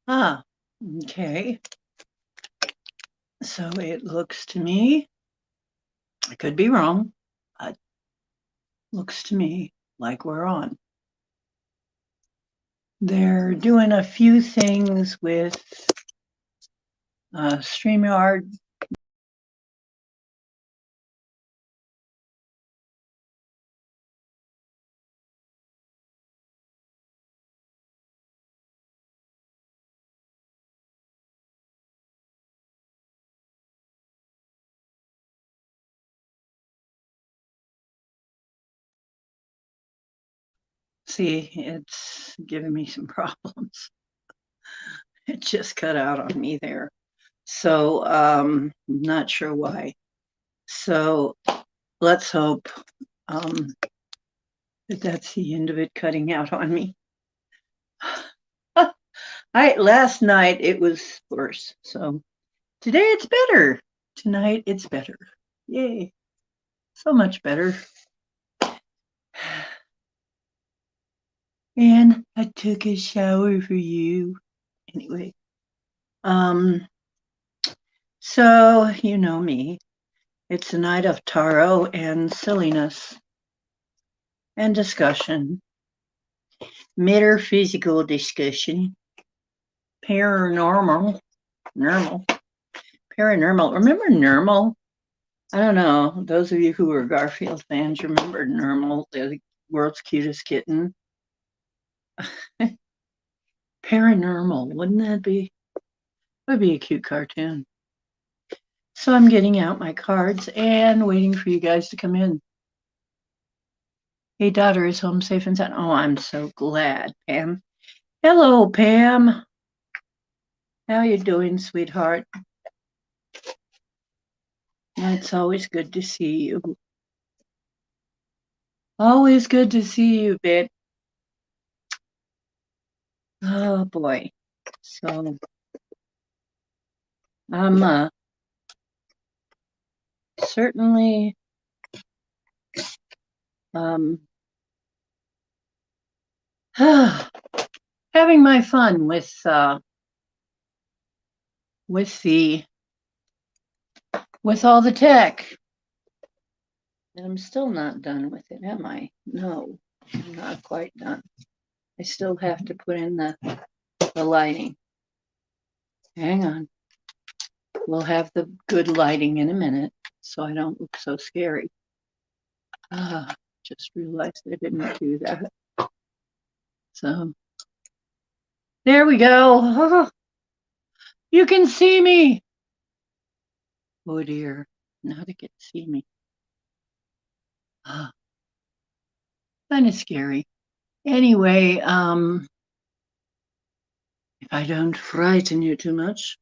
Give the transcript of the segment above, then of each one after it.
Ah, okay. So it looks to me, I could be wrong, but looks to me like we're on. They're doing a few things with StreamYard. See, it's giving me some problems. It just cut out on me there. So not sure why. So let's hope that that's the end of it cutting out on me. Last night it was worse. So today it's better. Tonight it's better. Yay. So much better. And I took a shower for you. Anyway. So you know me. It's a night of tarot and silliness and discussion. Metaphysical discussion. Paranormal. Paranormal. Remember Normal? I don't know. Those of you who were Garfield fans remember Normal, the world's cutest kitten. Paranormal, wouldn't that be? Would be a cute cartoon. So I'm getting out my cards and waiting for you guys to come in. Hey, daughter is home safe and sound. Oh, I'm so glad, Pam. Hello, Pam. How you doing, sweetheart? It's always good to see you. Always good to see you, babe. Oh boy. So I'm certainly um having my fun with the with all the tech. And I'm still not done with it, am I? No, I'm not quite done. I still have to put in the lighting. Hang on. We'll have the good lighting in a minute so I don't look so scary. Just realized I didn't do that. So there we go. You can see me. Oh dear. Now they can see me. Kind of scary. Anyway, if I don't frighten you too much.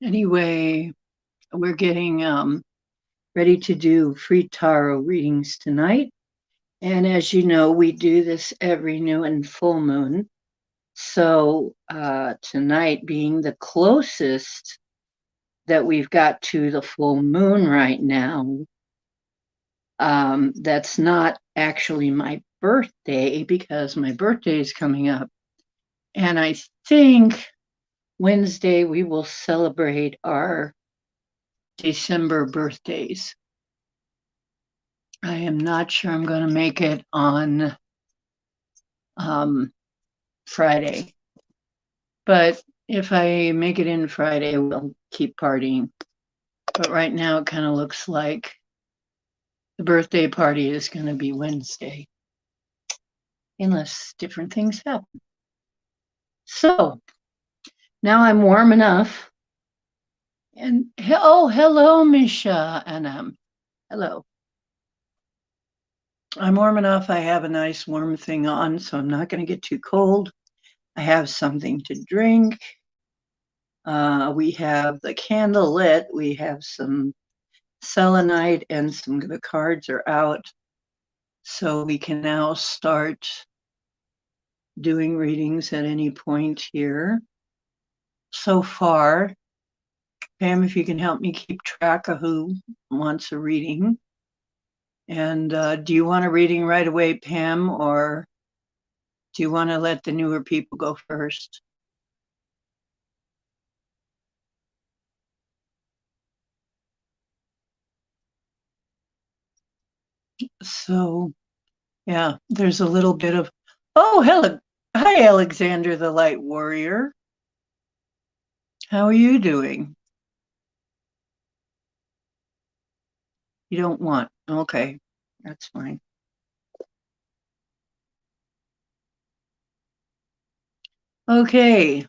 Anyway, we're getting ready to do free tarot readings tonight. And as you know, we do this every new and full moon. So tonight being the closest that we've got to the full moon right now, that's not actually my birthday because my birthday is coming up. And I think Wednesday we will celebrate our December birthdays. I am not sure I'm going to make it on Friday. But if I make it in Friday, we'll keep partying. But right now it kind of looks like the birthday party is going to be Wednesday, unless different things happen. So now I'm warm enough. And oh, hello, Misha and hello. I'm warm enough. I have a nice warm thing on, so I'm not going to get too cold. I have something to drink. We have the candle lit. We have some selenite and some of the cards are out. So we can now start doing readings at any point here. So far, Pam, if you can help me keep track of who wants a reading. And do you want a reading right away, Pam, or do you want to let the newer people go first? So, yeah, there's a little bit of, oh, hello. Hi, Alexander the Light Warrior. How are you doing? You don't want, okay, that's fine. Okay,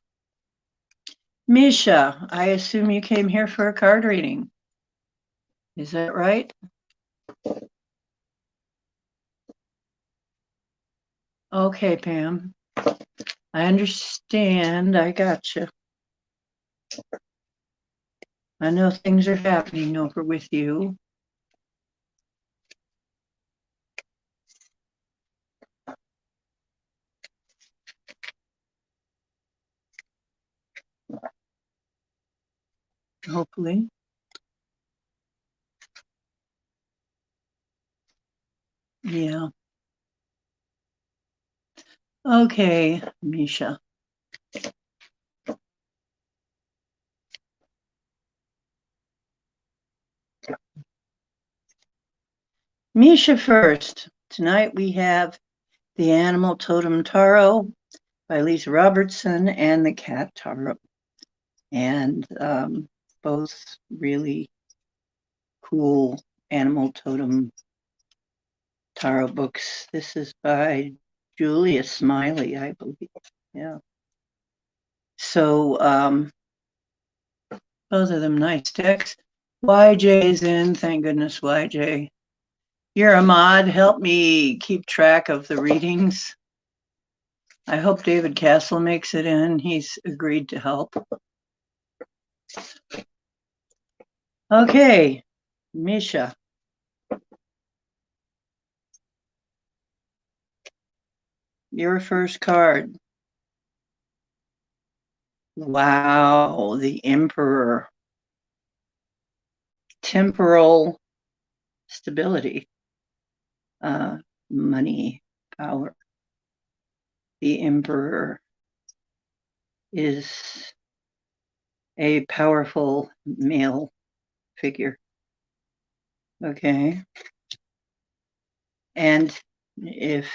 Misha, I assume you came here for a card reading. Is that right? Okay, Pam. I understand. I got you. I know things are happening over with you. Hopefully. Yeah. Okay, Misha. Misha first. Tonight we have the Animal Totem Tarot by Lisa Robertson and the Cat Tarot. And both really cool animal totem tarot books. This is by Julia Smiley, I believe. Yeah. So both of them nice decks. YJ's in, thank goodness, YJ. You're a mod. Help me keep track of the readings. I hope David Castle makes it in. He's agreed to help. Okay, Misha. Your first card. Wow, the Emperor. Temporal stability, money, power. The Emperor is a powerful male figure. Okay. And if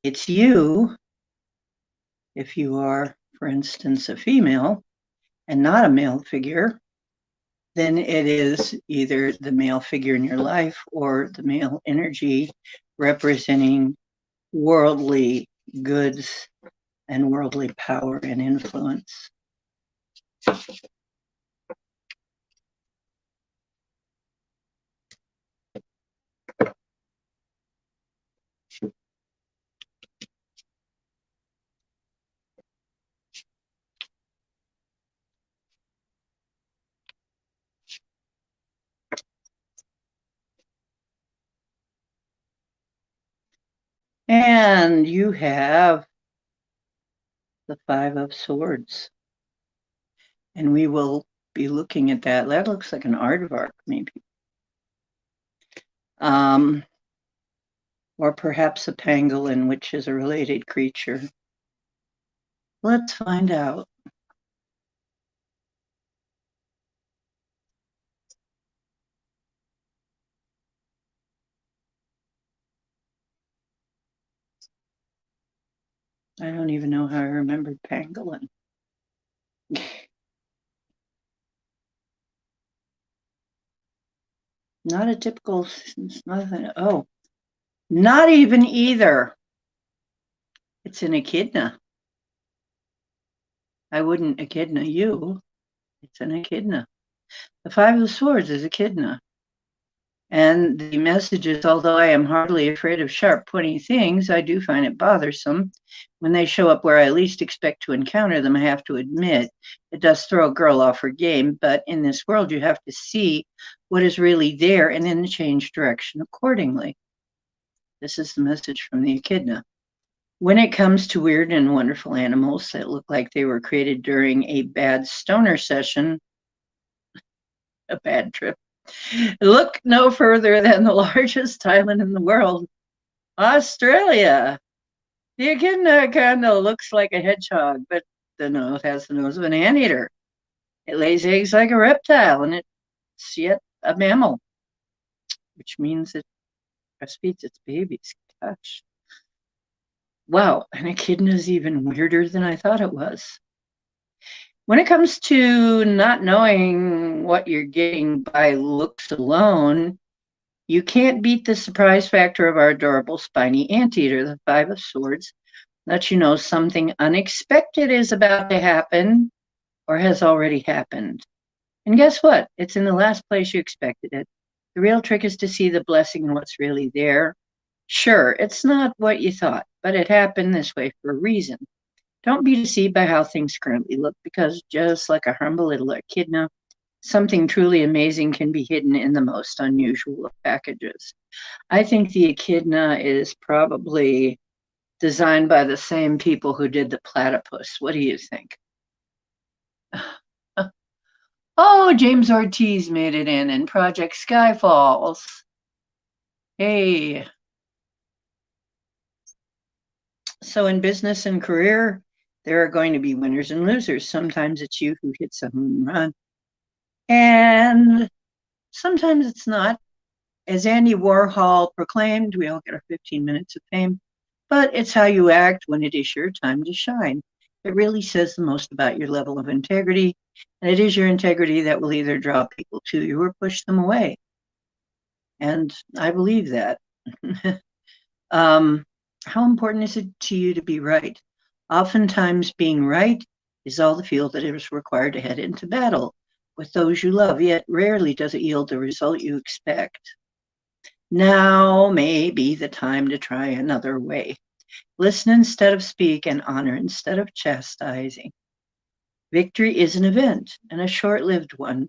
it's you, if you are, for instance, a female and not a male figure, then it is either the male figure in your life or the male energy representing worldly goods and worldly power and influence. And you have the Five of Swords. And we will be looking at that. That looks like an aardvark, maybe. Or perhaps a pangolin, which is a related creature. Let's find out. I don't even know how I remembered pangolin. Not a typical, nothing. Oh, not even either. It's an echidna. I wouldn't echidna you. It's an echidna. The Five of Swords is echidna. And the message is, although I am hardly afraid of sharp, pointy things, I do find it bothersome. When they show up where I least expect to encounter them, I have to admit, it does throw a girl off her game, but in this world, you have to see what is really there and then change direction accordingly. This is the message from the echidna. When it comes to weird and wonderful animals that look like they were created during a bad stoner session, a bad trip, look no further than the largest island in the world, Australia. The echidna kind of looks like a hedgehog, but the nose has the nose of an anteater. It lays eggs like a reptile, and it's yet a mammal, which means it breastfeeds its babies. Gosh. Wow, an echidna is even weirder than I thought it was. When it comes to not knowing what you're getting by looks alone, you can't beat the surprise factor of our adorable spiny anteater, the Five of Swords. Let you know something unexpected is about to happen or has already happened. And guess what? It's in the last place you expected it. The real trick is to see the blessing in what's really there. Sure, it's not what you thought, but it happened this way for a reason. Don't be deceived by how things currently look, because just like a humble little echidna, something truly amazing can be hidden in the most unusual of packages. I think the echidna is probably designed by the same people who did the platypus. What do you think? Oh, James Ortiz made it in Project Skyfalls. Hey. So in business and career, there are going to be winners and losers. Sometimes it's you who hits a home run, and sometimes it's not. As Andy Warhol proclaimed, we all get our 15 minutes of fame, but it's how you act when it is your time to shine. It really says the most about your level of integrity, and it is your integrity that will either draw people to you or push them away. And I believe that. How important is it to you to be right? Oftentimes, being right is all the fuel that is required to head into battle with those you love, yet rarely does it yield the result you expect. Now may be the time to try another way. Listen instead of speak, and honor instead of chastising. Victory is an event, and a short-lived one.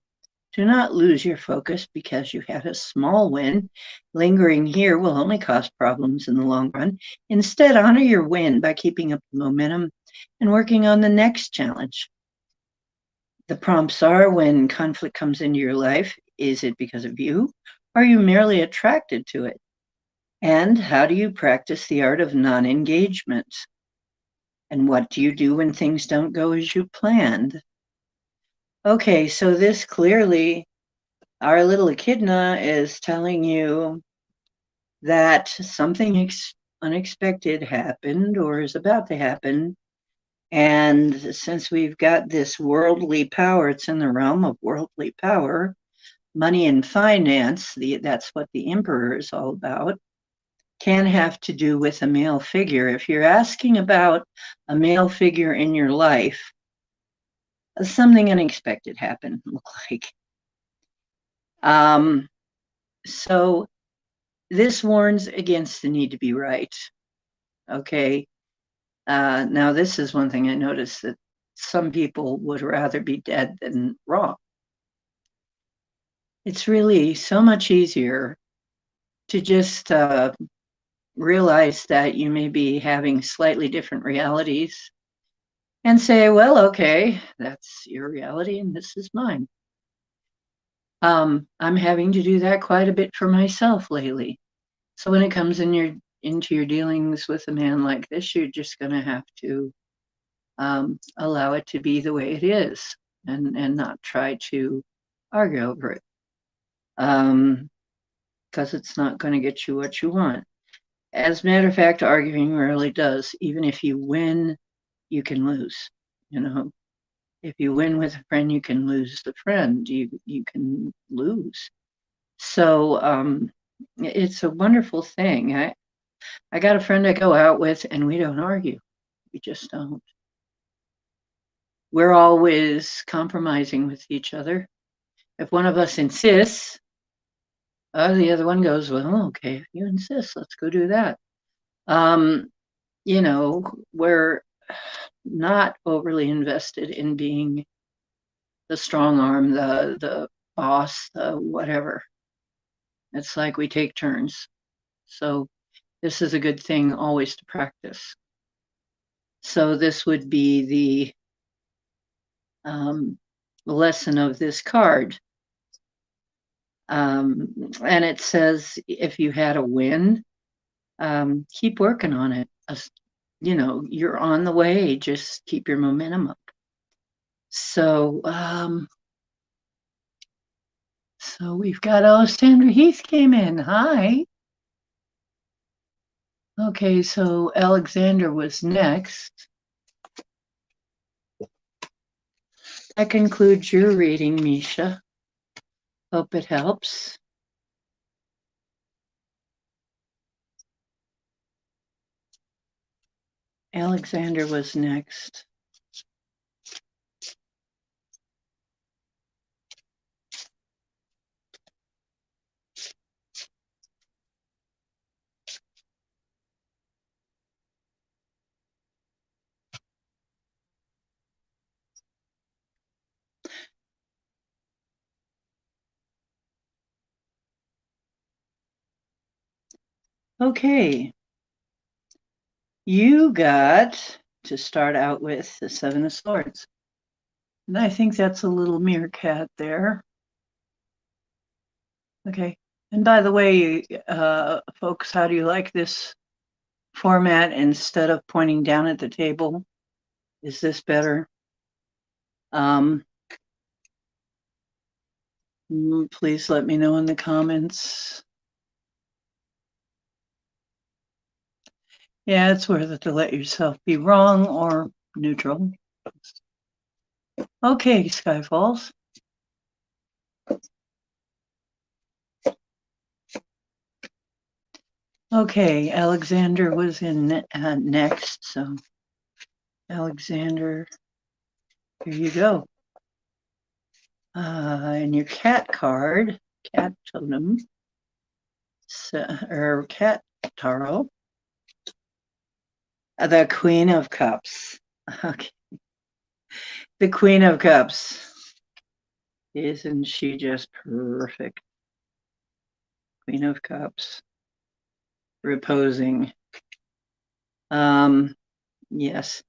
Do not lose your focus because you had a small win. Lingering here will only cause problems in the long run. Instead, honor your win by keeping up the momentum and working on the next challenge. The prompts are, when conflict comes into your life, is it because of you? Or are you merely attracted to it? And how do you practice the art of non-engagement? And what do you do when things don't go as you planned? Okay, so this clearly, our little echidna is telling you that something unexpected happened or is about to happen. And since we've got this worldly power, it's in the realm of worldly power, money and finance, that's what the emperor is all about, can have to do with a male figure. If you're asking about a male figure in your life, something unexpected happened, look like. So this warns against the need to be right. Okay. Now, this is one thing I noticed, that some people would rather be dead than wrong. It's really so much easier to just realize that you may be having slightly different realities and say, well, okay, that's your reality and this is mine. I'm having to do that quite a bit for myself lately. So when it comes into your dealings with a man like this, you're just going to have to allow it to be the way it is, and not try to argue over it, because it's not going to get you what you want. As a matter of fact, arguing rarely does. Even if you win, you can lose. You know, if you win with a friend, you can lose the friend. You can lose. So it's a wonderful thing. I got a friend I go out with, and we don't argue. We just don't. We're always compromising with each other. If one of us insists, the other one goes, well, okay, if you insist, let's go do that. You know, we're not overly invested in being the strong arm, the boss, the whatever. It's like we take turns. So this is a good thing always to practice. So this would be the lesson of this card. And it says, if you had a win, keep working on it. You know, you're on the way, just keep your momentum up. So we've got, Sandra Heath came in. Hi. Okay, so Alexander was next. That concludes your reading, Misha. Hope it helps. Alexander was next. Okay. You got to start out with the Seven of Swords. And I think that's a little meerkat there. Okay. And by the way, folks, how do you like this format instead of pointing down at the table? Is this better? Please let me know in the comments. Yeah, it's worth it to let yourself be wrong or neutral. Okay, Skyfalls. Okay, Alexander was in next, so Alexander, here you go. And your cat card, cat totem, or cat tarot, the Queen of Cups. Okay, the Queen of Cups. Isn't she just perfect? Queen of Cups, reposing. Yes.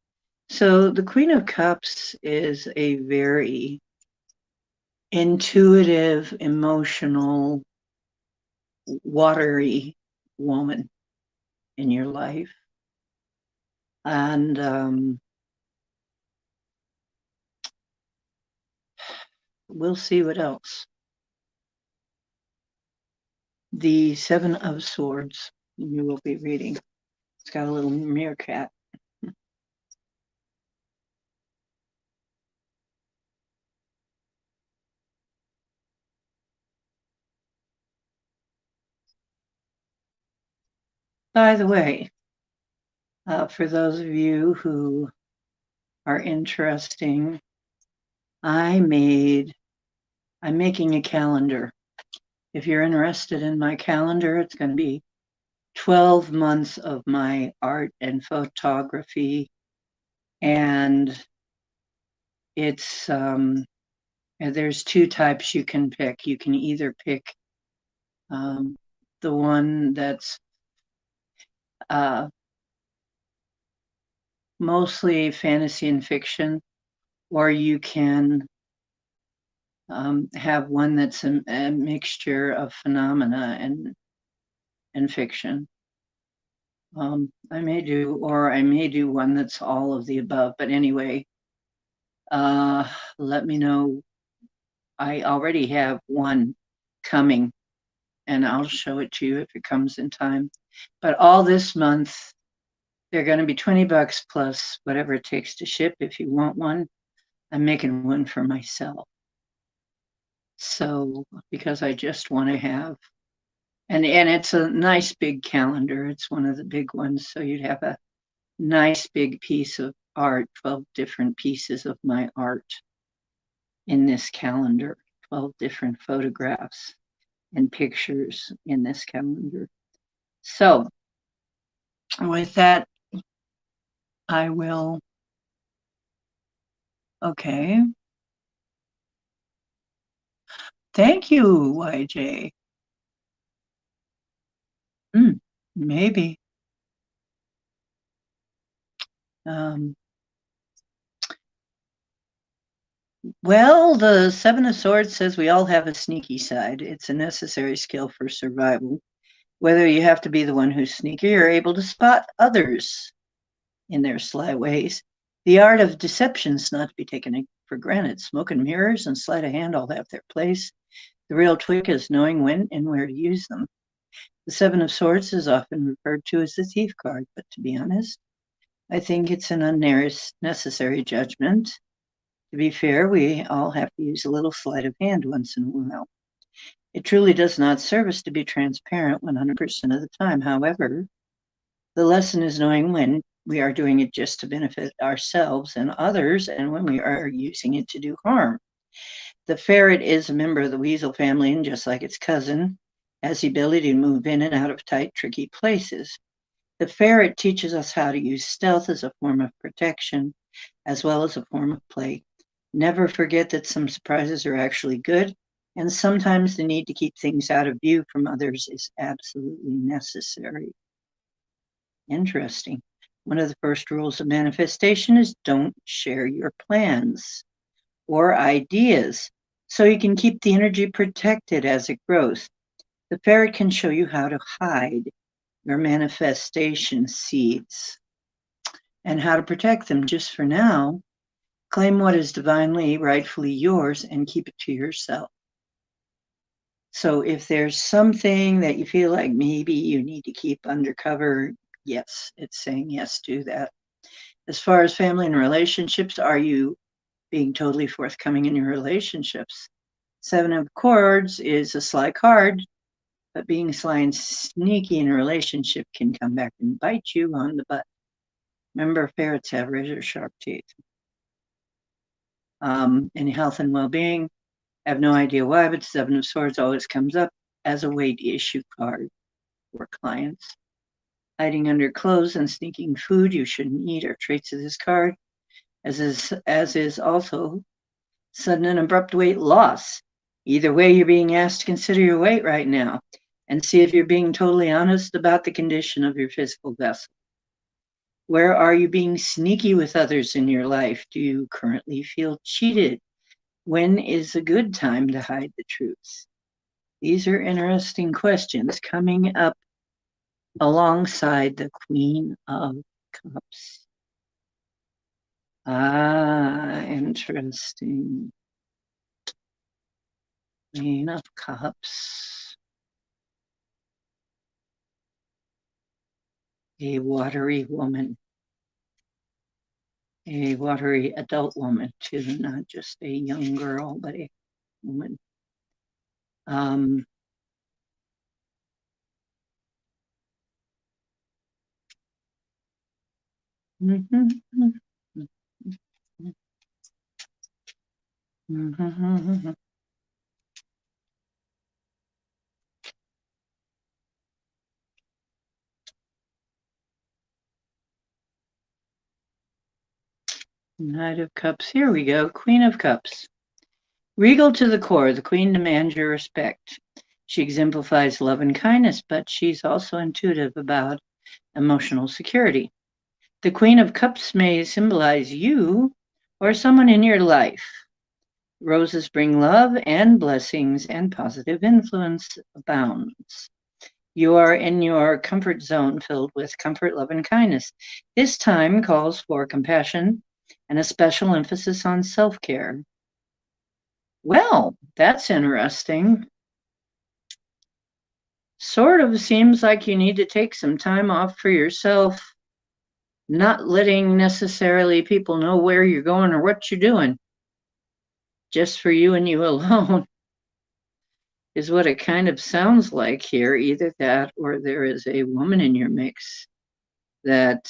So the Queen of Cups is a very intuitive, emotional, watery woman in your life. And we'll see what else. The Seven of Swords you will be reading. It's got a little meerkat. By the way, for those of you who are interested, I'm making a calendar. If you're interested in my calendar, it's going to be 12 months of my art and photography. And it's, there's two types you can pick. You can either pick the one that's mostly fantasy and fiction, or you can have one that's a mixture of phenomena and fiction. I may do one that's all of the above. But anyway, let me know. I already have one coming, and I'll show it to you if it comes in time. But all this month, they're going to be $20 plus whatever it takes to ship. If you want one, I'm making one for myself. So, because I just want to have, and it's a nice big calendar. It's one of the big ones. So you'd have a nice big piece of art, 12 different pieces of my art in this calendar, 12 different photographs and pictures in this calendar. So with that, I will, okay. Thank you, YJ. Maybe. Well, the Seven of Swords says we all have a sneaky side. It's a necessary skill for survival. Whether you have to be the one who's sneaky or able to spot others in their sly ways. The art of deception is not to be taken for granted. Smoke and mirrors and sleight of hand all have their place. The real trick is knowing when and where to use them. The Seven of Swords is often referred to as the thief card, but to be honest, I think it's an unnecessary judgment. To be fair, we all have to use a little sleight of hand once in a while. It truly does not serve us to be transparent 100% of the time. However, the lesson is knowing when we are doing it just to benefit ourselves and others, and when we are using it to do harm. The ferret is a member of the weasel family, and just like its cousin, has the ability to move in and out of tight, tricky places. The ferret teaches us how to use stealth as a form of protection, as well as a form of play. Never forget that some surprises are actually good, and sometimes the need to keep things out of view from others is absolutely necessary. Interesting. One of the first rules of manifestation is don't share your plans or ideas so you can keep the energy protected as it grows. The ferret can show you how to hide your manifestation seeds and how to protect them. Just for now, claim what is divinely, rightfully yours and keep it to yourself. So if there's something that you feel like maybe you need to keep undercover, yes, it's saying yes to that. As far as family and relationships, are you being totally forthcoming in your relationships? Seven of Swords is a sly card, but being sly and sneaky in a relationship can come back and bite you on the butt. Remember, ferrets have razor sharp teeth. In health and well-being, I have no idea why, but Seven of Swords always comes up as a weight issue card for clients. Hiding under clothes and sneaking food you shouldn't eat are traits of this card, as is also sudden and abrupt weight loss. Either way, you're being asked to consider your weight right now and see if you're being totally honest about the condition of your physical vessel. Where are you being sneaky with others in your life? Do you currently feel cheated? When is a good time to hide the truth? These are interesting questions coming up alongside the Queen of Cups. Interesting. Queen of Cups. A watery woman. A watery adult woman, too, not just a young girl, but a woman. Knight of Cups. Here we go. Queen of Cups. Regal to the core, the queen demands your respect. She exemplifies love and kindness, but she's also intuitive about emotional security. The Queen of Cups may symbolize you or someone in your life. Roses bring love and blessings, and positive influence abounds. You are in your comfort zone filled with comfort, love, and kindness. This time calls for compassion and a special emphasis on self-care. Well, that's interesting. Sort of seems like you need to take some time off for yourself, not letting necessarily people know where you're going or what you're doing. Just for you and you alone is what it kind of sounds like here. Either that or there is a woman in your mix that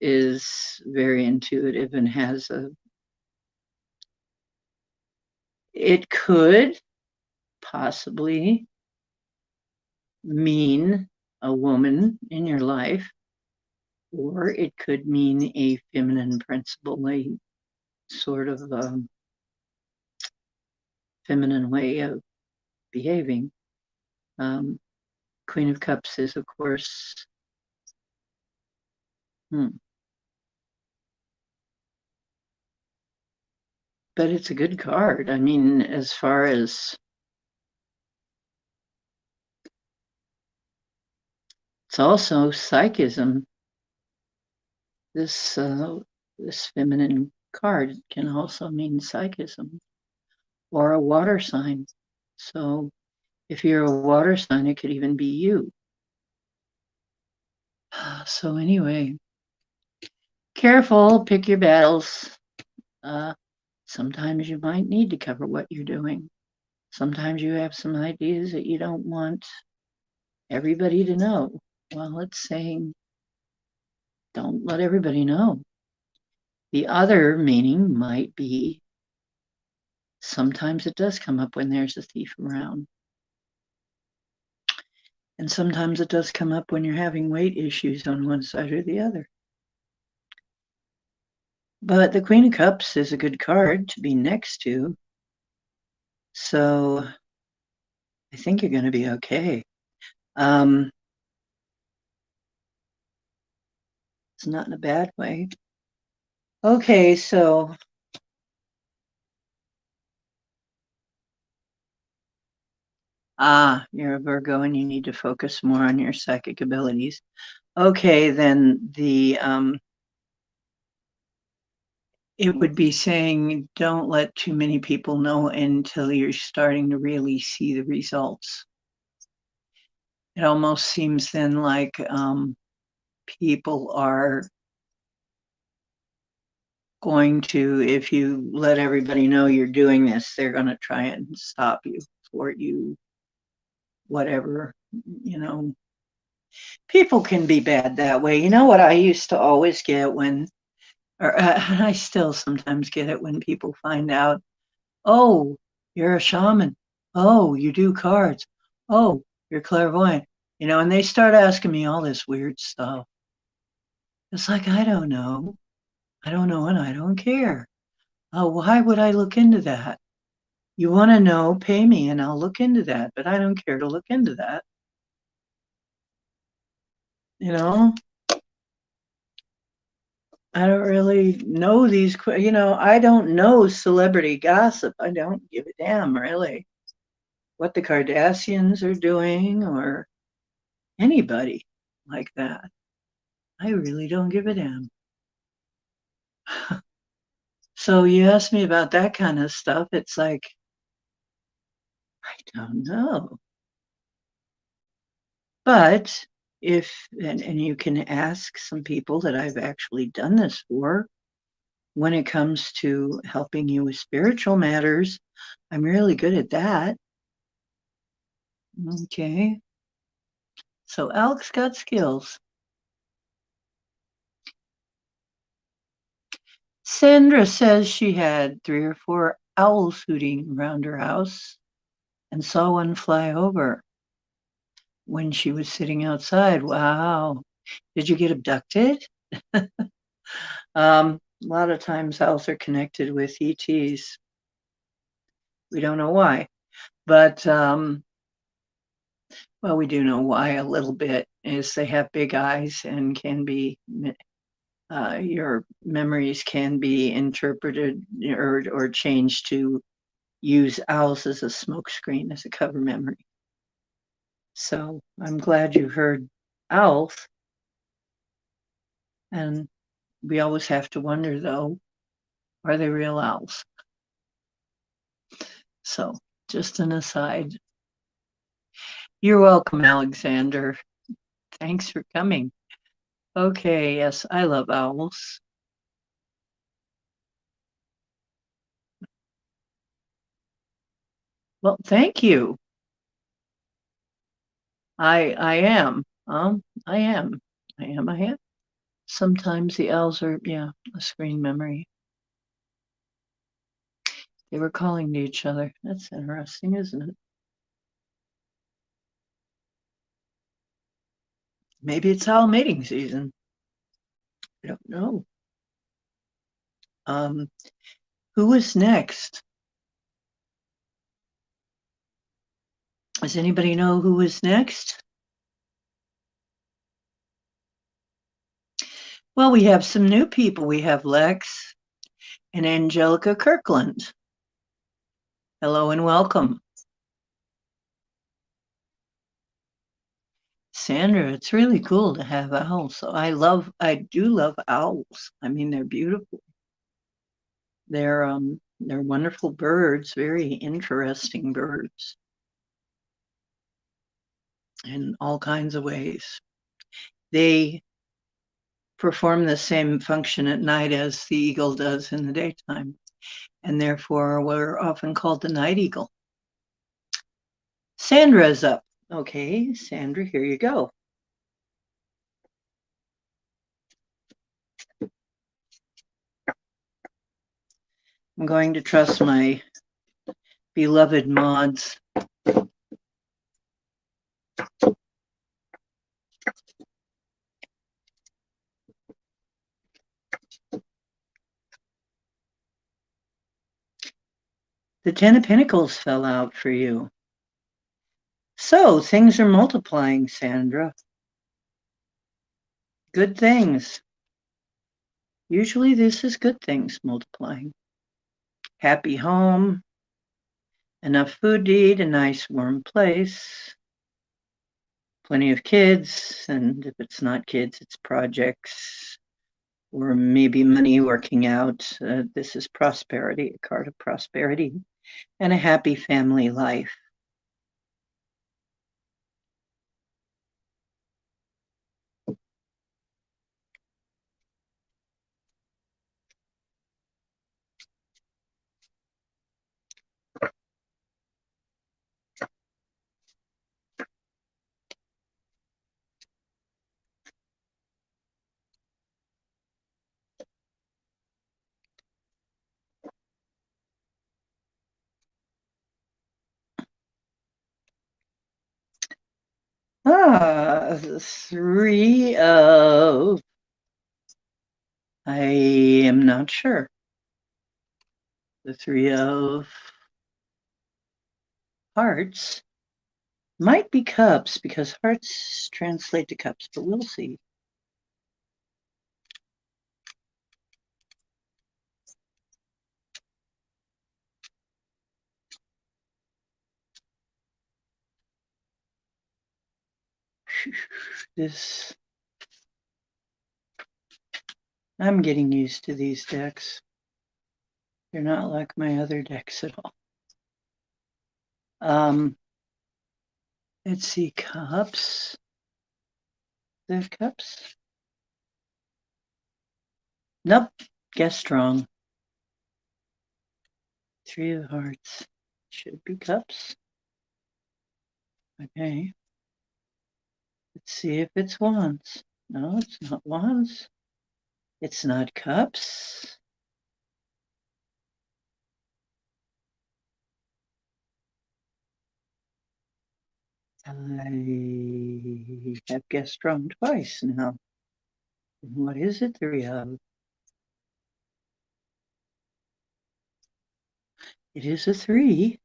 is very intuitive and has it could possibly mean a woman in your life, or it could mean a feminine principle, a sort of feminine way of behaving. Queen of Cups is, of course, but it's a good card. I mean, as far as it's also psychism. This feminine card can also mean psychism or a water sign. So if you're a water sign, it could even be you. So anyway, careful, pick your battles. Sometimes you might need to cover what you're doing. Sometimes you have some ideas that you don't want everybody to know. Well, it's saying don't let everybody know. The other meaning might be sometimes it does come up when there's a thief around. And sometimes it does come up when you're having weight issues on one side or the other. But the Queen of Cups is a good card to be next to. So I think you're going to be okay. It's not in a bad way. Okay, so you're a Virgo and you need to focus more on your psychic abilities. Okay, then it would be saying don't let too many people know until you're starting to really see the results. It almost seems then like people are going to, if you let everybody know you're doing this, they're going to try and stop you, thwart you, whatever, you know. People can be bad that way. You know what I used to always get when, or I still sometimes get it when people find out, oh, you're a shaman. Oh, you do cards. Oh, you're clairvoyant. You know, and they start asking me all this weird stuff. It's like, I don't know. I don't know and I don't care. Why would I look into that? You want to know, pay me and I'll look into that, but I don't care to look into that. You know, I don't really know these, you know, I don't know celebrity gossip. I don't give a damn really what the Kardashians are doing or anybody like that. I really don't give a damn. So you ask me about that kind of stuff. It's like, I don't know. But if, and you can ask some people that I've actually done this for, when it comes to helping you with spiritual matters, I'm really good at that. Okay. So Alex got skills. Sandra says she had 3 or 4 owls hooting around her house and saw one fly over when she was sitting outside. Wow. Did you get abducted? A lot of times owls are connected with ETs. We don't know why, but well, we do know why a little bit, is they have big eyes and can be, your memories can be interpreted or changed to use owls as a smokescreen, as a cover memory. So I'm glad you heard owls. And we always have to wonder, though, are they real owls? So just an aside. You're welcome, Alexander. Thanks for coming. Okay, yes, I love owls. Well, thank you. I am. I am. I am. Sometimes the owls are, yeah, a screen memory. They were calling to each other. That's interesting, isn't it? Maybe it's owl mating season. I don't know. Um, who is next? Does anybody know who is next? Well, we have some new people. We have Lex and Angelica Kirkland. Hello and welcome. Sandra, it's really cool to have owls. So I do love owls. I mean, they're beautiful. They're They're wonderful birds, very interesting birds in all kinds of ways. They perform the same function at night as the eagle does in the daytime, and therefore we're often called the night eagle. Sandra's up. Okay, Sandra, here you go. I'm going to trust my beloved mods. The 10 of Pentacles fell out for you. So things are multiplying, Sandra. Good things. Usually this is good things multiplying. Happy home, enough food to eat, a nice warm place, plenty of kids, and if it's not kids, it's projects, or maybe money working out. This is prosperity, a card of prosperity, and a happy family life. Three of, I am not sure. The three of hearts might be cups because hearts translate to cups, but we'll see. I'm getting used to these decks. They're not like my other decks at all. Let's see, cups. The cups? Nope, guessed wrong. Three of hearts. Should be cups. Okay. Let's see if it's wands. No, it's not wands. It's not cups. I have guessed wrong twice now. What is it? Three of. It is a three.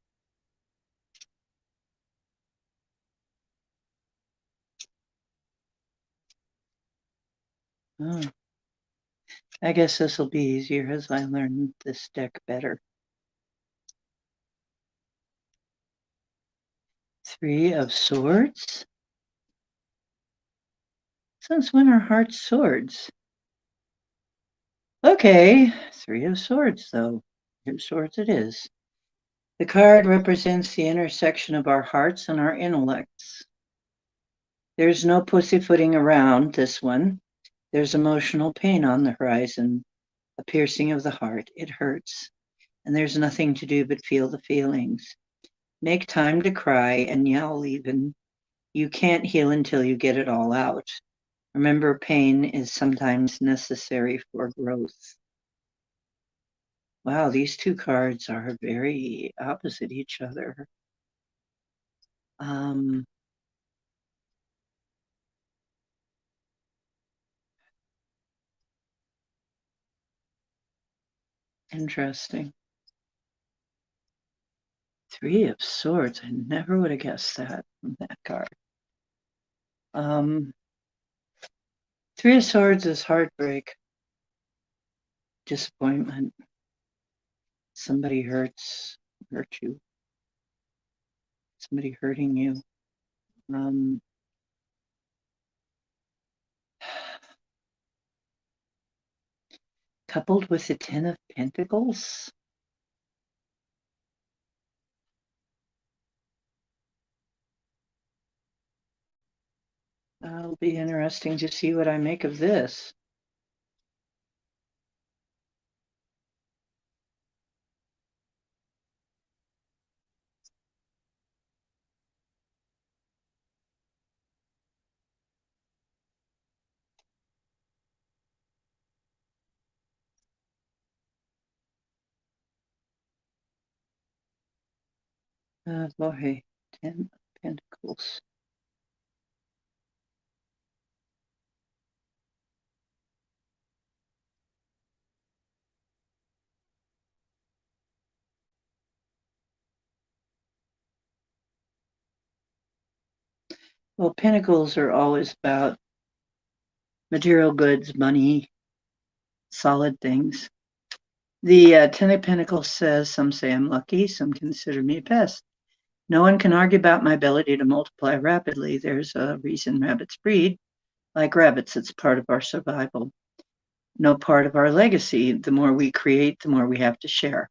Oh. I guess this will be easier as I learn this deck better. Three of swords. Since when are hearts swords? Okay, three of swords though. Three of swords it is. The card represents the intersection of our hearts and our intellects. There's no pussyfooting around this one. There's emotional pain on the horizon, a piercing of the heart. It hurts, and there's nothing to do but feel the feelings. Make time to cry and yell even. You can't heal until you get it all out. Remember, pain is sometimes necessary for growth. Wow, these two cards are very opposite each other. Interesting. Three of Swords. I never would have guessed that from that card. Three of Swords is heartbreak, disappointment. Somebody hurt you. Somebody hurting you. Coupled with the Ten of Pentacles. It'll be interesting to see what I make of this. Boy, 10 of Pentacles. Well, Pentacles are always about material goods, money, solid things. The 10 of Pentacles says, some say I'm lucky, some consider me a pest. No one can argue about my ability to multiply rapidly. There's a reason rabbits breed. Like rabbits, it's part of our survival. No part of our legacy. The more we create, the more we have to share.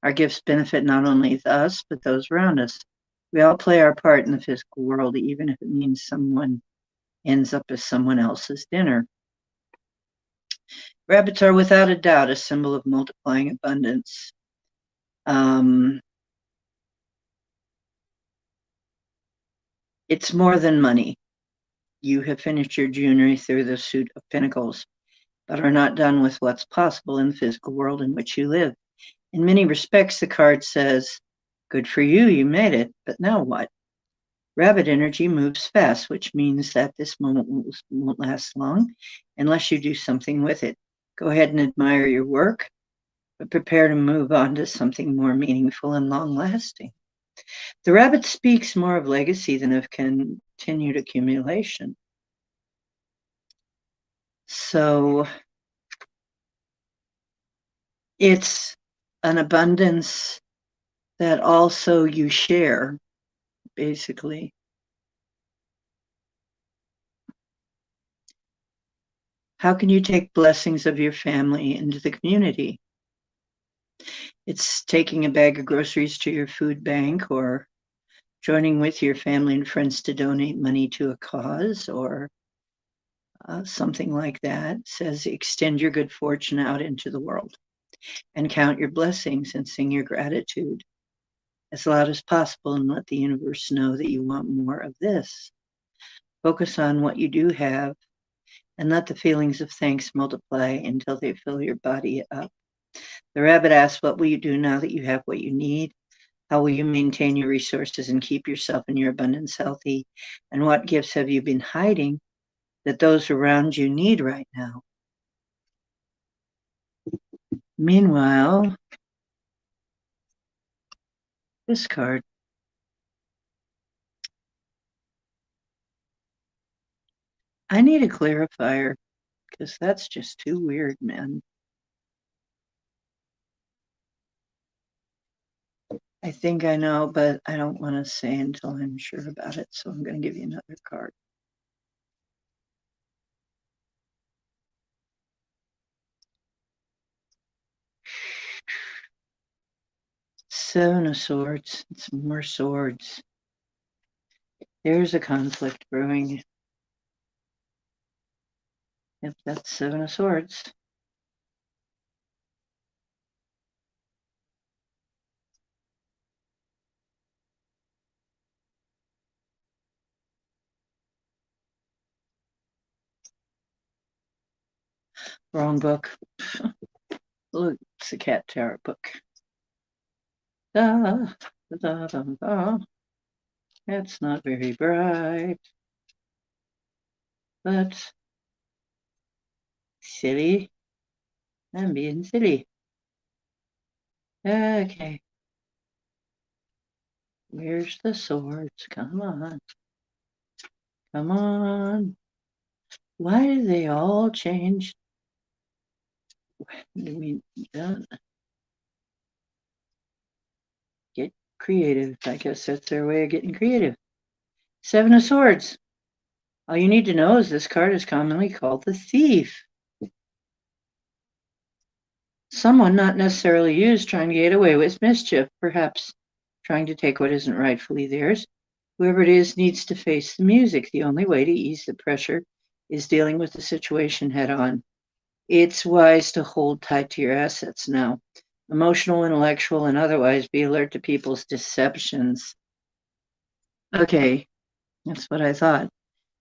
Our gifts benefit not only us, but those around us. We all play our part in the physical world, even if it means someone ends up as someone else's dinner. Rabbits are without a doubt a symbol of multiplying abundance. It's more than money. You have finished your journey through the suit of pentacles, but are not done with what's possible in the physical world in which you live. In many respects, the card says, good for you, you made it, but now what? Rabbit energy moves fast, which means that this moment won't last long unless you do something with it. Go ahead and admire your work, but prepare to move on to something more meaningful and long-lasting. The rabbit speaks more of legacy than of continued accumulation. So it's an abundance that also you share, basically. How can you take blessings of your family into the community? It's taking a bag of groceries to your food bank, or joining with your family and friends to donate money to a cause, or something like that. It says extend your good fortune out into the world and count your blessings and sing your gratitude as loud as possible, and let the universe know that you want more of this. Focus on what you do have and let the feelings of thanks multiply until they fill your body up. The rabbit asks, what will you do now that you have what you need? How will you maintain your resources and keep yourself and your abundance healthy? And what gifts have you been hiding that those around you need right now? Meanwhile, this card. I need a clarifier because that's just too weird, man. I think I know, but I don't want to say until I'm sure about it. So I'm going to give you another card. Seven of Swords. It's more swords. There's a conflict brewing. Yep, that's Seven of Swords. Wrong book. Look, it's a cat tarot book. Da, da, da, da. It's not very bright, but silly. I'm being silly. Okay. Where's the swords? Come on. Come on. Why do they all change? We don't get creative. I guess that's their way of getting creative. Seven of Swords. All you need to know is this card is commonly called the Thief. Someone not necessarily used trying to get away with mischief, perhaps trying to take what isn't rightfully theirs. Whoever it is needs to face the music. The only way to ease the pressure is dealing with the situation head on. It's wise to hold tight to your assets now. Emotional, intellectual, and otherwise, be alert to people's deceptions. Okay, that's what I thought.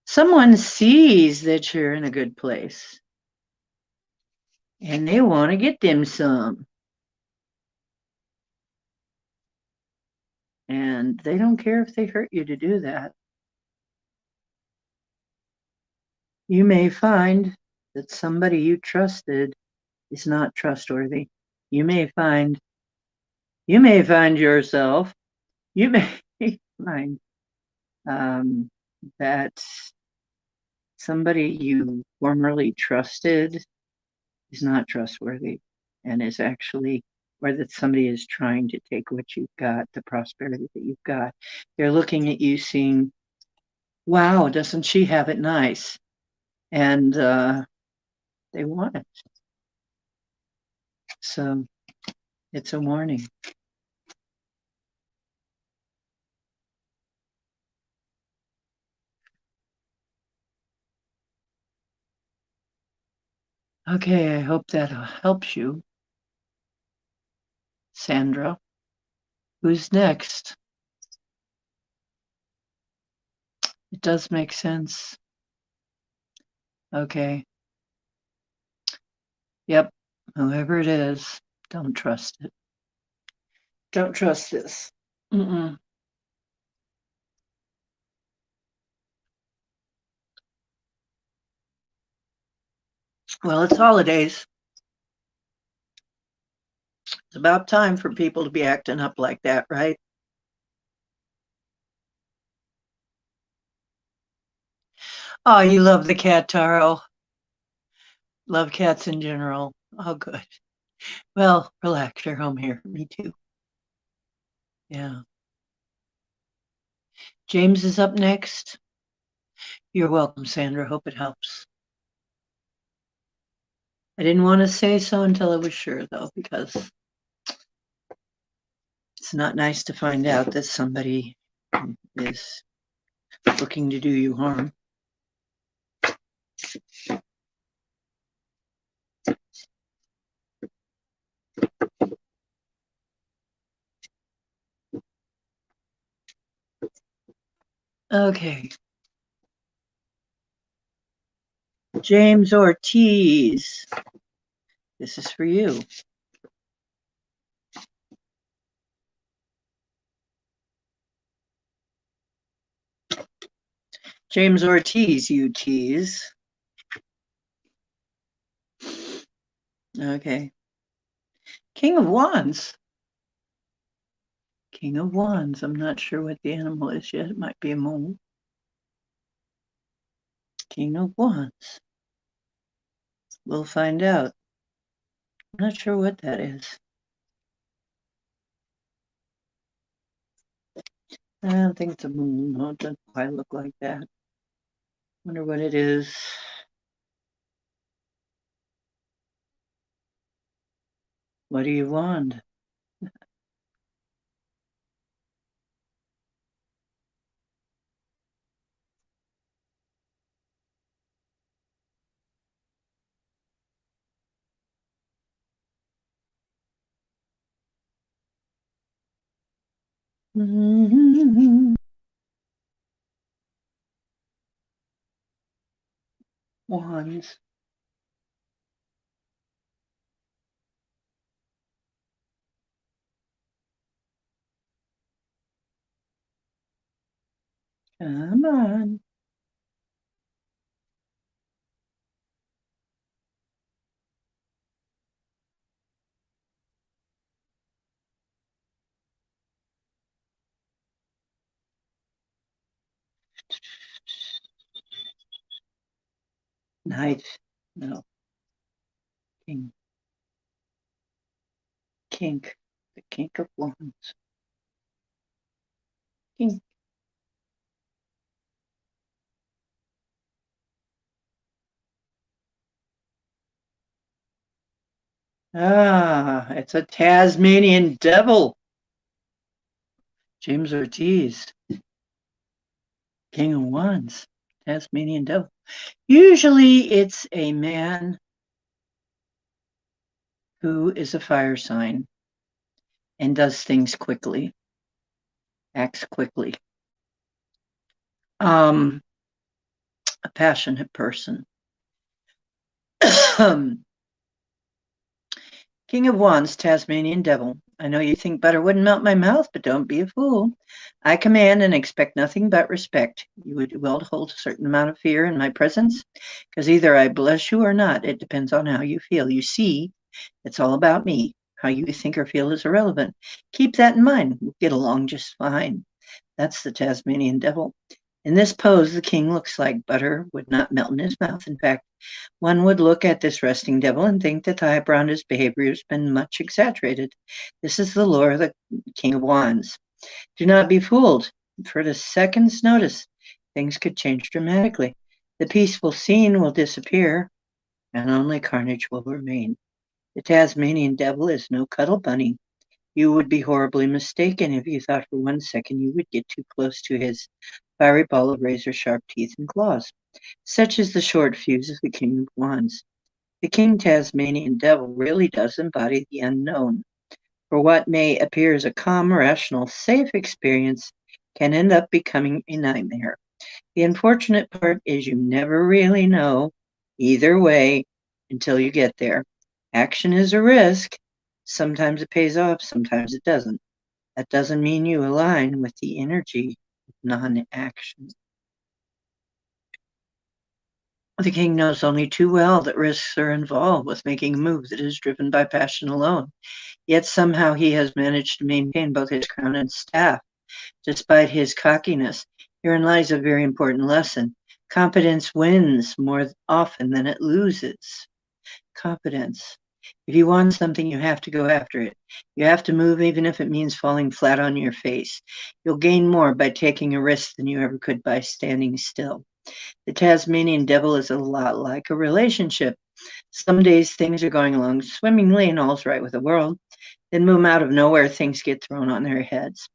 Someone sees that you're in a good place and they want to get them some. And they don't care if they hurt you to do that. You may find that somebody you trusted is not trustworthy. You may find yourself, you may find that somebody you formerly trusted is not trustworthy and is actually, or that somebody is trying to take what you've got, the prosperity that you've got. They're looking at you seeing, wow, doesn't she have it nice? And they want it. So it's a warning. Okay, I hope that helps you, Sandra. Who's next? It does make sense. Okay. Yep. Whoever it is, don't trust it. Don't trust this. Mm-mm. Well, it's holidays. It's about time for people to be acting up like that, right? Oh, you love the cat, Taro. Love cats in general. Oh, good. Well, relax. You're home here. Me too. Yeah. James is up next. You're welcome, Sandra. Hope it helps. I didn't want to say so until I was sure, though, because it's not nice to find out that somebody is looking to do you harm. Okay. James Ortiz. This is for you. James Ortiz, you tease. Okay. King of Wands. King of Wands. I'm not sure what the animal is yet. It might be a mole. King of Wands. We'll find out. I'm not sure what that is. I don't think it's a mole. No, it doesn't quite look like that. Wonder what it is. What do you want? Wands. Come on. Knight. No. King. Kink. The kink of wands. Kink. Ah, it's a Tasmanian devil. James Ortiz. King of Wands, Tasmanian Devil. Usually it's a man who is a fire sign and does things quickly, acts quickly. A passionate person. King of Wands, Tasmanian Devil. I know you think butter wouldn't melt my mouth, but don't be a fool. I command and expect nothing but respect. You would do well to hold a certain amount of fear in my presence, because either I bless you or not. It depends on how you feel. You see, it's all about me. How you think or feel is irrelevant. Keep that in mind. We'll get along just fine. That's the Tasmanian Devil. In this pose, the king looks like butter would not melt in his mouth. In fact, one would look at this resting devil and think that the hype around his behavior has been much exaggerated. This is the lore of the King of Wands. Do not be fooled. For a second's notice, things could change dramatically. The peaceful scene will disappear, and only carnage will remain. The Tasmanian Devil is no cuddle bunny. You would be horribly mistaken if you thought for 1 second you would get too close to his fiery ball of razor-sharp teeth and claws. Such is the short fuse of the King of Wands. The King Tasmanian Devil really does embody the unknown. For what may appear as a calm, rational, safe experience can end up becoming a nightmare. The unfortunate part is you never really know either way until you get there. Action is a risk. Sometimes it pays off, sometimes it doesn't. That doesn't mean you align with the energy of non-action. The king knows only too well that risks are involved with making a move that is driven by passion alone. Yet somehow he has managed to maintain both his crown and staff, despite his cockiness. Herein lies a very important lesson. Competence wins more often than it loses. Competence. If you want something, you have to go after it. You have to move even if it means falling flat on your face. You'll gain more by taking a risk than you ever could by standing still. The Tasmanian Devil is a lot like a relationship. Some days things are going along swimmingly and all's right with the world. Then out of nowhere, things get thrown on their heads.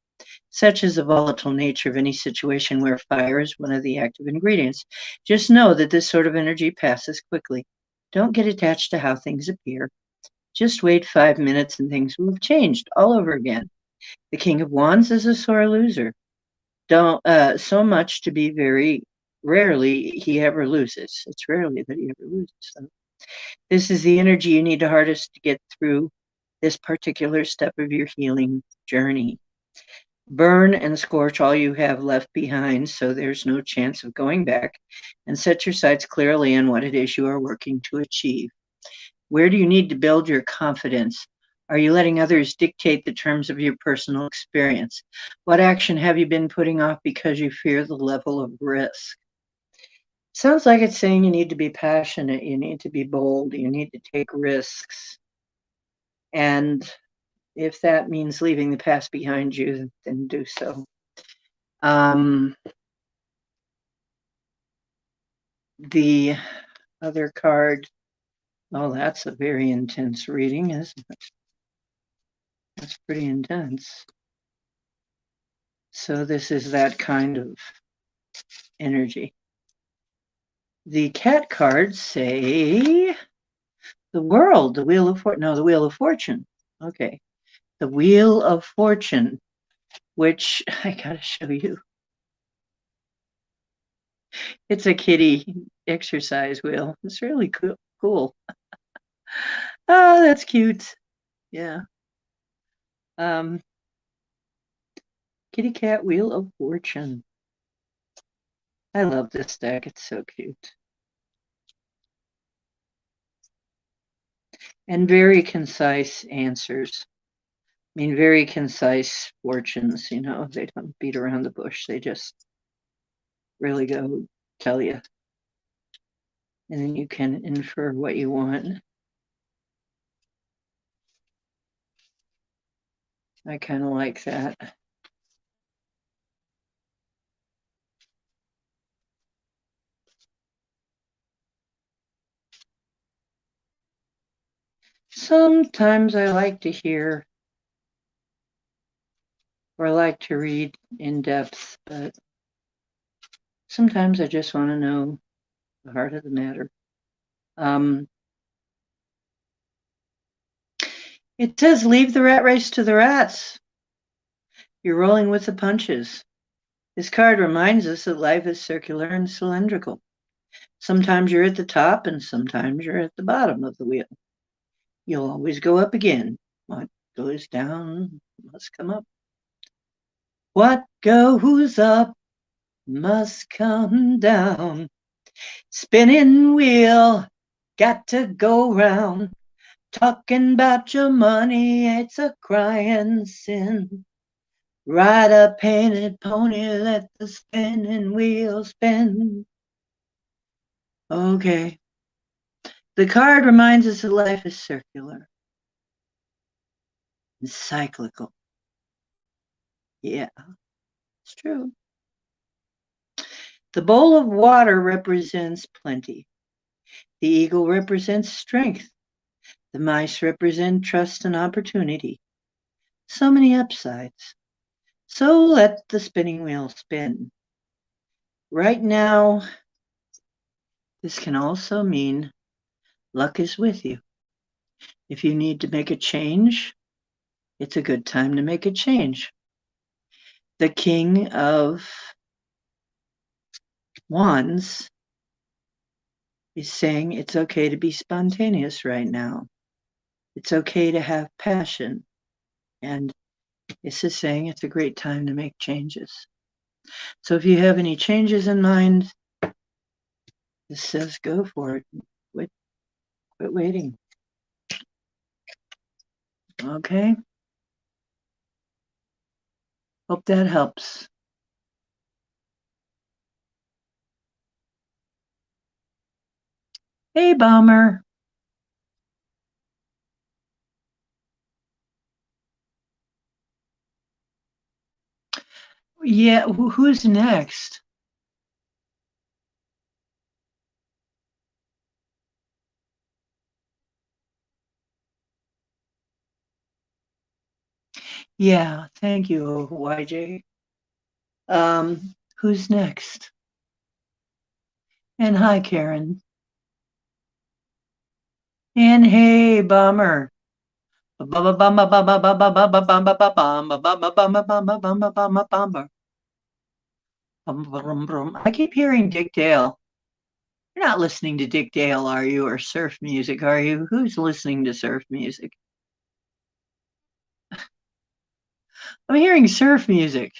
Such is the volatile nature of any situation where fire is one of the active ingredients. Just know that this sort of energy passes quickly. Don't get attached to how things appear. Just wait 5 minutes and things will have changed all over again. The King of Wands is a sore loser. Don't so much to be very rarely he ever loses. It's rarely that he ever loses. So this is the energy you need to harness to get through this particular step of your healing journey. Burn and scorch all you have left behind so there's no chance of going back, and set your sights clearly on what it is you are working to achieve. Where do you need to build your confidence? Are you letting others dictate the terms of your personal experience? What action have you been putting off because you fear the level of risk? Sounds like it's saying you need to be passionate, you need to be bold, you need to take risks. And if that means leaving the past behind you, then do so. The other card, oh, that's a very intense reading, isn't it? That's pretty intense. So this is that kind of energy. The cat cards say the world, the wheel of fortune. No, the wheel of fortune. Okay. The wheel of fortune, which I gotta show you. It's a kitty exercise wheel. It's really cool. Oh, that's cute. Yeah. Kitty cat wheel of fortune. I love this deck. It's so cute. And very concise answers. I mean, very concise fortunes, you know, they don't beat around the bush. They just really go tell you. And then you can infer what you want. I kind of like that. Sometimes I like to hear or I like to read in depth, but Sometimes I just want to know the heart of the matter. It says, leave the rat race to the rats. You're rolling with the punches. This card reminds us that life is circular and cylindrical. Sometimes you're at the top and sometimes you're at the bottom of the wheel. You'll always go up again. What goes down must come up. What goes up must come down. Spinning wheel, got to go round. Talking about your money, it's a crying sin. Ride a painted pony, let the spinning wheel spin. Okay. The card reminds us that life is circular and cyclical. Yeah, it's true. The bowl of water represents plenty. The eagle represents strength. The mice represent trust and opportunity. So many upsides. So let the spinning wheel spin. Right now, this can also mean luck is with you. If you need to make a change, it's a good time to make a change. The King of Wands is saying it's okay to be spontaneous right now. It's okay to have passion. And this is saying it's a great time to make changes. So if you have any changes in mind, this says go for it. Quit waiting. Okay. Hope that helps. Hey, Bomber. Yeah, who's next? Yeah, thank you, YJ. Who's next? And hi, Karen. And hey, Bomber. I keep hearing Dick Dale. You're not listening to Dick Dale, are you? Or surf music, are you? Who's listening to surf music? I'm hearing surf music.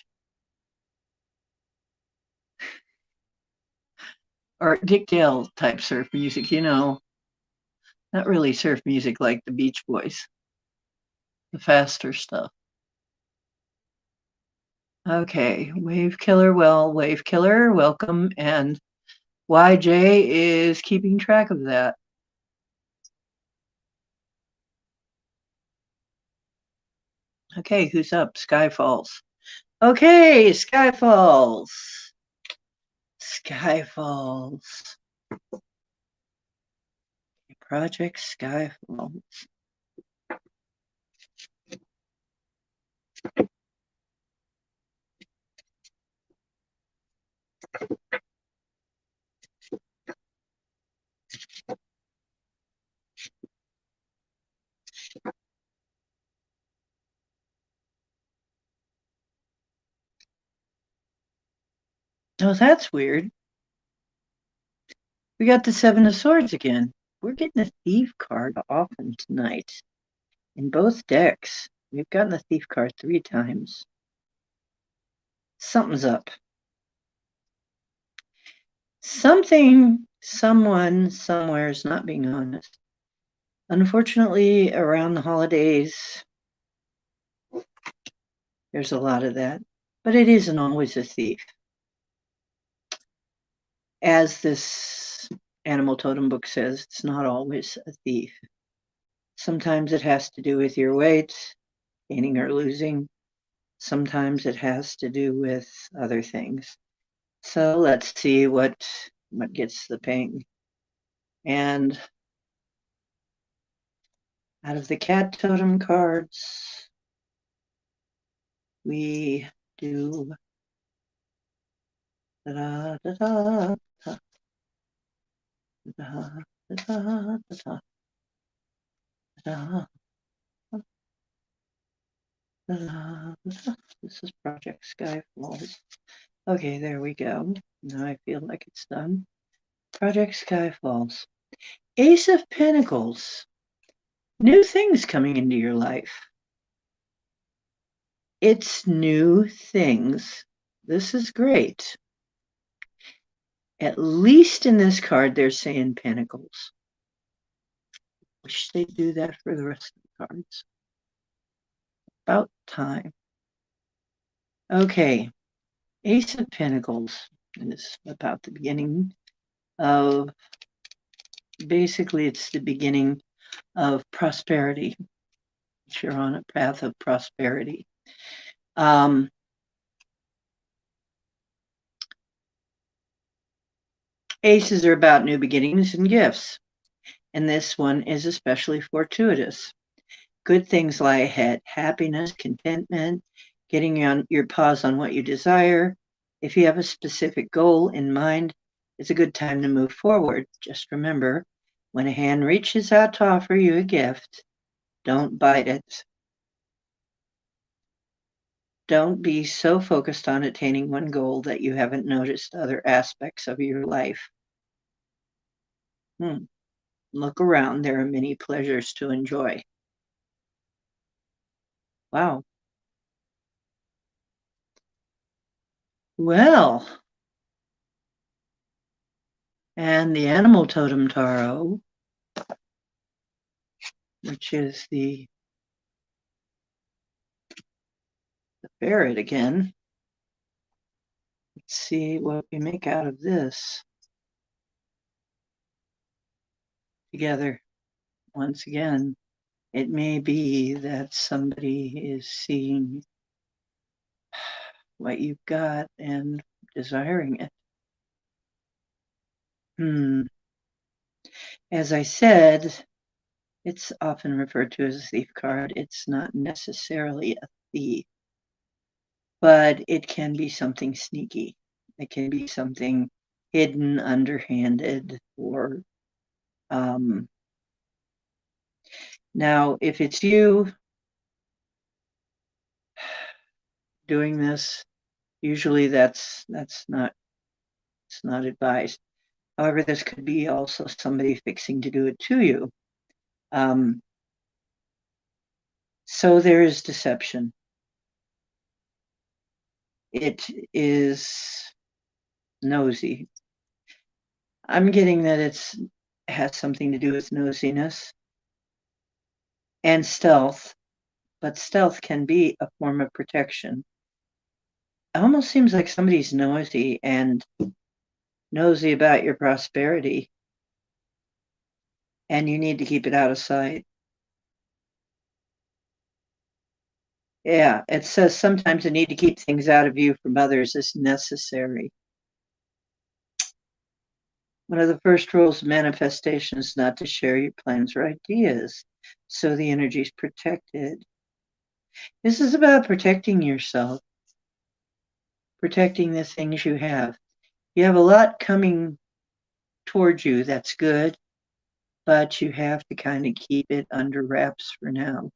Or Dick Dale type surf music, not really surf music like the Beach Boys, the faster stuff. Okay, Wave Killer, Wave Killer, welcome. And YJ is keeping track of that. Okay, who's up? Skyfalls. Okay, Skyfalls. Skyfalls. Project Skyfalls. Oh, that's weird. We got the Seven of Swords again. We're getting a Thief card often tonight. In both decks, we've gotten the Thief card 3 times. Something's up. Something, someone, somewhere is not being honest. Unfortunately, around the holidays, there's a lot of that. But it isn't always a thief. As this Animal Totem book says, it's not always a thief. Sometimes it has to do with your weight, gaining or losing. Sometimes it has to do with other things. So let's see what gets the ping. And out of the cat totem cards, we do Da, da, da, da, da, da, da, da, da. This is Project Sky Falls. Okay, there we go. Now I feel like it's done. Project Sky Falls. Ace of Pentacles. New things coming into your life. It's new things. This is great. At least in this card, they're saying Pentacles. Wish they'd do that for the rest of the cards. About time. Okay. Ace of Pentacles is about the beginning of, basically it's the beginning of prosperity. If you're on a path of prosperity. Aces are about new beginnings and gifts, and this one is especially fortuitous. Good things lie ahead: happiness, contentment, getting on your paws on what you desire. If you have a specific goal in mind, it's a good time to move forward. Just remember, when a hand reaches out to offer you a gift, don't bite it. Don't be so focused on attaining one goal that you haven't noticed other aspects of your life. Look around. There are many pleasures to enjoy. Wow. Well, and the Animal Totem Tarot, which is the ferret again. Let's see what we make out of this together. Once again, it may be that somebody is seeing what you've got and desiring it. As I said, it's often referred to as a thief card. It's not necessarily a thief, but it can be something sneaky. It can be something hidden, underhanded, or now, if it's you doing this, usually that's not advised. However, this could be also somebody fixing to do it to you. So there is deception. It is nosy. I'm getting that it has something to do with nosiness and stealth, but stealth can be a form of protection. It almost seems like somebody's nosy about your prosperity, and you need to keep it out of sight. Yeah, it says sometimes the need to keep things out of view from others is necessary. One of the first rules of manifestation is not to share your plans or ideas, so the energy is protected. This is about protecting yourself, protecting the things you have. You have a lot coming towards you, that's good, but you have to kind of keep it under wraps for now.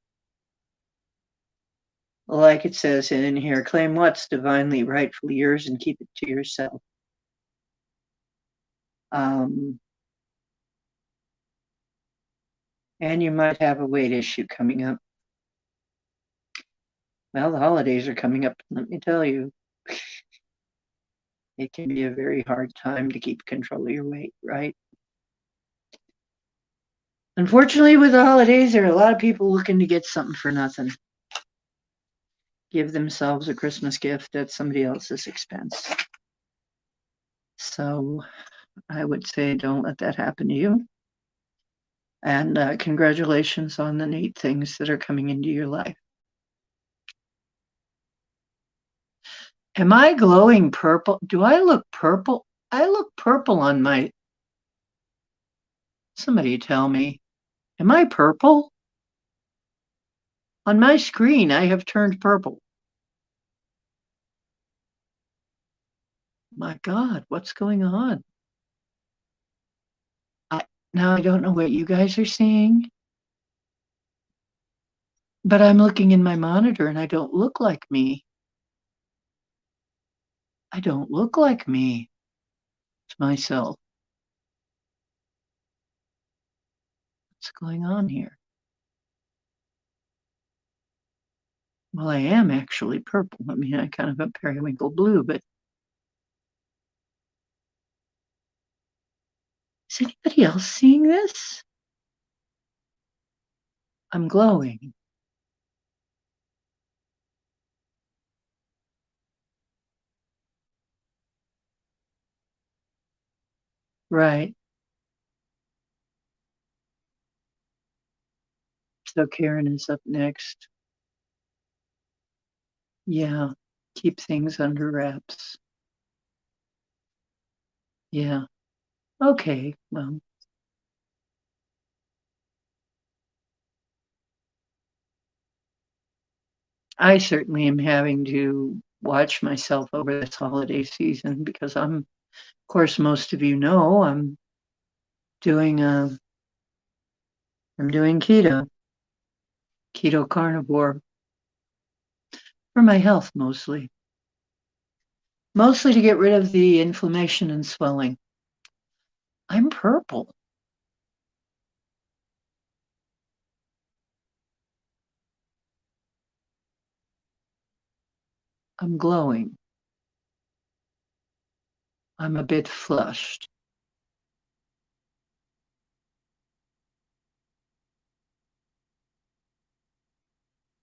Like it says in here, claim what's divinely rightfully yours and keep it to yourself. And you might have a weight issue coming up. Well, the holidays are coming up, let me tell you. It can be a very hard time to keep control of your weight, right? Unfortunately, with the holidays, there are a lot of people looking to get something for nothing. Give themselves a Christmas gift at somebody else's expense. So I would say don't let that happen to you. And congratulations on the neat things that are coming into your life. Am I glowing purple? Do I look purple? I look purple on my... Somebody tell me. Am I purple? On my screen, I have turned purple. My God, what's going on? I Now I don't know what you guys are seeing, but I'm looking in my monitor and I don't look like me. I don't look like me to myself. What's going on here? Well, I am actually purple. I mean, I kind of a periwinkle blue, but is anybody else seeing this? I'm glowing. Right. So Karen is up next. Yeah. Keep things under wraps. Yeah. Okay. Well, I certainly am having to watch myself over this holiday season because of course, most of you know doing a, I'm doing keto carnivore for my health mostly to get rid of the inflammation and swelling. I'm purple. I'm glowing. I'm a bit flushed.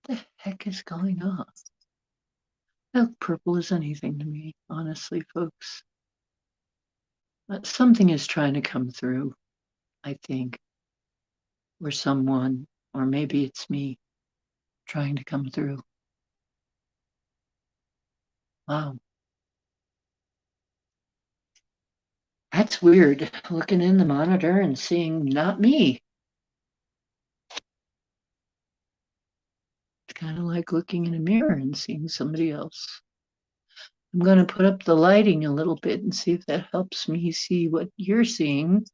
What the heck is going on? I look purple as anything to me, honestly, folks. Something is trying to come through, I think, or someone, or maybe it's me trying to come through. Wow. That's weird, looking in the monitor and seeing not me. It's kind of like looking in a mirror and seeing somebody else. I'm going to put up the lighting a little bit and see if that helps me see what you're seeing.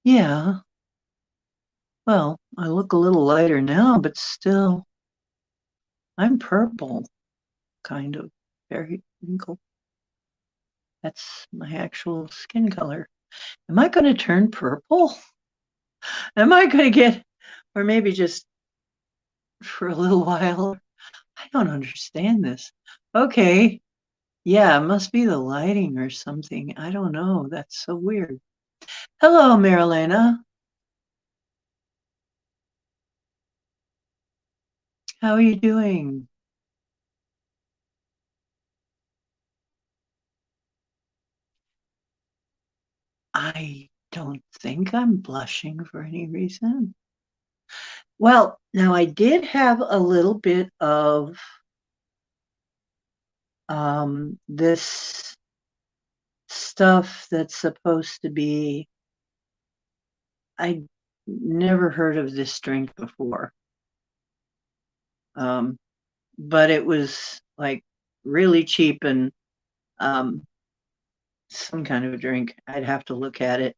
Yeah. Well, I look a little lighter now, but still, I'm purple, kind of. Very wrinkled. That's my actual skin color. Am I going to turn purple? Am I going to get, or maybe just for a little while? I don't understand this. Okay. Yeah, it must be the lighting or something. I don't know. That's so weird. Hello, Marilena. How are you doing? I don't think I'm blushing for any reason. Well, now I did have a little bit of this stuff that's supposed to be, I never heard of this drink before. But it was like really cheap and some kind of a drink. I'd have to look at it.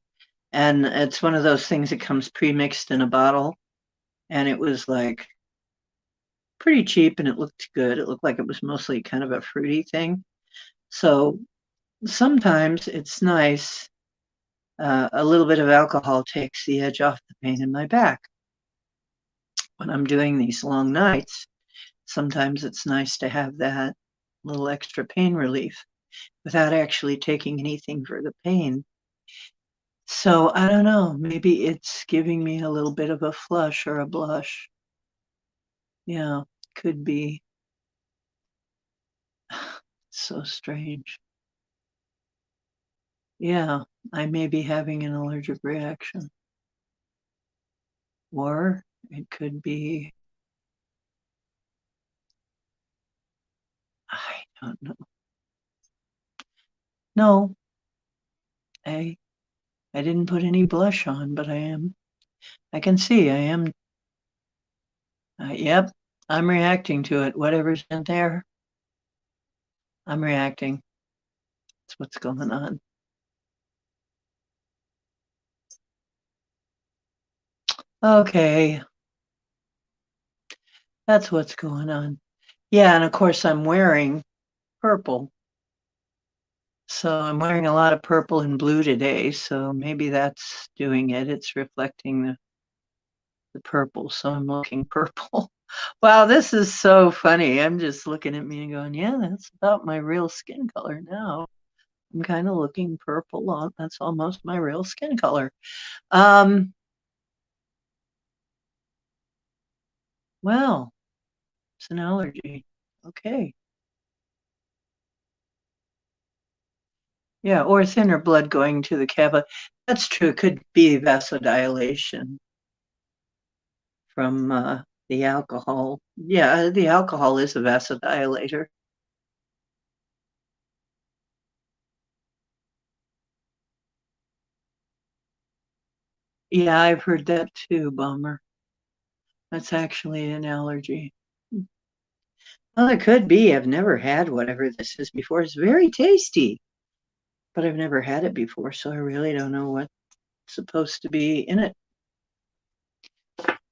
And it's one of those things that comes pre-mixed in a bottle. And it was like pretty cheap and it looked good. It looked like it was mostly kind of a fruity thing. So sometimes it's nice. A little bit of alcohol takes the edge off the pain in my back. When I'm doing these long nights, sometimes it's nice to have that little extra pain relief without actually taking anything for the pain. So I don't know, maybe it's giving me a little bit of a flush or a blush. Yeah, could be. So strange. Yeah, I may be having an allergic reaction. Or it could be, I don't know. No, I I didn't put any blush on, but I can see I am, yep, I'm reacting to it. Whatever's in there, I'm reacting. That's what's going on. Okay, that's what's going on. Yeah, and of course I'm wearing purple. So I'm wearing a lot of purple and blue today, so maybe that's doing it. It's reflecting the purple, so I'm looking purple. Wow, this is so funny. I'm just looking at me and going, yeah, that's about my real skin color now. I'm kind of looking purple on. That's almost my real skin color. Um, well, it's an allergy. Okay. Yeah, or thinner blood going to the cava. That's true. It could be vasodilation from the alcohol. Yeah, the alcohol is a vasodilator. Yeah, I've heard that too, bummer. That's actually an allergy. Well, it could be. I've never had whatever this is before. It's very tasty, but I've never had it before, so I really don't know what's supposed to be in it.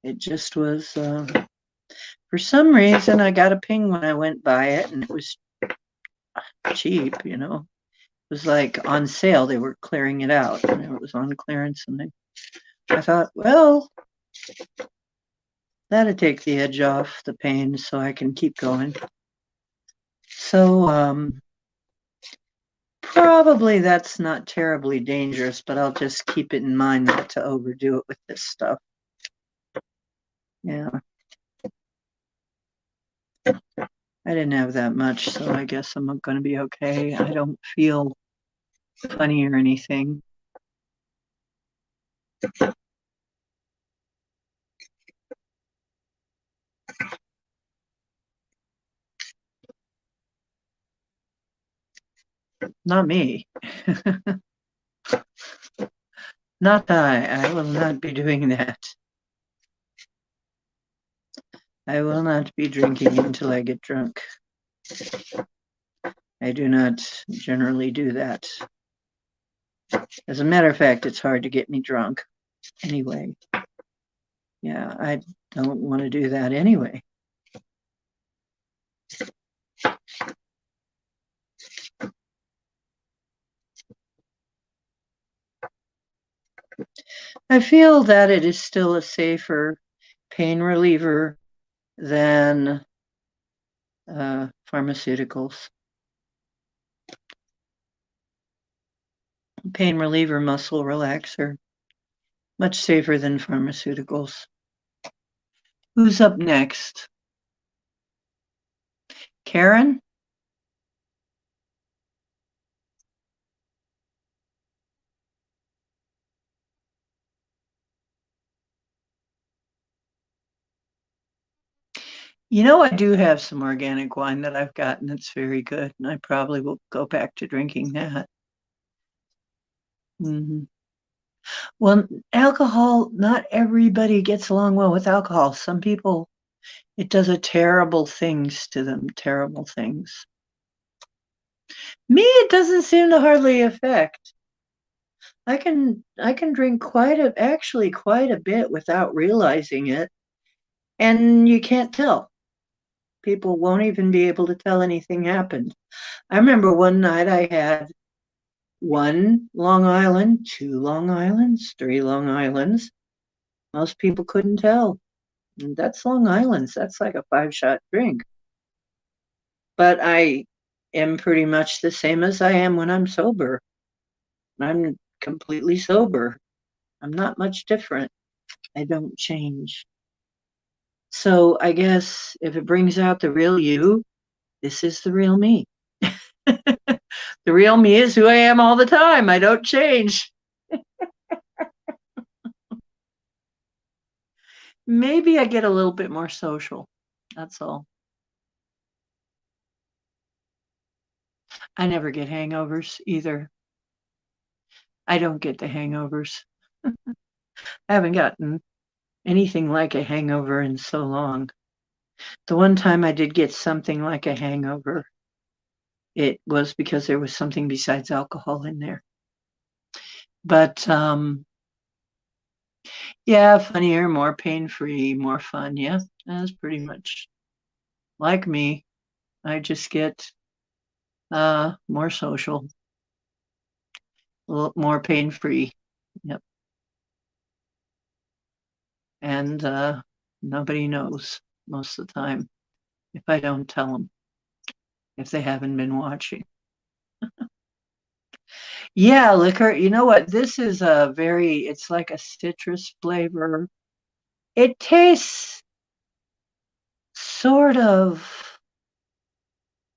It just was, for some reason, I got a ping when I went by it, and it was cheap, you know. It was like on sale. They were clearing it out, and it was on clearance, and I thought, well, that'd take the edge off the pain so I can keep going. So, probably that's not terribly dangerous, but I'll just keep it in mind not to overdo it with this stuff. Yeah. I didn't have that much, so I guess I'm going to be okay. I don't feel funny or anything. Not me. Not I. I will not be doing that. I will not be drinking until I get drunk. I do not generally do that. As a matter of fact, it's hard to get me drunk anyway. Yeah, I don't want to do that anyway. I feel that it is still a safer pain reliever than pharmaceuticals. Pain reliever, muscle relaxer, much safer than pharmaceuticals. Who's up next? Karen? You know, I do have some organic wine that I've gotten that's very good, and I probably will go back to drinking that. Mm-hmm. Well, alcohol, not everybody gets along well with alcohol. Some people, it does a terrible things to them, terrible things. Me, it doesn't seem to hardly affect. I can drink quite a bit without realizing it, and you can't tell. People won't even be able to tell anything happened. I remember one night I had one Long Island, two Long Islands, three Long Islands. Most people couldn't tell. And that's Long Islands. That's like a 5-shot drink. But I am pretty much the same as I am when I'm sober. I'm completely sober. I'm not much different. I don't change. So I guess if it brings out the real you, this is the real me. The real me is who I am all the time. I don't change. Maybe I get a little bit more social. That's all. I never get hangovers either. I don't get the hangovers. I haven't gotten anything like a hangover in so long. The one time I did get something like a hangover, it was because there was something besides alcohol in there. But yeah, funnier, more pain-free, more fun. Yeah, that's pretty much like me. I just get more social, a little more pain-free. Yep. And nobody knows most of the time if I don't tell them, if they haven't been watching. Yeah, liquor. You know what? This is it's like a citrus flavor. It tastes sort of,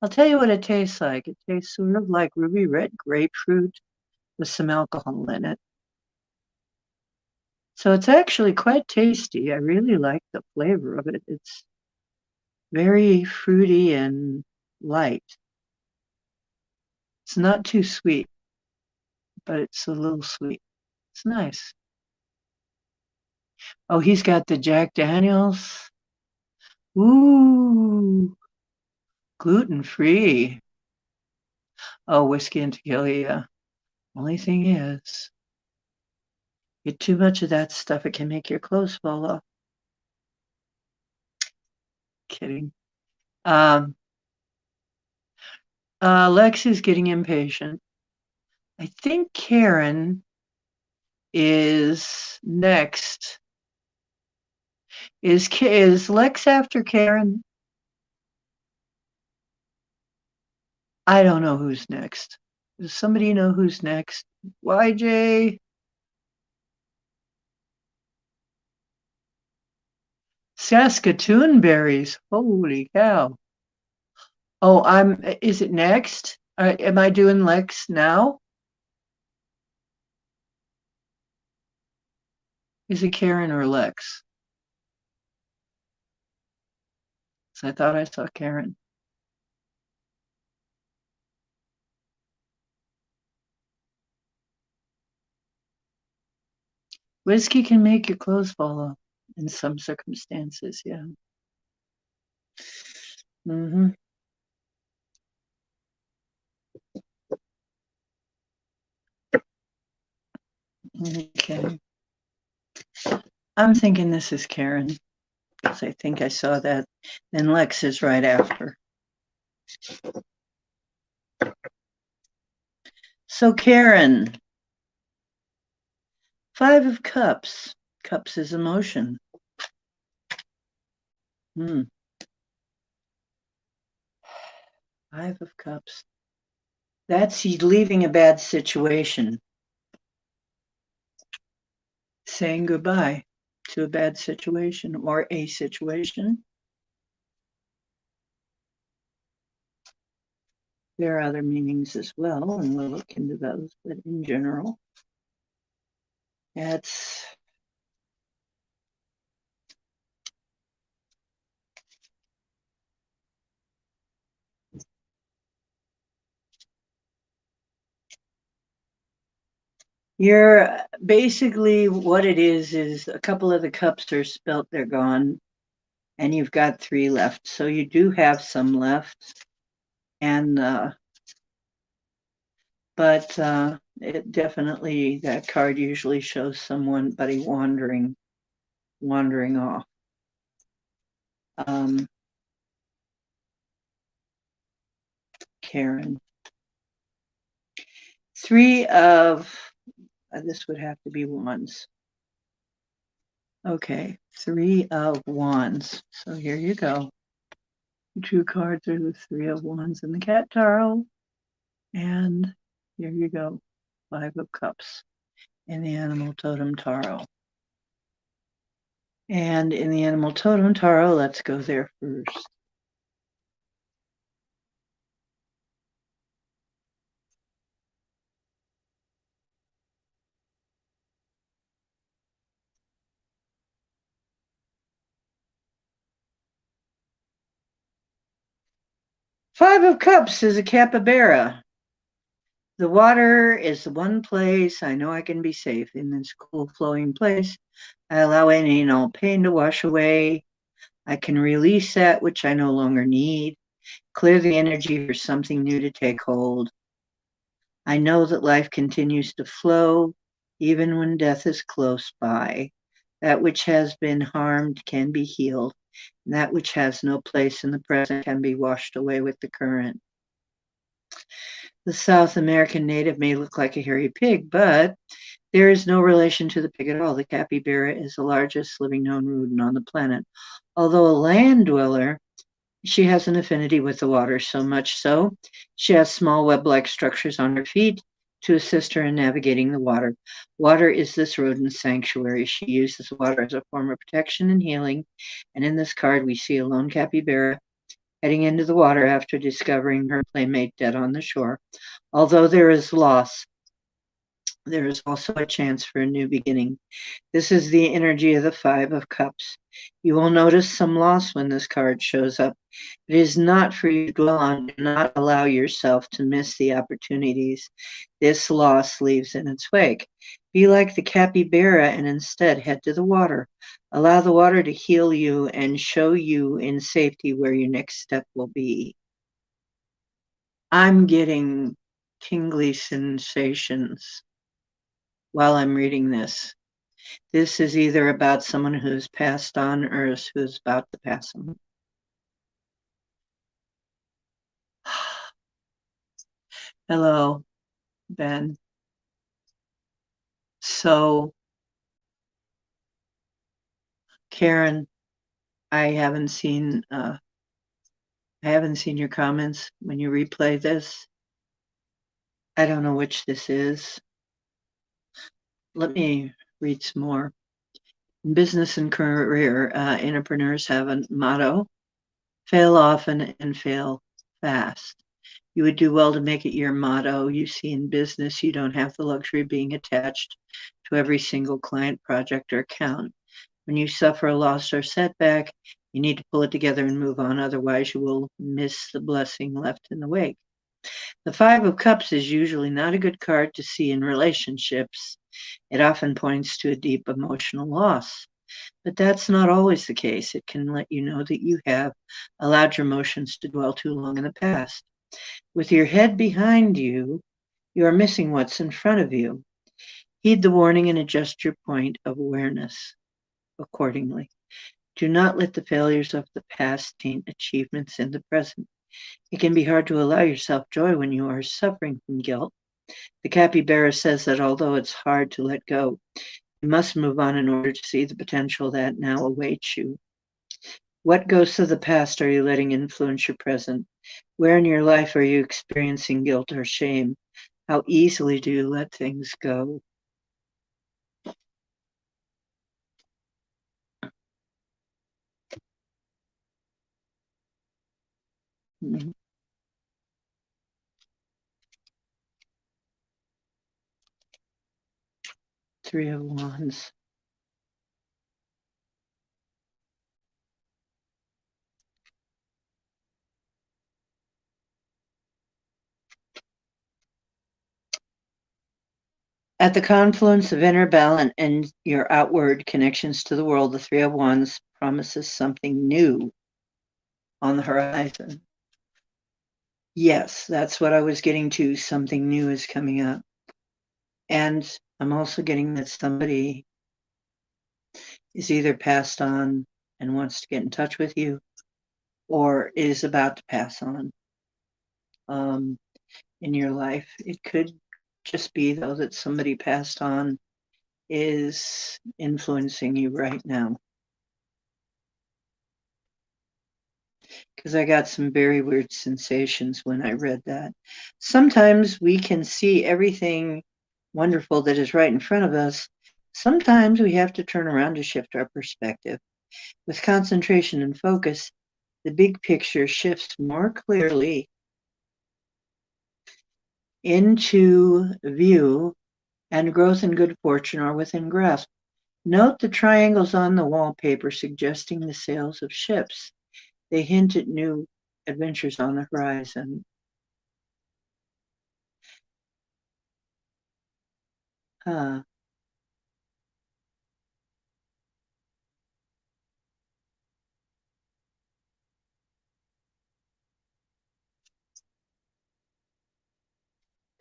I'll tell you what it tastes like. It tastes sort of like ruby red grapefruit with some alcohol in it. So it's actually quite tasty. I really like the flavor of it. It's very fruity and light. It's not too sweet, but it's a little sweet. It's nice. Oh, he's got the Jack Daniels. Ooh, gluten free. Oh, whiskey and tequila. Yeah. Only thing is, get too much of that stuff, it can make your clothes fall off. Kidding. Um, Lex is getting impatient. I think Karen is next. Is Lex after Karen? I don't know who's next. Does somebody know who's next? YJ? Saskatoon berries. Holy cow. Oh, is it next? Am I doing Lex now? Is it Karen or Lex? So I thought I saw Karen. Whiskey can make your clothes fall off in some circumstances, yeah. Mm-hmm. Okay. I'm thinking this is Karen, because I think I saw that. Then Lex is right after. So Karen, 5 of Cups. Cups is emotion. Hmm. 5 of Cups. That's he's leaving a bad situation. Saying goodbye to a bad situation or a situation. There are other meanings as well, and we'll look into those, but in general, that's you're basically what it is a couple of the cups are spilt, they're gone, and you've got 3 left. So you do have some left, and but it definitely that card usually shows somebody wandering off. Um, Karen. 3 of this would have to be wands. Okay, 3 of wands. So here you go. The 2 cards are the 3 of wands and the cat tarot. And here you go. 5 of Cups in the animal totem tarot. And in the animal totem tarot, let's go there first. Five of Cups is a capybara. The water is the one place I know I can be safe in this cool flowing place. I allow any and all pain to wash away. I can release that which I no longer need, clear the energy for something new to take hold. I know that life continues to flow even when death is close by. That which has been harmed can be healed, and that which has no place in the present can be washed away with the current. The South American native may look like a hairy pig, but there is no relation to the pig at all. The capybara is the largest living known rodent on the planet. Although a land dweller, she has an affinity with the water, so much so she has small web-like structures on her feet to assist her in navigating the water. Water is this rodent's sanctuary. She uses water as a form of protection and healing. And in this card, we see a lone capybara heading into the water after discovering her playmate dead on the shore. Although there is loss, there is also a chance for a new beginning. This is the energy of the Five of Cups. You will notice some loss when this card shows up. It is not for you to dwell on. Do not allow yourself to miss the opportunities this loss leaves in its wake. Be like the capybara and instead head to the water. Allow the water to heal you and show you in safety where your next step will be. I'm getting tingly sensations while I'm reading this. This is either about someone who's passed on or who's about to pass on. Hello, Ben. So, Karen, I haven't seen your comments when you replay this. I don't know which this is. Let me read some more. In business and career, entrepreneurs have a motto: fail often and fail fast. You would do well to make it your motto. You see, in business, you don't have the luxury of being attached to every single client, project, or account. When you suffer a loss or setback, you need to pull it together and move on. Otherwise, you will miss the blessing left in the wake. The Five of Cups is usually not a good card to see in relationships. It often points to a deep emotional loss. But that's not always the case. It can let you know that you have allowed your emotions to dwell too long in the past. With your head behind you, you are missing what's in front of you. Heed the warning and adjust your point of awareness accordingly. Do not let the failures of the past taint achievements in the present. It can be hard to allow yourself joy when you are suffering from guilt. The capybara says that although it's hard to let go, you must move on in order to see the potential that now awaits you. What ghosts of the past are you letting influence your present? Where in your life are you experiencing guilt or shame? How easily do you let things go? Mhm. Three of Wands. At the confluence of inner balance and your outward connections to the world, the Three of Wands promises something new on the horizon. Yes, that's what I was getting to. Something new is coming up. And I'm also getting that somebody is either passed on and wants to get in touch with you or is about to pass on in your life. It could just be, though, that somebody passed on is influencing you right now. Because I got some very weird sensations when I read that. Sometimes we can see everything wonderful that is right in front of us. Sometimes we have to turn around to shift our perspective. With concentration and focus, the big picture shifts more clearly into view, and growth and good fortune are within grasp. Note the triangles on the wallpaper suggesting the sails of ships. They hint at new adventures on the horizon. Uh,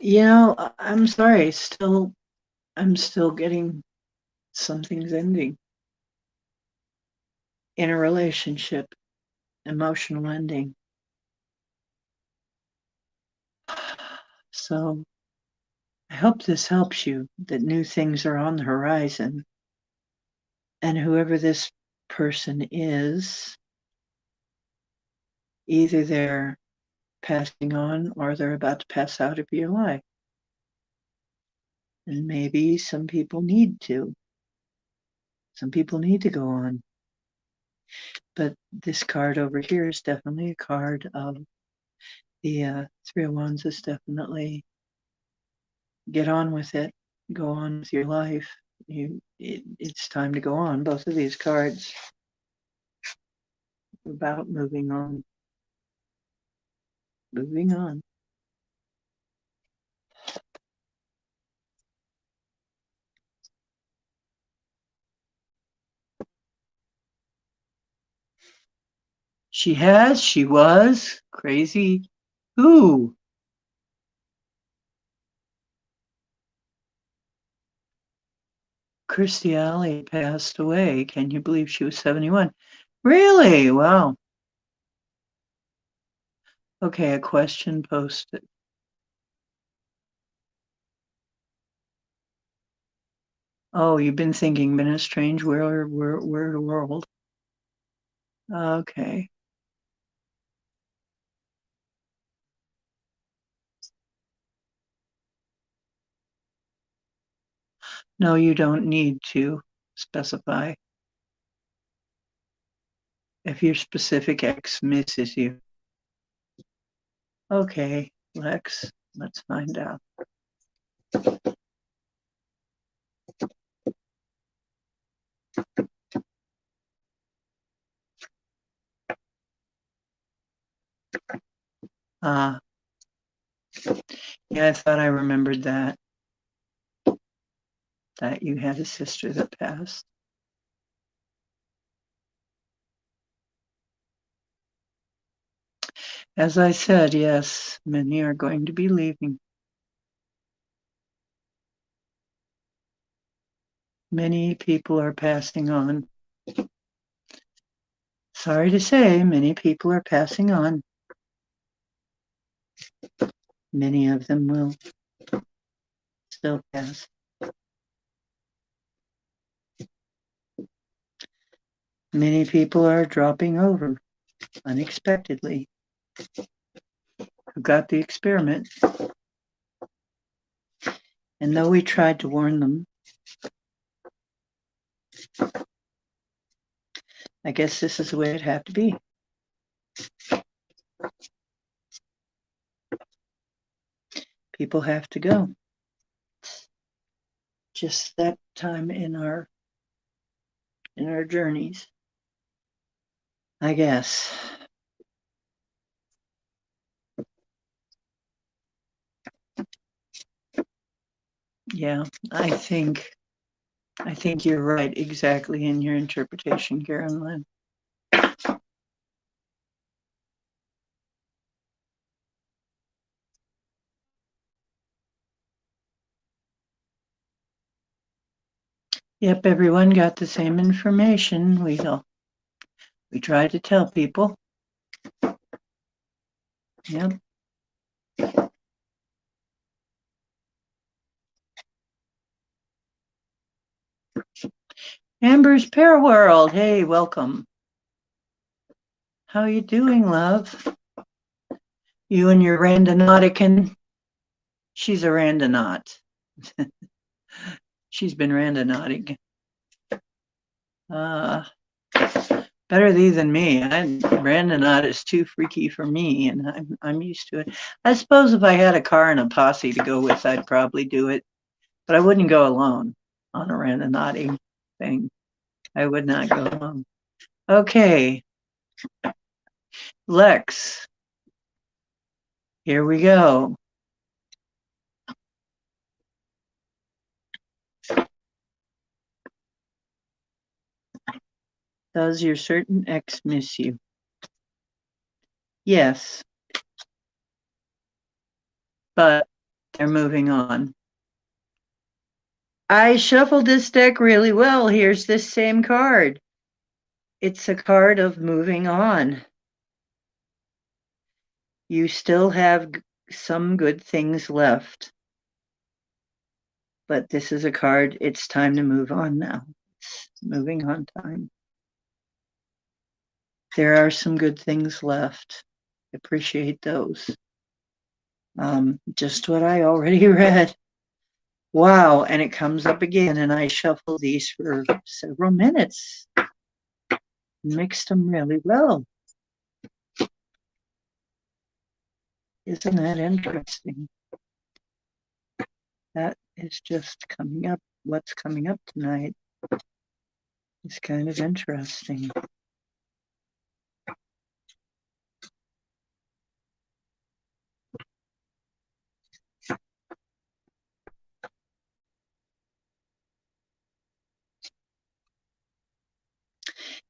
I'm sorry, I'm still getting something's ending in a relationship, emotional ending. So I hope this helps you, that new things are on the horizon. And whoever this person is, either they're passing on or they're about to pass out of your life. And maybe some people need to. Some people need to go on. But this card over here is definitely a card of the Three of Wands is definitely get on with it. Go on with your life. It's time to go on. Both of these cards about moving on. Moving on. She was crazy. Who? Kirstie Alley passed away. Can you believe she was 71? Really? Wow. Okay, a question posted. Oh, you've been thinking, been a strange weird world. Okay. No, you don't need to specify. If your specific ex misses you. Okay, Lex, let's find out. Ah, yeah, I thought I remembered that you had a sister that passed. As I said, yes, many are going to be leaving. Many people are passing on. Sorry to say, many people are passing on. Many of them will still pass. Many people are dropping over unexpectedly who got the experiment. And though we tried to warn them, I guess this is the way it had to be. People have to go. Just that time in our journeys, I guess. Yeah, I think you're right exactly in your interpretation, Karen Lynn. Yep, everyone got the same information. We try to tell people. Yep. Amber's Pear World. Hey, welcome. How you doing, love? You and your randonauticin. She's a randonaut. She's been randonauting. Better thee than me. Randonaut is too freaky for me, and I'm used to it. I suppose if I had a car and a posse to go with, I'd probably do it, but I wouldn't go alone on a randonauting thing. I would not go alone. Okay, Lex, here we go. Does your certain ex miss you? Yes, but They're moving on. I shuffled this deck really well. Here's this same card. It's a card of moving on. You still have some good things left. But this is a card, it's time to move on now. It's moving on time. There are some good things left. Appreciate those. Just what I already read. Wow, and it comes up again, and I shuffled these for several minutes. Mixed them really well. Isn't that interesting? That is just coming up. What's coming up tonight is kind of interesting.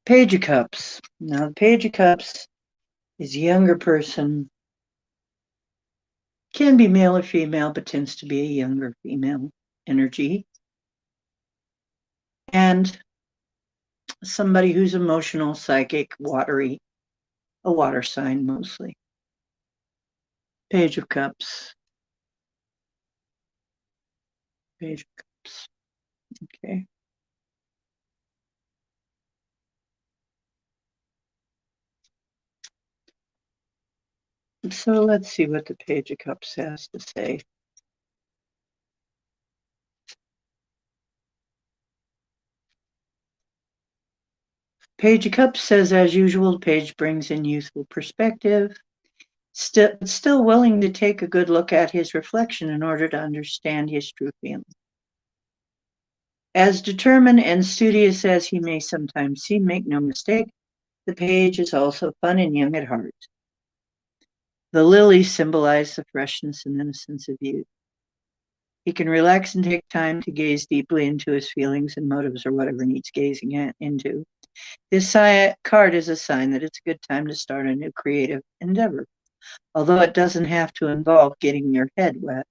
Page of Cups. Now, the Page of Cups is a younger person. Can be male or female, but tends to be a younger female energy. And somebody who's emotional, psychic, watery, a water sign mostly. Page of Cups. Page of Cups. Okay. So let's see what the Page of Cups has to say. Page of Cups says, as usual, the page brings in youthful perspective, still willing to take a good look at his reflection in order to understand his true feelings. As determined and studious as he may sometimes seem, make no mistake, the page is also fun and young at heart. The lilies symbolize the freshness and innocence of youth. He can relax and take time to gaze deeply into his feelings and motives or whatever needs gazing into. This card is a sign that it's a good time to start a new creative endeavor, although it doesn't have to involve getting your head wet.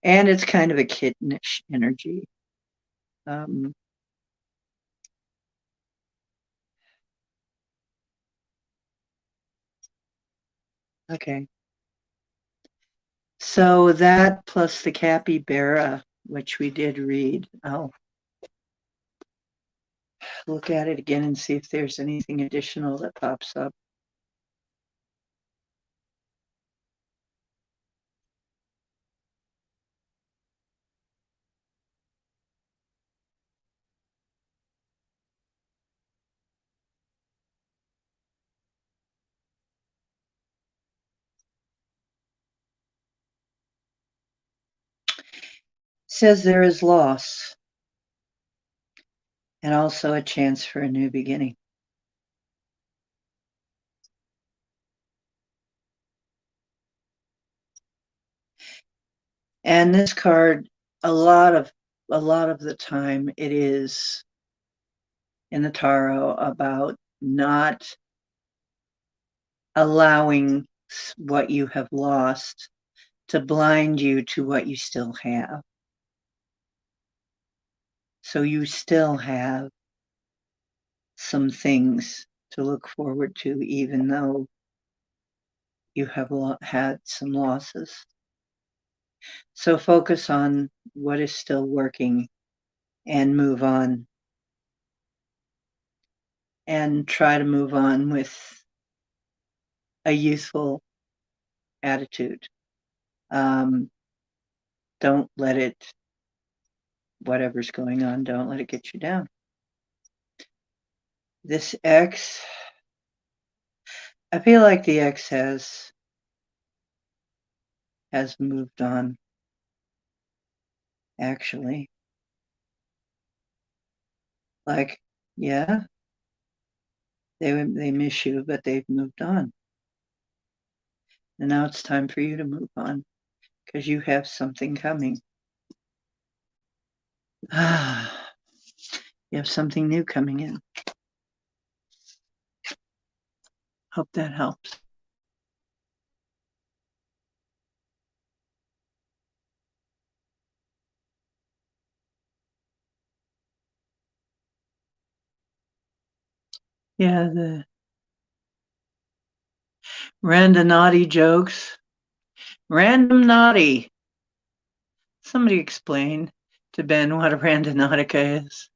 And it's kind of a kittenish energy. Okay. So that plus the capybara, which we did read. I'll look at it again and see if there's anything additional that pops up. Says there is loss and also a chance for a new beginning. And this card, a lot of the time, it is in the tarot about not allowing what you have lost to blind you to what you still have. So you still have some things to look forward to, even though you have had some losses. So focus on what is still working and move on. And try to move on with a youthful attitude. Don't let it, whatever's going on, don't let it get you down. This X, I feel like the X has moved on, actually. Like, yeah, they miss you, but they've moved on. And now it's time for you to move on because you have something coming. You have something new coming in. Hope that helps. Yeah, the random naughty jokes. Random naughty. Somebody explain to Ben what a randonautica is,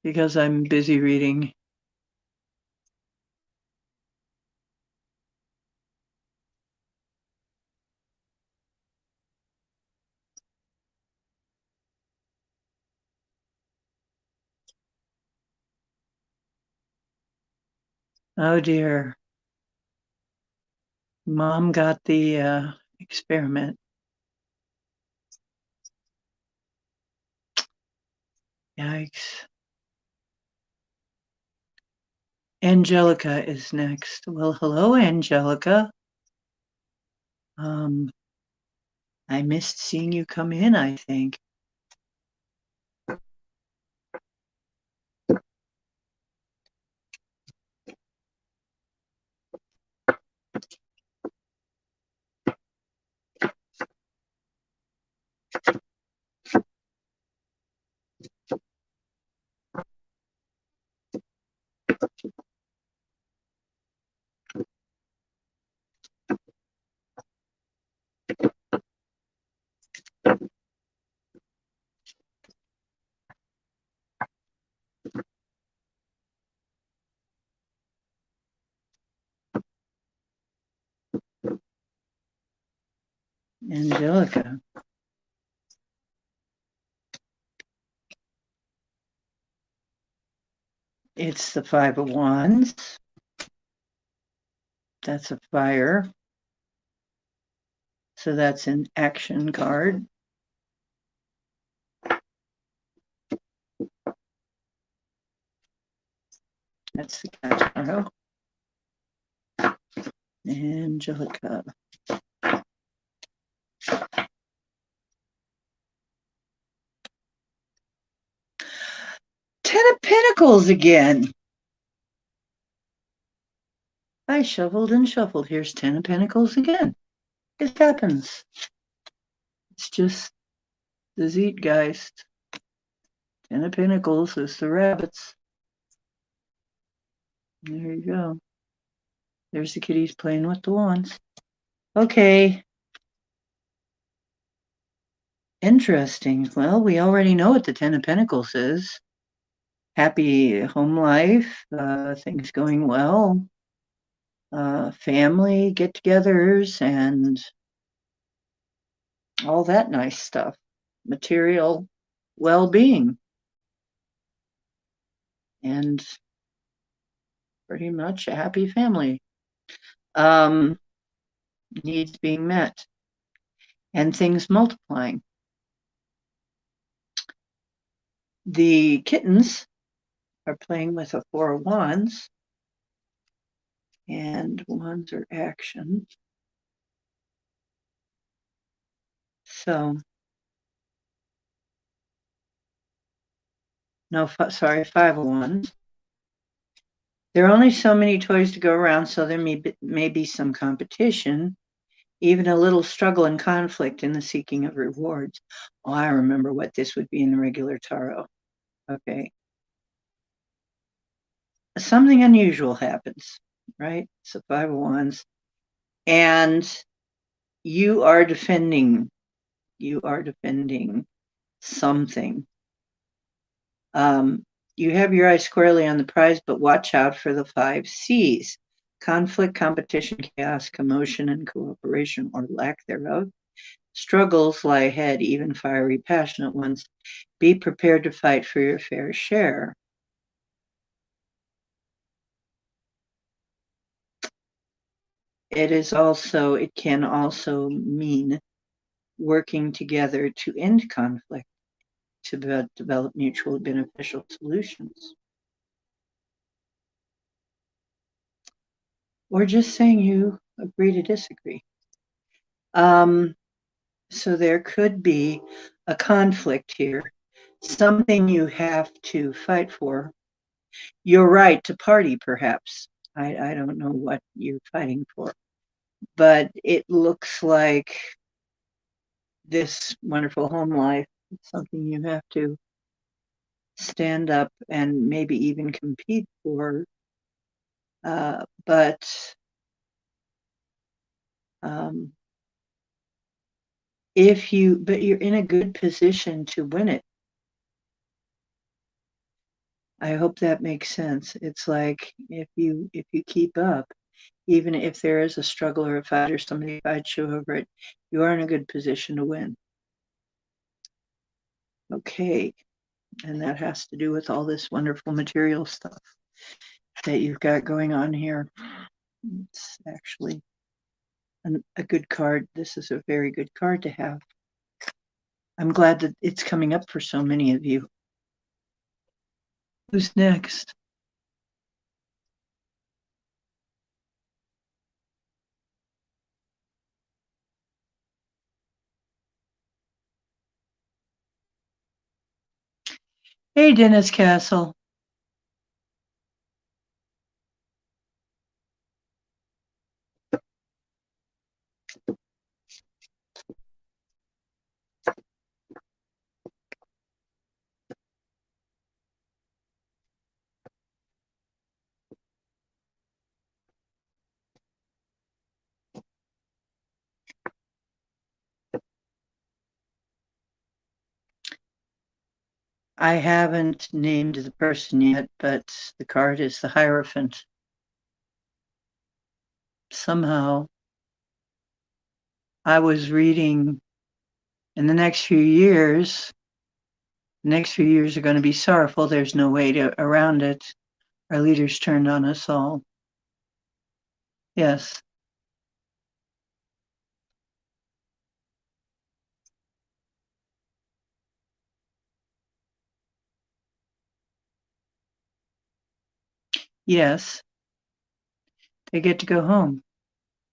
because I'm busy reading. Oh dear. Mom got the experiment. Yikes. Angelica is next. Well, hello, Angelica. I missed seeing you come in, I think. Angelica. It's the Five of Wands. That's a fire. So that's an action card. That's the Castro. Angelica. Ten of Pentacles again. I shuffled and shuffled. Here's Ten of Pentacles again. It happens. It's just the Zeitgeist. Ten of Pentacles is the rabbits. There you go. There's the kitties playing with the wands. Okay. Interesting. Well, we already know what the Ten of Pentacles is. Happy home life, things going well, family get-togethers, and all that nice stuff. Material well-being. And pretty much a happy family. Needs being met. And things multiplying. The kittens are playing with a Four of Wands. And wands are action. So, no, sorry, Five of Wands. There are only so many toys to go around, so there may be some competition, even a little struggle and conflict in the seeking of rewards. Oh, I remember what this would be in the regular tarot. Okay. Something unusual happens, right? So Five of Wands. And you are defending something. You have your eye squarely on the prize, but watch out for the 5 C's. Conflict, competition, chaos, commotion, and cooperation, or lack thereof. Struggles lie ahead, even fiery, passionate ones. Be prepared to fight for your fair share. It can also mean working together to end conflict, to develop mutually beneficial solutions. Or just saying you agree to disagree. So there could be a conflict here, something you have to fight for. Your right to party, perhaps. I don't know what you're fighting for, but it looks like this wonderful home life is something you have to stand up and maybe even compete for. But but you're in a good position to win it. I hope that makes sense. It's like if you keep up, even if there is a struggle or a fight or somebody fights you over it, you are in a good position to win. Okay. And that has to do with all this wonderful material stuff that you've got going on here. It's actually a good card. This is a very good card to have. I'm glad that it's coming up for so many of you. Who's next? Hey, Dennis Castle. I haven't named the person yet, but the card is the Hierophant. Somehow, I was reading in the next few years are going to be sorrowful. There's no way around it. Our leaders turned on us all. Yes. Yes. They get to go home.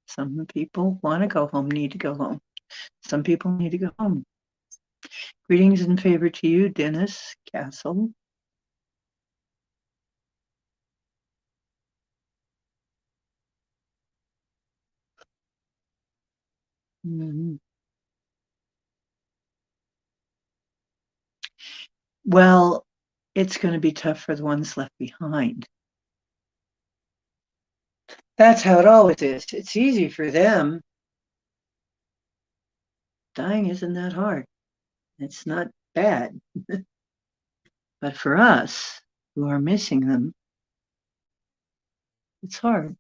Some people want to go home, need to go home. Some people need to go home. Greetings and favor to you, Dennis Castle. Mm-hmm. Well, it's going to be tough for the ones left behind. That's how it always is. It's easy for them. Dying isn't that hard. It's not bad. But for us who are missing them, it's hard.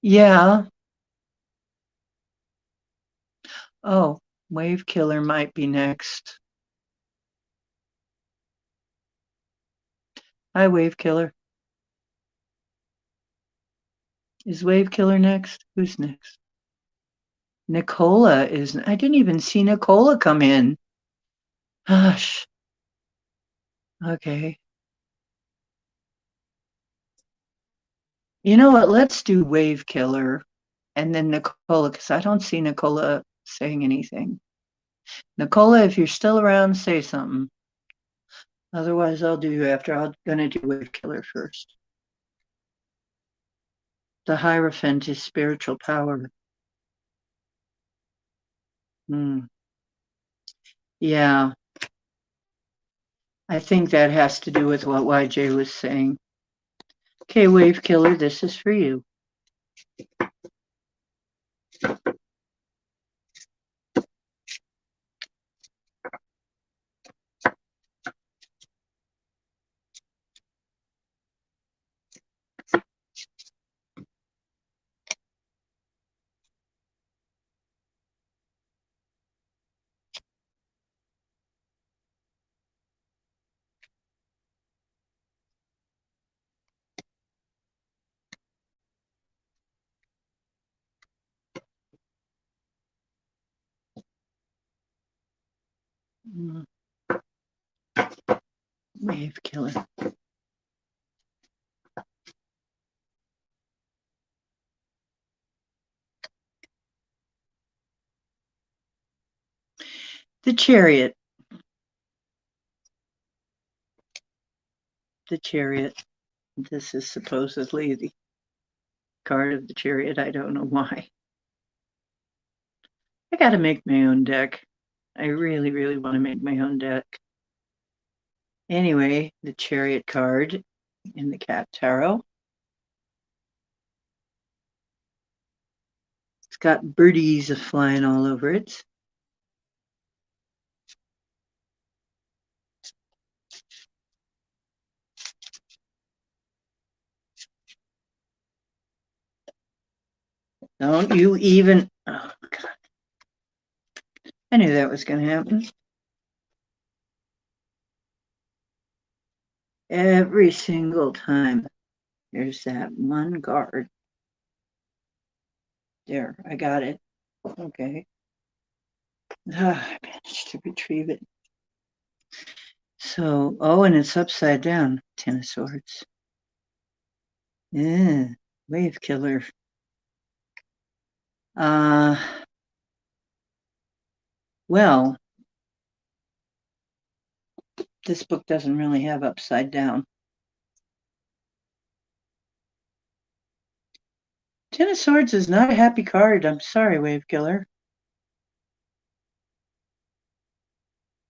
Yeah. Oh, Wave Killer might be next. Hi, Wave Killer. Is Wave Killer next? Who's next? Nicola is. I didn't even see Nicola come in. Gosh. Okay. You know what? Let's do Wave Killer and then Nicola, because I don't see Nicola saying anything. Nicola, if you're still around, say something. Otherwise, I'll do you after. I'm going to do Wave Killer first. The Hierophant is spiritual power. Yeah. I think that has to do with what YJ was saying. Okay, Wave Killer, this is for you. Wave Killer. The Chariot. the Chariot. This is supposedly the card of the Chariot. I don't know why. I got to make my own deck. I really, really want to make my own deck. Anyway, the Chariot card in the Cat Tarot. It's got birdies flying all over it. Don't you even... Oh, God. I knew that was going to happen. Every single time. There's that one card. There, I got it. Okay. I managed to retrieve it. So, oh, and it's upside down. Ten of Swords. Yeah, wave killer. Well, this book doesn't really have upside down. Ten of Swords is not a happy card. I'm sorry, wave killer.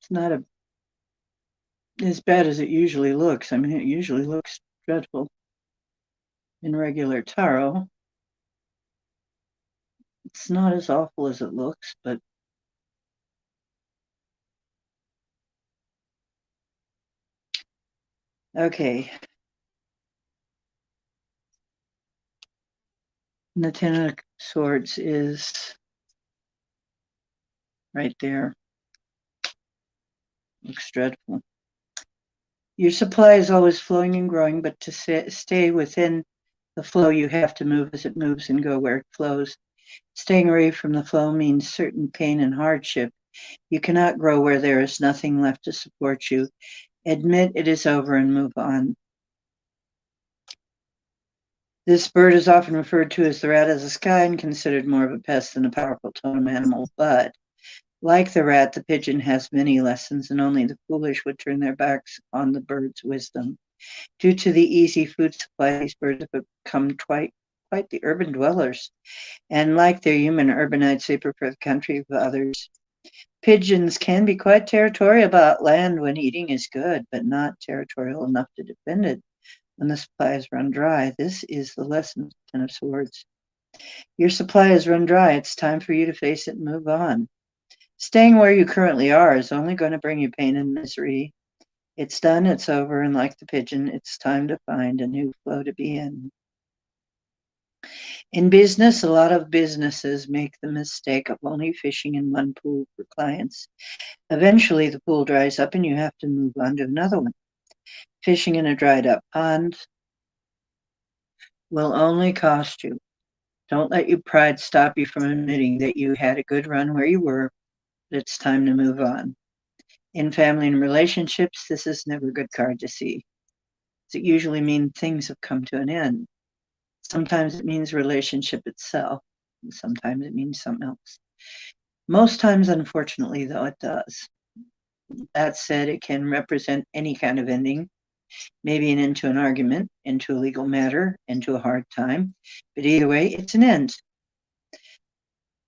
It's not as bad as it usually looks. I mean, it usually looks dreadful in regular tarot. It's not as awful as it looks, but okay. And the Ten of Swords is right there. Looks dreadful. Your supply is always flowing and growing, but to stay within the flow, you have to move as it moves and go where it flows. Staying away from the flow means certain pain and hardship. You cannot grow where there is nothing left to support you. Admit it is over and move on. This bird is often referred to as the rat of the sky and considered more of a pest than a powerful totem animal, but like the rat, the pigeon has many lessons, and only the foolish would turn their backs on the bird's wisdom. Due to the easy food supply, these birds have become quite the urban dwellers, and like their human urbanites, they prefer the country of others. Pigeons can be quite territorial about land when eating is good, but not territorial enough to defend it when the supply is run dry. This is the lesson of Ten of Swords. Your supply is run dry. It's time for you to face it and move on. Staying where you currently are is only going to bring you pain and misery. It's done, it's over, and like the pigeon, it's time to find a new flow to be in. In business, a lot of businesses make the mistake of only fishing in one pool for clients. Eventually, the pool dries up and you have to move on to another one. Fishing in a dried up pond will only cost you. Don't let your pride stop you from admitting that you had a good run where you were, but it's time to move on. In family and relationships, this is never a good card to see. It usually means things have come to an end. Sometimes it means relationship itself, and sometimes it means something else. Most times, unfortunately, though, it does. That said, it can represent any kind of ending, maybe an end to an argument, into a legal matter, into a hard time. But either way, it's an end.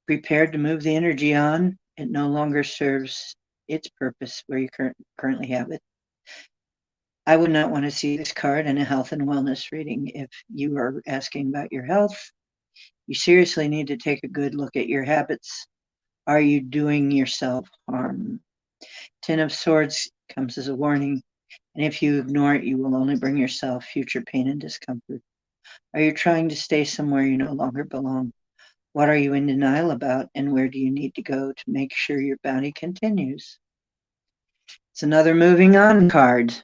Prepared to move the energy on, it no longer serves its purpose where you currently have it. I would not want to see this card in a health and wellness reading. If you are asking about your health, you seriously need to take a good look at your habits. Are you doing yourself harm? Ten of Swords comes as a warning, and if you ignore it, you will only bring yourself future pain and discomfort. Are you trying to stay somewhere you no longer belong? What are you in denial about, and where do you need to go to make sure your bounty continues? It's another moving on card.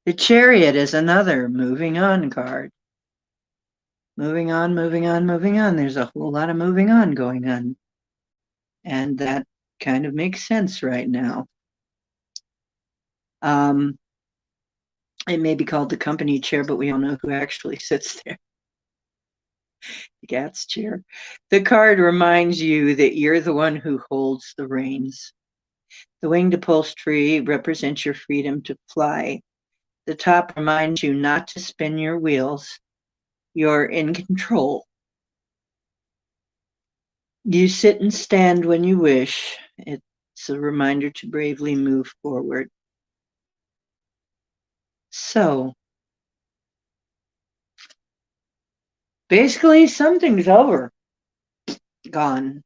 The Chariot is another moving on card. Moving on, moving on, moving on. There's a whole lot of moving on going on. And that kind of makes sense right now. It may be called the company chair, but we all know who actually sits there. The cat's chair. The card reminds you that you're the one who holds the reins. The winged upholstery represents your freedom to fly. The top reminds you not to spin your wheels. You're in control. You sit and stand when you wish. It's a reminder to bravely move forward. So, basically, something's over. Gone.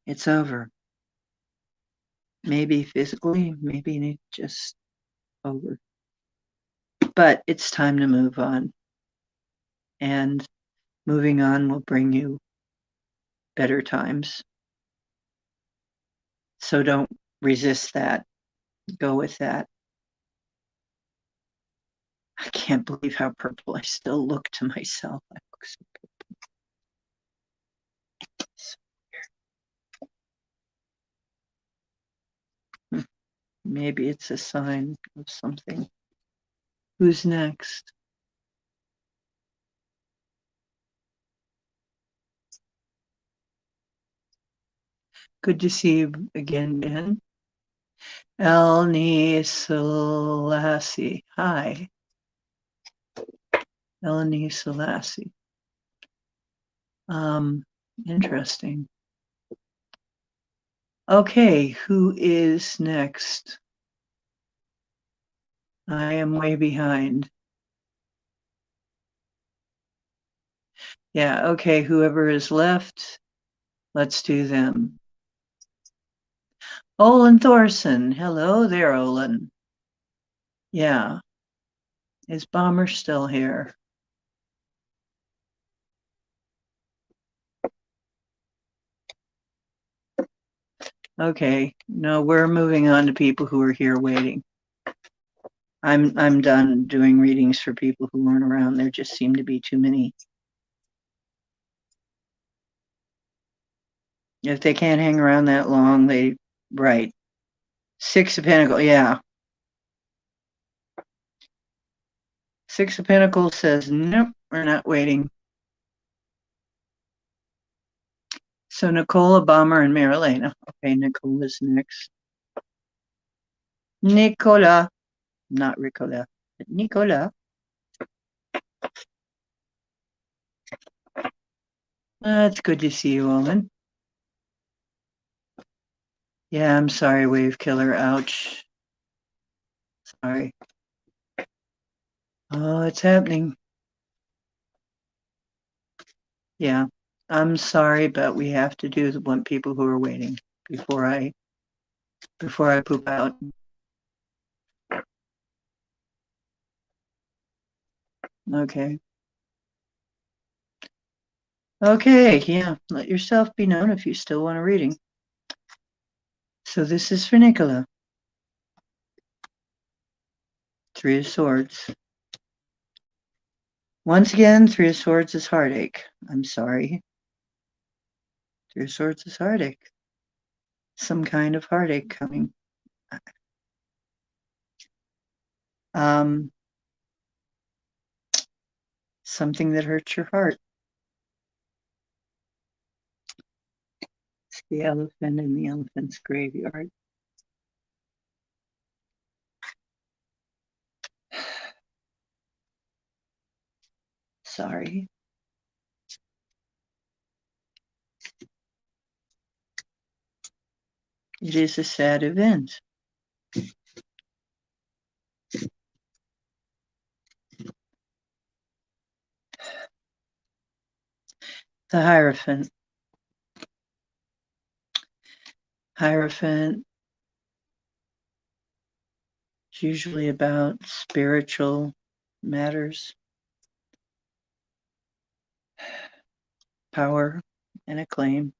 It's over. Maybe physically, maybe just over. But it's time to move on. And moving on will bring you better times. So don't resist that. Go with that. I can't believe how purple I still look to myself. I look so purple. So maybe it's a sign of something. Who's next? Good to see you again, Ben. Elni Selassie. Hi. Eleni Selassie. Interesting. Okay, who is next? I am way behind. Yeah, okay, whoever is left, let's do them. Olin Thorson. Hello there, Olin. Yeah. Is Bomber still here? Okay. No, we're moving on to people who are here waiting. I'm done doing readings for people who weren't around. There just seem to be too many. If they can't hang around that long, right. Six of Pentacles, yeah. Six of Pentacles says, nope, we're not waiting. So Nicola, Bomber, and Marilena. Okay, Nicola's next. Nicola, not Ricola, but Nicola. It's good to see you, Owen. Yeah, I'm sorry, Wave Killer. Ouch. Sorry. Oh, it's happening. Yeah, I'm sorry, but we have to do the one people who are waiting before I poop out. Okay. Okay, yeah. Let yourself be known if you still want a reading. So this is for Nicola. Three of Swords. Once again, Three of Swords is heartache. I'm sorry. Three of Swords is heartache. Some kind of heartache coming. Something that hurts your heart. It's the elephant in the elephant's graveyard. Sorry. It is a sad event. The Hierophant. Hierophant is usually about spiritual matters, power, and acclaim.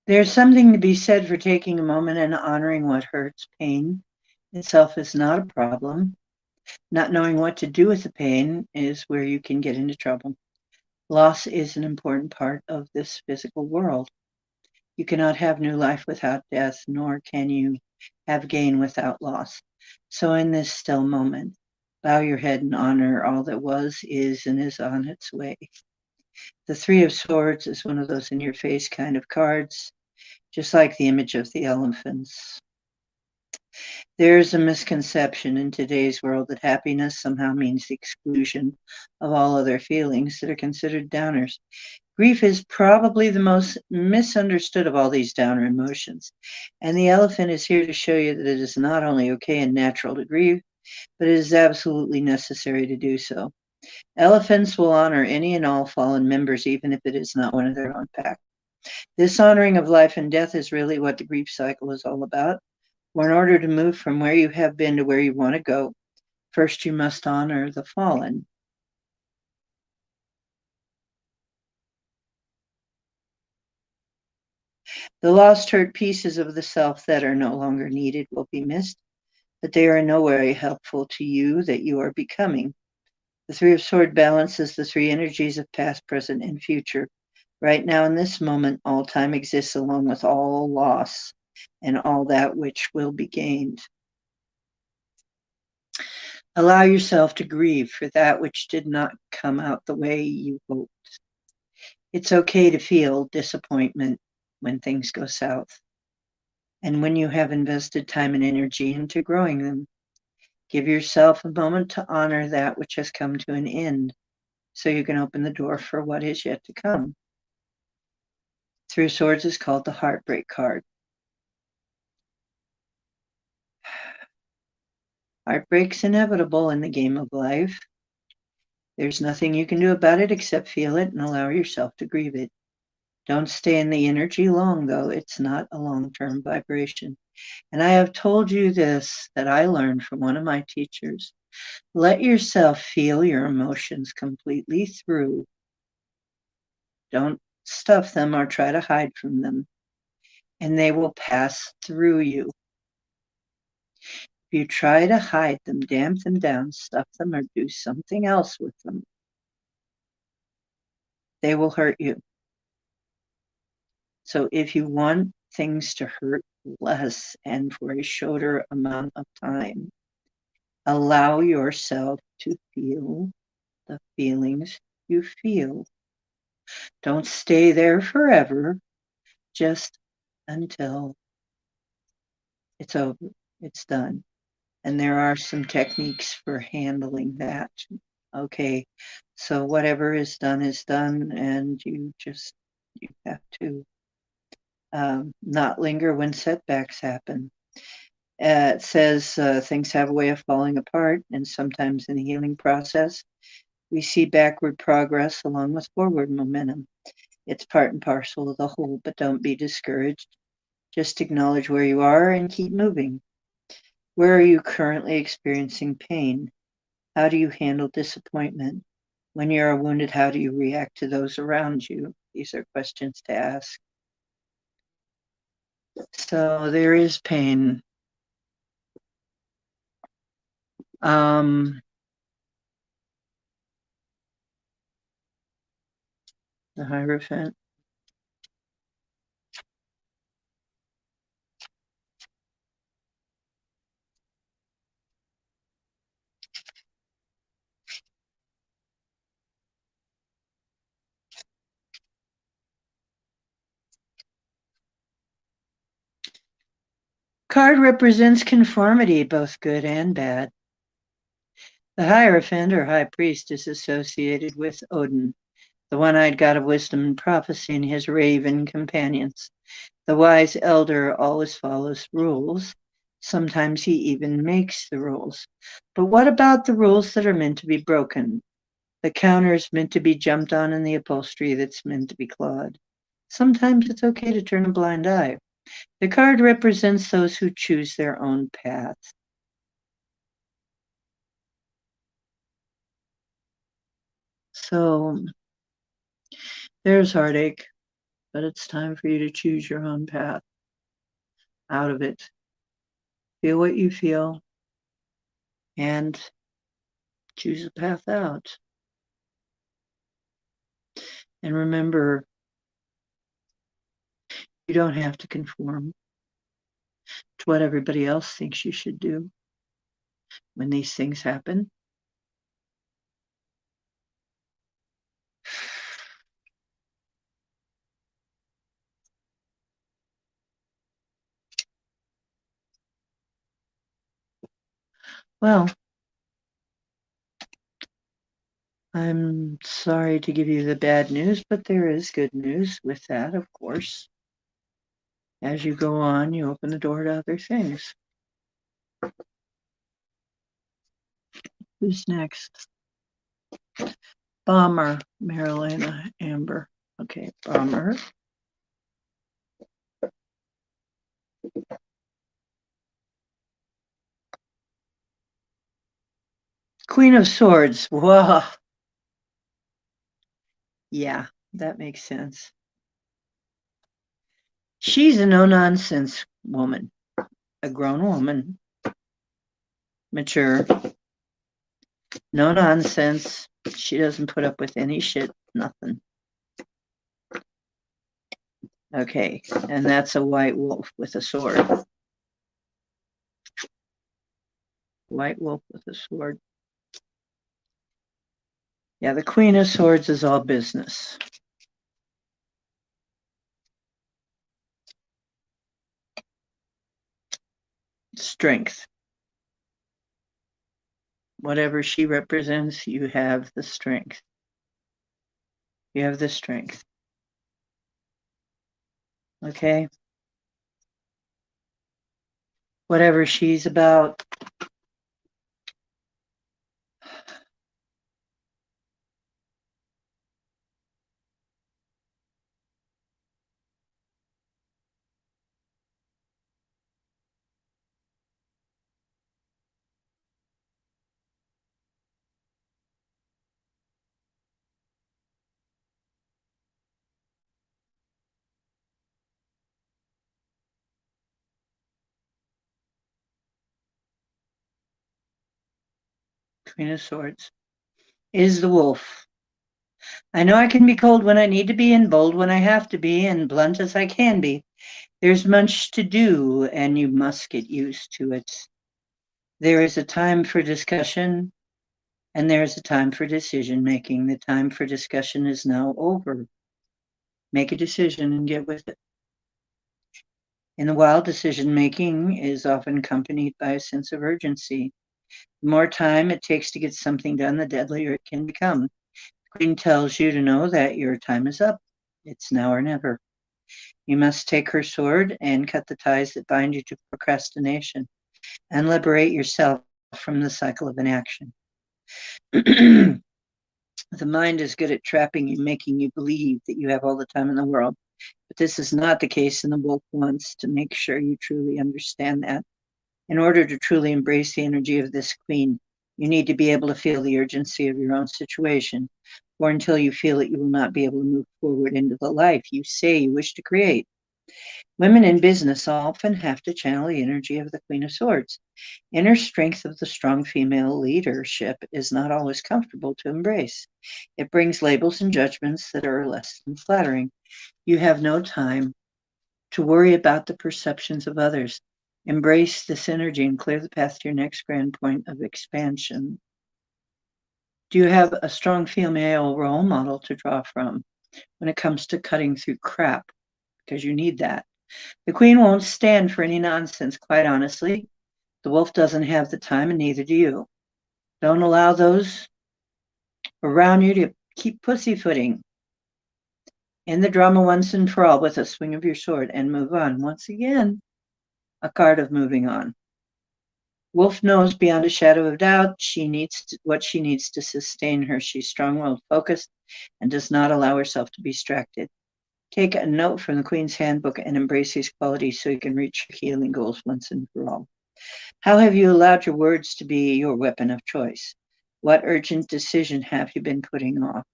There's something to be said for taking a moment and honoring what hurts. Pain itself is not a problem. Not knowing what to do with the pain is where you can get into trouble. Loss is an important part of this physical world. You cannot have new life without death, nor can you have gain without loss. So, in this still moment, bow your head and honor all that was, is, and is on its way. The Three of Swords is one of those in your face kind of cards, just like the image of the elephants. There's a misconception in today's world that happiness somehow means the exclusion of all other feelings that are considered downers. Grief is probably the most misunderstood of all these downer emotions. And the elephant is here to show you that it is not only okay and natural to grieve, but it is absolutely necessary to do so. Elephants will honor any and all fallen members, even if it is not one of their own pack. This honoring of life and death is really what the grief cycle is all about. For in order to move from where you have been to where you want to go, first you must honor the fallen. The lost, hurt pieces of the self that are no longer needed will be missed, but they are in no way helpful to you that you are becoming. The Three of Swords balances the three energies of past, present, and future. Right now, in this moment, all time exists along with all loss and all that which will be gained. Allow yourself to grieve for that which did not come out the way you hoped. It's okay to feel disappointment when things go south and when you have invested time and energy into growing them. Give yourself a moment to honor that which has come to an end so you can open the door for what is yet to come. Three of Swords is called the Heartbreak card. Heartbreak's inevitable in the game of life. There's nothing you can do about it except feel it and allow yourself to grieve it. Don't stay in the energy long, though. It's not a long-term vibration. And I have told you this that I learned from one of my teachers. Let yourself feel your emotions completely through. Don't stuff them or try to hide from them, and they will pass through you. If you try to hide them, damp them down, stuff them, or do something else with them, they will hurt you. So if you want things to hurt less and for a shorter amount of time, allow yourself to feel the feelings you feel. Don't stay there forever, just until it's over, it's done. And there are some techniques for handling that. Okay, so whatever is done, and you have to not linger when setbacks happen. It says things have a way of falling apart, and sometimes in the healing process, we see backward progress along with forward momentum. It's part and parcel of the whole, but don't be discouraged. Just acknowledge where you are and keep moving. Where are you currently experiencing pain? How do you handle disappointment? When you are wounded, how do you react to those around you? These are questions to ask. So there is pain. The Hierophant. Card represents conformity, both good and bad. The Hierophant, or High Priest, is associated with Odin, the one-eyed god of wisdom and prophecy, and his raven companions. The wise elder always follows rules. Sometimes he even makes the rules. But what about the rules that are meant to be broken? The counter is meant to be jumped on and the upholstery that's meant to be clawed. Sometimes it's okay to turn a blind eye. The card represents those who choose their own path. So there's heartache, but it's time for you to choose your own path out of it. Feel what you feel and Choose a path out. And remember, you don't have to conform to what everybody else thinks you should do when these things happen. Well, I'm sorry to give you the bad news, but there is good news with that, of course. As you go on, you open the door to other things. Who's next? Bomber, Marilena Amber. Okay, Bomber. Queen of Swords. Whoa. Yeah, that makes sense. She's a no-nonsense woman, a grown woman, mature, no nonsense. She doesn't put up with any shit, nothing. Okay, and that's a white wolf with a sword. White wolf with a sword. Yeah, the Queen of Swords is all business. Strength. Whatever she represents, you have the strength. You have the strength. Okay? Whatever she's about, Queen of Swords, is the wolf. I know I can be cold when I need to be and bold when I have to be and blunt as I can be. There's much to do and you must get used to it. There is a time for discussion and there is a time for decision making. The time for discussion is now over. Make a decision and get with it. In the wild, decision making is often accompanied by a sense of urgency. The more time it takes to get something done, the deadlier it can become. Queen tells you to know that your time is up. It's now or never. You must take her sword and cut the ties that bind you to procrastination and liberate yourself from the cycle of inaction. The mind is good at trapping you, making you believe that you have all the time in the world. But this is not the case, and the wolf wants to make sure you truly understand that. In order to truly embrace the energy of this queen, you need to be able to feel the urgency of your own situation, or until you feel it, you will not be able to move forward into the life you say you wish to create. Women in business often have to channel the energy of the Queen of Swords. Inner strength of the strong female leadership is not always comfortable to embrace. It brings labels and judgments that are less than flattering. You have no time to worry about the perceptions of others. Embrace this energy and clear the path to your next grand point of expansion. Do you have a strong female role model to draw from when it comes to cutting through crap? Because you need that. The queen won't stand for any nonsense, quite honestly. The wolf doesn't have the time, and neither do you. Don't allow those around you to keep pussyfooting. End the drama once and for all with a swing of your sword and move on. Once again, a card of moving on. Wolf knows beyond a shadow of doubt what she needs to sustain her. She's strong-willed, focused, and does not allow herself to be distracted. Take a note from the Queen's Handbook and embrace these qualities so you can reach your healing goals once and for all. How have you allowed your words to be your weapon of choice? What urgent decision have you been putting off?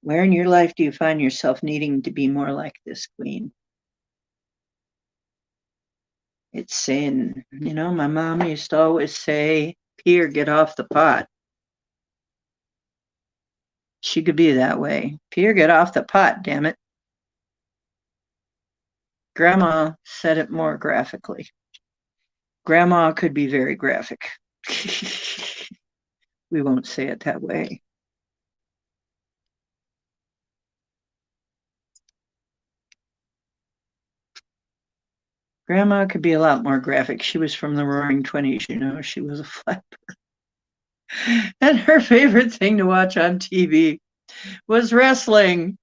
Where in your life do you find yourself needing to be more like this queen? It's saying, my mom used to always say, "Peer, get off the pot." She could be that way. Peter, get off the pot, damn it. Grandma said it more graphically. Grandma could be very graphic. We won't say it that way. Grandma could be a lot more graphic. She was from the Roaring 20s, you know. She was a flapper. And her favorite thing to watch on TV was wrestling.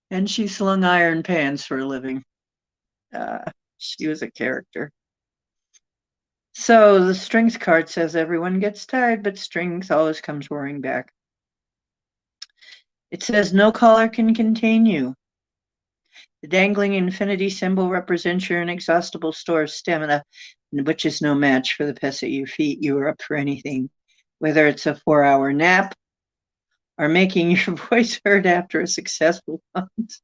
And she slung iron pans for a living. She was a character. So the strength card says everyone gets tired, but strength always comes roaring back. It says no collar can contain you. The dangling infinity symbol represents your inexhaustible store of stamina, which is no match for the pest at your feet. You are up for anything, whether it's a 4-hour nap or making your voice heard after a successful hunt.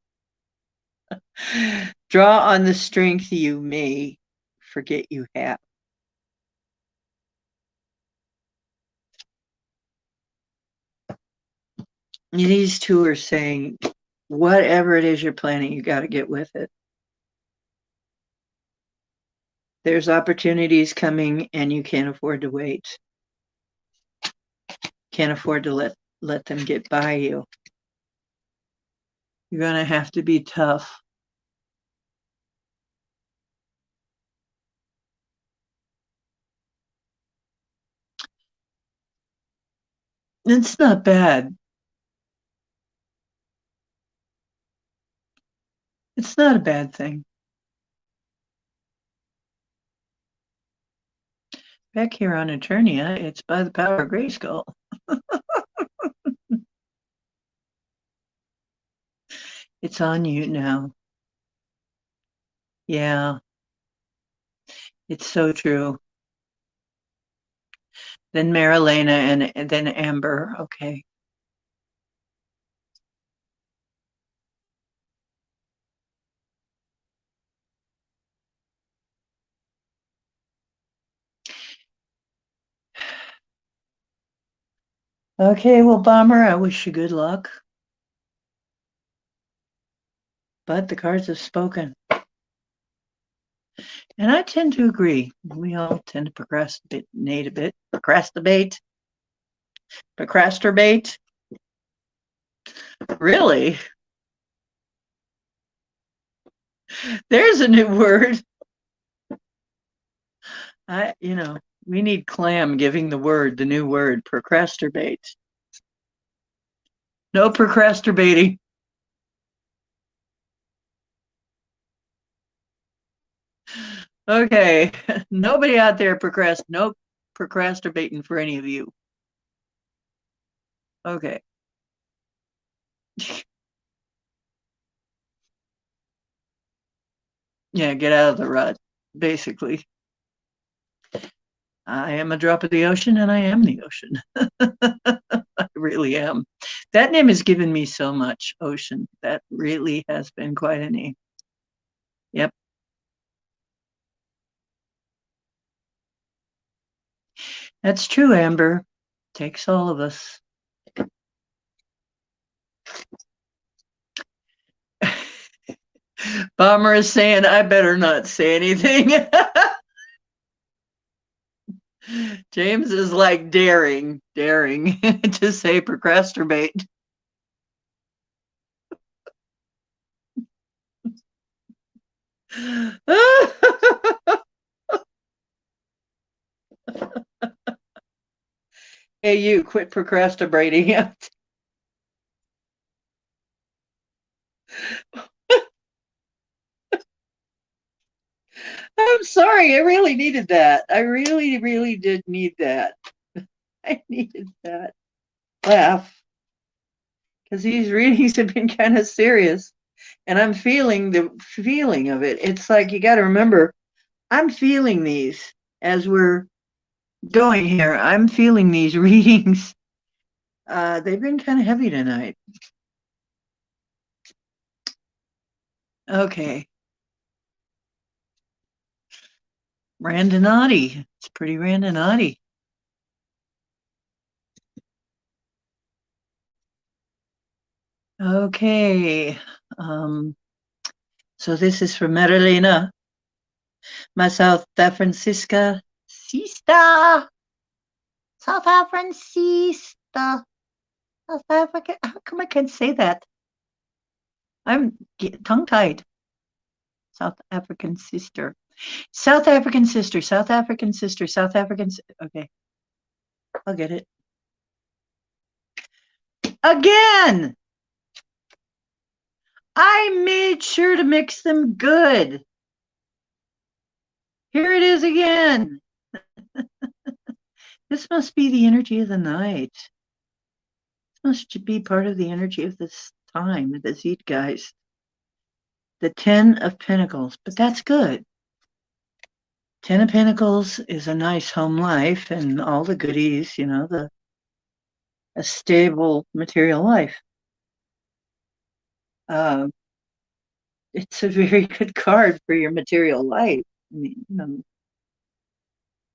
Draw on the strength you may forget you have. These two are saying, whatever it is you're planning, you got to get with it. There's opportunities coming and you can't afford to wait. Can't afford to let them get by you. You're going to have to be tough. It's not bad. It's not a bad thing. Back here on Eternia, it's by the power of Grayskull. It's on you now. Yeah, it's so true. Then Marilena and then Amber. Okay. Okay, well, Bomber, I wish you good luck. But the cards have spoken. And I tend to agree. We all tend to procrastinate a bit. Procrastinate? Really? There's a new word. We need Clam giving the new word, procrastinate. No procrastinating. Okay. Nobody out there no procrastinating for any of you. Okay. Yeah, get out of the rut, basically. I am a drop of the ocean and I am the ocean. I really am. That name has given me so much, Ocean. That really has been quite a name. Yep. That's true, Amber. Takes all of us. Bomber is saying, I better not say anything. James is like daring to say procrastinate. Hey, you quit procrastinating. I'm sorry. I really needed that. I really, really did need that. I needed that laugh because these readings have been kind of serious and I'm feeling the feeling of it. It's like you got to remember, I'm feeling these as we're going here. I'm feeling these readings. They've been kind of heavy tonight. Okay. Randonati. It's pretty randonati. Okay. So this is from Marilena, my South Francisca sister. South Francisca. South Africa. How come I can't say that? I'm tongue tied. South African sister. South African sister. South African sister. South African. Okay. I'll get it. Again! I made sure to mix them good. Here it is again. This must be the energy of the night. This must be part of the energy of this time, the Zeitgeist. The 10 of Pentacles, but that's good. 10 of Pentacles is a nice home life and all the goodies, a stable material life. It's a very good card for your material life. I mean,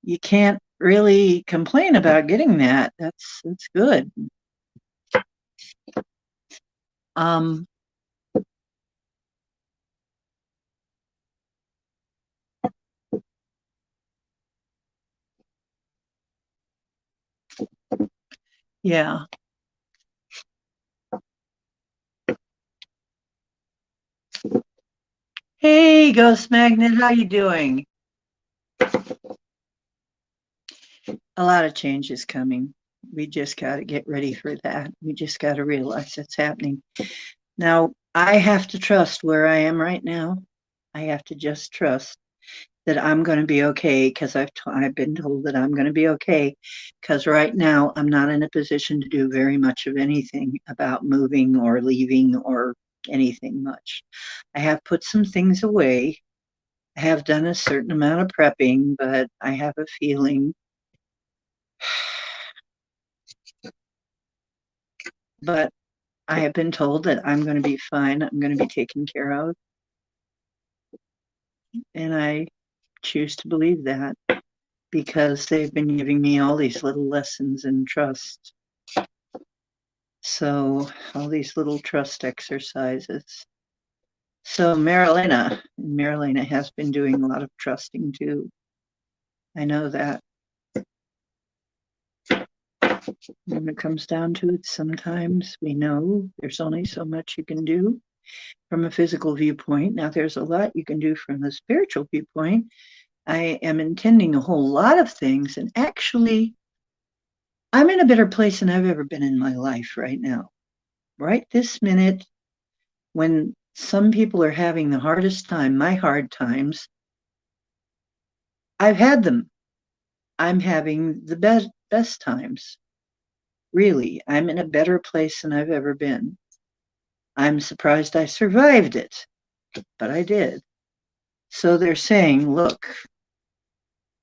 you can't really complain about getting that. That's good. Yeah. Hey, Ghost Magnet, how you doing? A lot of change is coming. We just got to get ready for that. We just got to realize it's happening. Now, I have to trust where I am right now. I have to just trust that I'm going to be okay because I've been told that I'm going to be okay because right now I'm not in a position to do very much of anything about moving or leaving or anything much. I have put some things away. I have done a certain amount of prepping, but I have a feeling. But I have been told that I'm going to be fine. I'm going to be taken care of. And I choose to believe that because they've been giving me all these little lessons in trust. So, all these little trust exercises. So, Marilena has been doing a lot of trusting too. I know that. When it comes down to it, sometimes we know there's only so much you can do from a physical viewpoint. Now, there's a lot you can do from a spiritual viewpoint. I am intending a whole lot of things, and actually, I'm in a better place than I've ever been in my life right now. Right this minute, when some people are having the hardest time, my hard times, I've had them. I'm having the best times. Really, I'm in a better place than I've ever been. I'm surprised I survived it, but I did. So they're saying, look,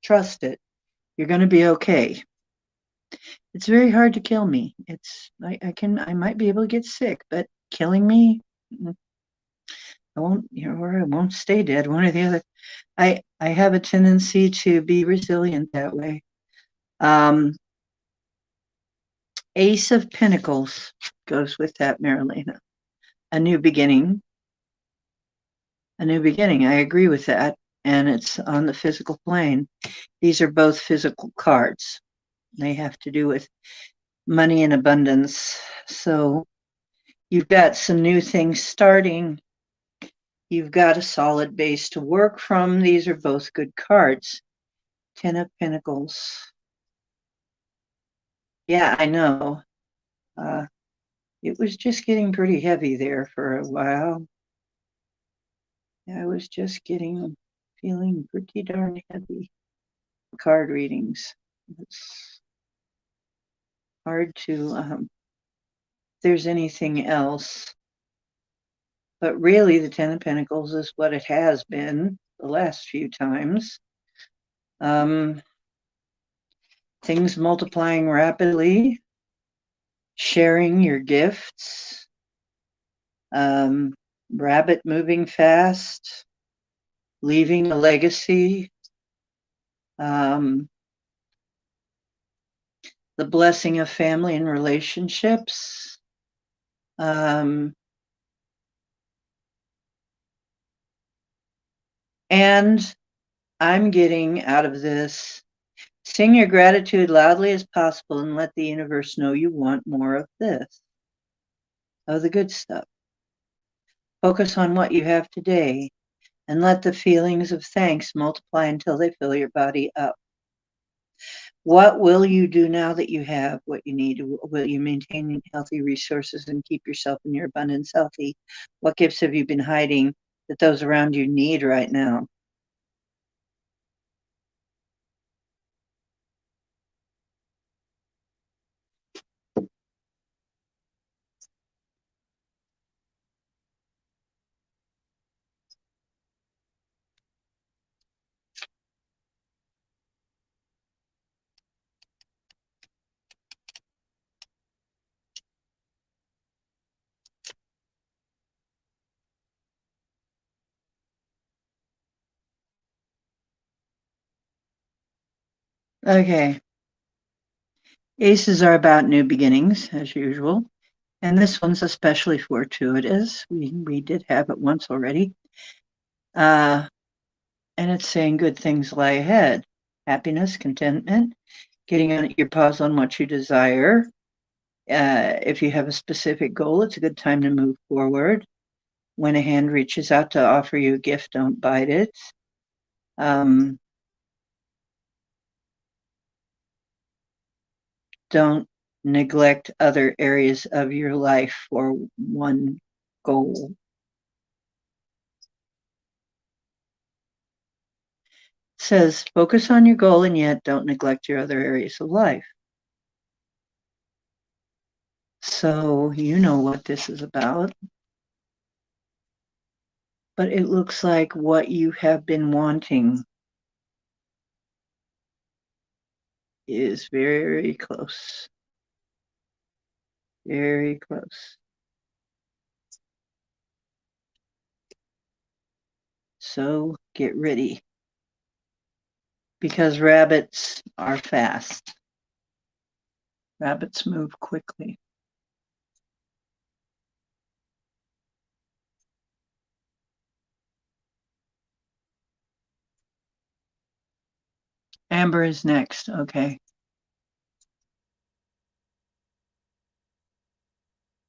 trust it. You're going to be okay. It's very hard to kill me. I might be able to get sick, but killing me, I won't, or I won't stay dead. One or the other. I have a tendency to be resilient that way. Ace of Pentacles goes with that, Marilena. A new beginning. A new beginning. I agree with that. And it's on the physical plane. These are both physical cards. They have to do with money and abundance. So you've got some new things starting. You've got a solid base to work from. These are both good cards. 10 of Pentacles. Yeah, I know. It was just getting pretty heavy there for a while. I was just feeling pretty darn heavy. Card readings. It's hard to, if there's anything else. But really, the 10 of Pentacles is what it has been the last few times. Things multiplying rapidly, sharing your gifts, rabbit moving fast, leaving a legacy, the blessing of family and relationships, And I'm getting out of this, sing your gratitude loudly as possible and let the universe know you want more of this, of the good stuff. Focus on what you have today and let the feelings of thanks multiply until they fill your body up. What will you do now that you have what you need? Will you maintain healthy resources and keep yourself and your abundance healthy? What gifts have you been hiding that those around you need right now? Okay. Aces are about new beginnings, as usual. And this one's especially fortuitous. We did have it once already. And it's saying good things lie ahead. Happiness, contentment, getting on your pause on what you desire. If you have a specific goal, it's a good time to move forward. When a hand reaches out to offer you a gift, don't bite it. Don't neglect other areas of your life for one goal. It says focus on your goal and yet don't neglect your other areas of life. So you know what this is about. But it looks like what you have been wanting is very close. Very close. So get ready. Because rabbits are fast. Rabbits move quickly. Amber is next. Okay.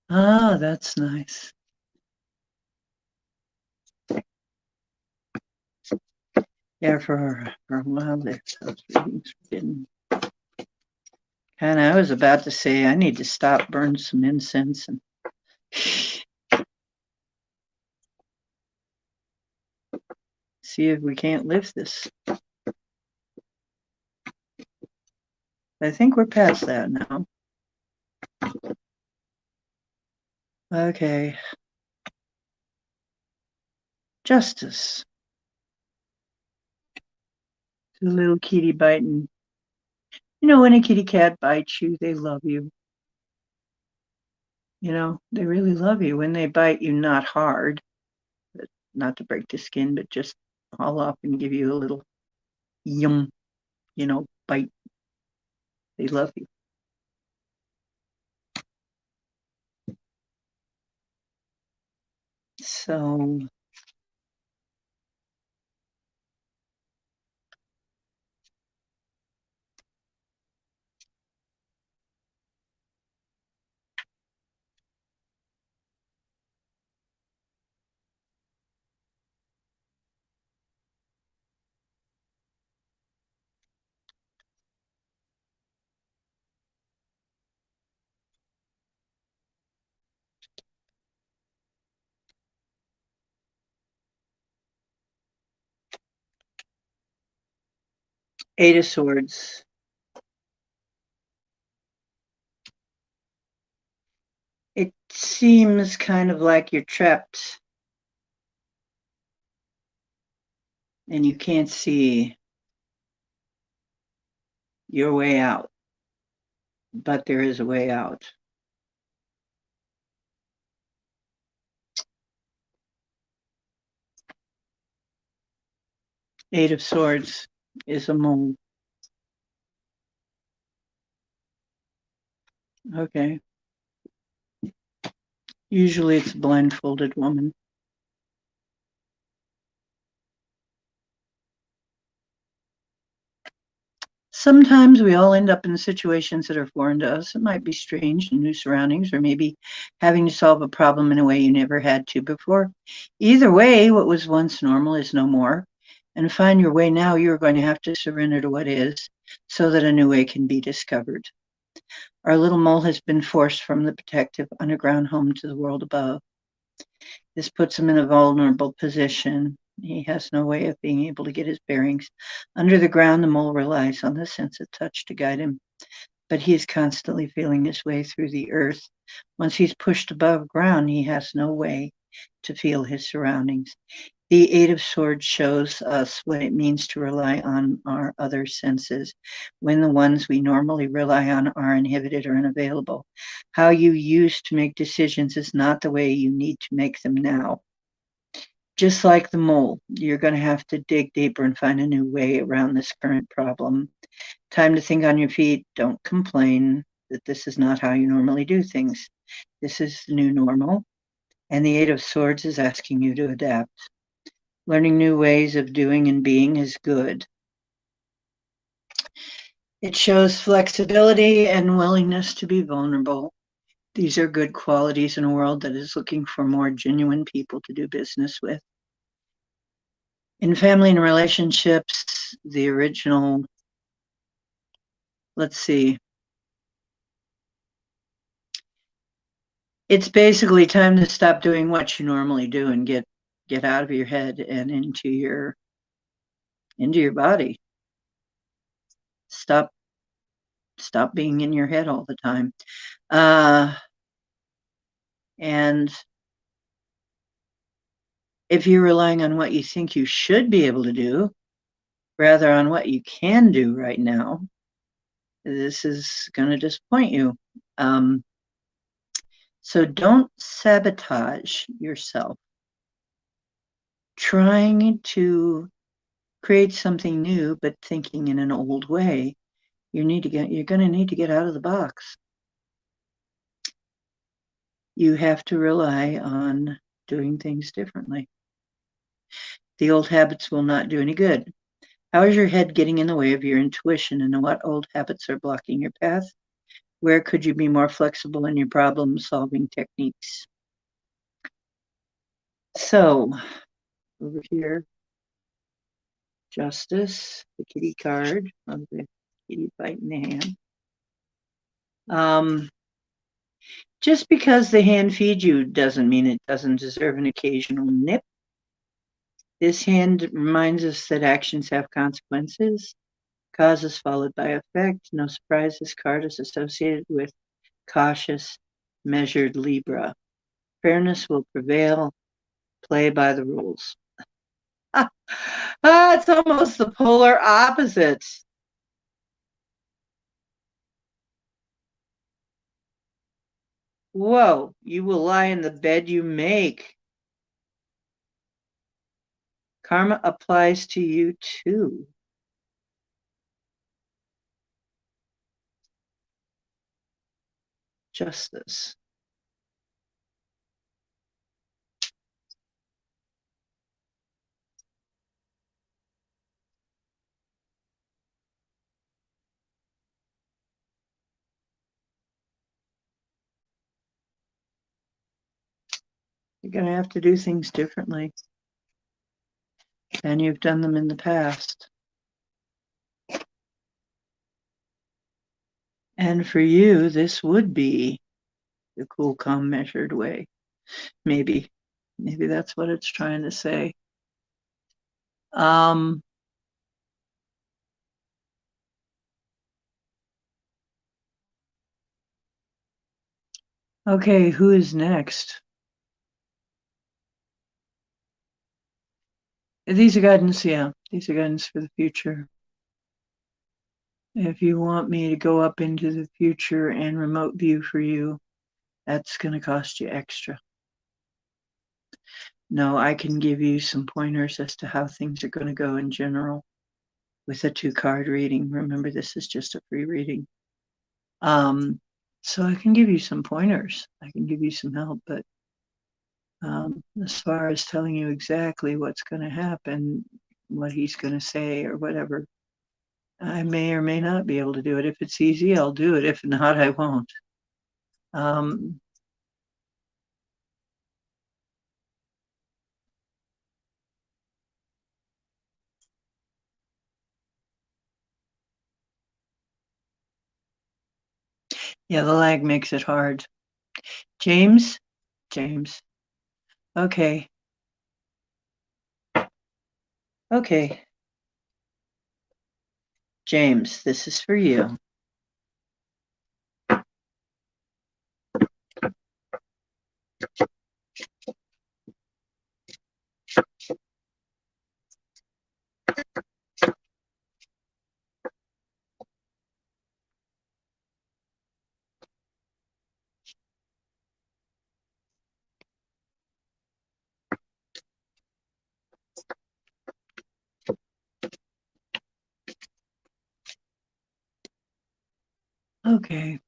Ah, that's nice. Yeah, for a while there, those readings didn't. And I was about to say I need to stop, burn some incense, and see if we can't lift this. I think we're past that now. Okay. Justice. The little kitty biting. You know, when a kitty cat bites you, they love you. You know, they really love you when they bite you, not hard, not to break the skin, but just haul off and give you a little yum, bite. They love you. So, Eight of Swords. It seems kind of like you're trapped and you can't see your way out, but there is a way out. Eight of Swords is a mole. Okay. Usually it's a blindfolded woman. Sometimes we all end up in situations that are foreign to us. It might be strange and new surroundings, or maybe having to solve a problem in a way you never had to before. Either way, what was once normal is no more. And to find your way now, you're going to have to surrender to what is so that a new way can be discovered. Our little mole has been forced from the protective underground home to the world above. This puts him in a vulnerable position. He has no way of being able to get his bearings. Under the ground, the mole relies on the sense of touch to guide him, but he is constantly feeling his way through the earth. Once he's pushed above ground, he has no way to feel his surroundings. The Eight of Swords shows us what it means to rely on our other senses when the ones we normally rely on are inhibited or unavailable. How you used to make decisions is not the way you need to make them now. Just like the mole, you're going to have to dig deeper and find a new way around this current problem. Time to think on your feet. Don't complain that this is not how you normally do things. This is the new normal, and the Eight of Swords is asking you to adapt. Learning new ways of doing and being is good. It shows flexibility and willingness to be vulnerable. These are good qualities in a world that is looking for more genuine people to do business with. In family and relationships, the original, let's see, it's basically time to stop doing what you normally do and get out of your head and into your body. Stop being in your head all the time. And if you're relying on what you think you should be able to do rather on what you can do right now, this is going to disappoint you. So don't sabotage yourself trying to create something new, but thinking in an old way. You're going to need to get out of the box. You have to rely on doing things differently. The old habits will not do any good. How is your head getting in the way of your intuition, and what old habits are blocking your path? Where could you be more flexible in your problem-solving techniques? So, over here, Justice, the kitty card of the kitty fight in the hand. Just because the hand feeds you doesn't mean it doesn't deserve an occasional nip. This hand reminds us that actions have consequences. Cause is followed by effect. No surprise, this card is associated with cautious, measured Libra. Fairness will prevail. Play by the rules. It's almost the polar opposite. Whoa, you will lie in the bed you make. Karma applies to you too. Justice. You're going to have to do things differently than you've done them in the past. And for you, this would be the cool, calm, measured way. Maybe that's what it's trying to say. Okay, who is next? These are guidance, yeah. These are guidance for the future. If you want me to go up into the future and remote view for you, that's going to cost you extra. No, I can give you some pointers as to how things are going to go in general with a 2-card reading. Remember, this is just a free reading. So I can give you some pointers. I can give you some help, but As far as telling you exactly what's going to happen, what he's going to say or whatever, I may or may not be able to do it. If it's easy, I'll do it. If not, I won't. Um, yeah, the lag makes it hard. James? James. Okay. Okay. James, this is for you. Okay.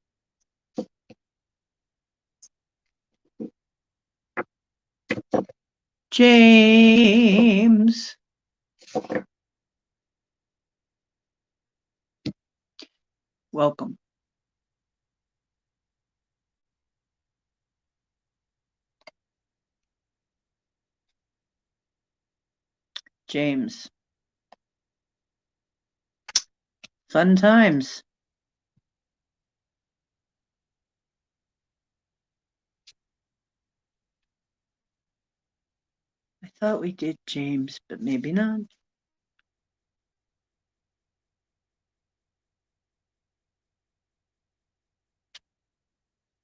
James. Welcome. James. Fun times. I thought we did James, but maybe not.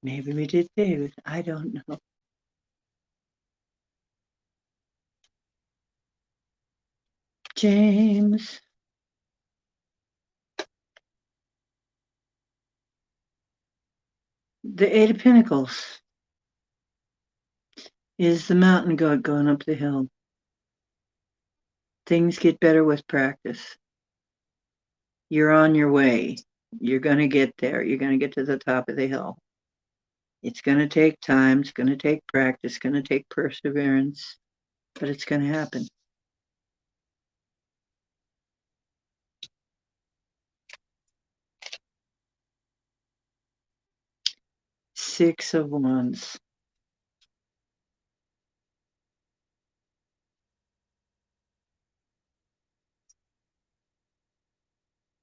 Maybe we did David. I don't know. James. The Eight of Pentacles is the mountain goat going up the hill. Things get better with practice. You're on your way. You're going to get there. You're going to get to the top of the hill. It's going to take time. It's going to take practice. It's going to take perseverance, but it's going to happen. Six of Wands.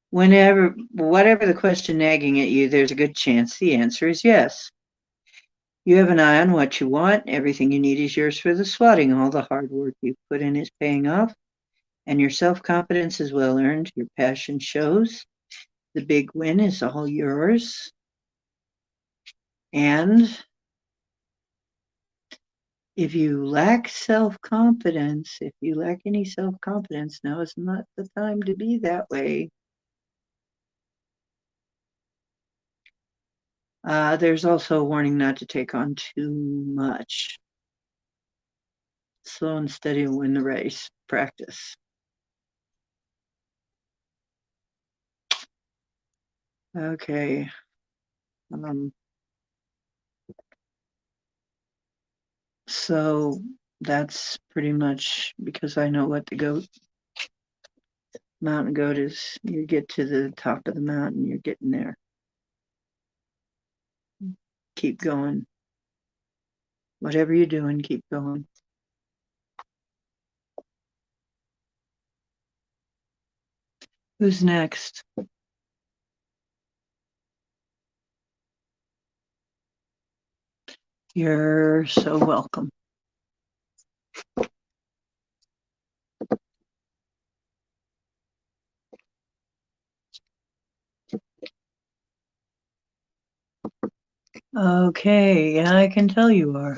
Whatever the question nagging at you, there's a good chance the answer is yes. You have an eye on what you want. Everything you need is yours for the swatting. All the hard work you've put in is paying off, and your self-confidence is well earned. Your passion shows. The big win is all yours. And if you lack self-confidence, if you lack any self-confidence, now is not the time to be that way. There's also a warning not to take on too much. Slow and steady will win the race. Practice. Okay. So that's pretty much because I know what the mountain goat is. You get to the top of the mountain, you're getting there. Keep going. Whatever you're doing, keep going. Who's next? You're so welcome. Okay, yeah, I can tell you are.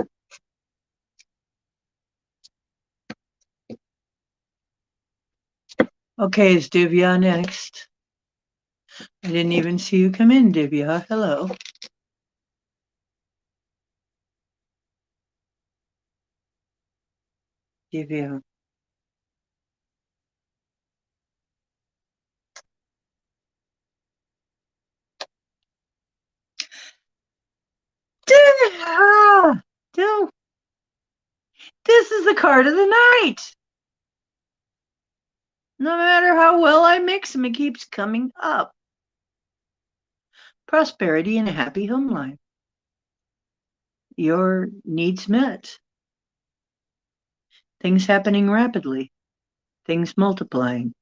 Okay, is Divya next? I didn't even see you come in, Divya. Hello. Divya. Divya! is the card of the night. No matter how well I mix them, it keeps coming up. Prosperity and a happy home life. Your needs met. Things happening rapidly. Things multiplying.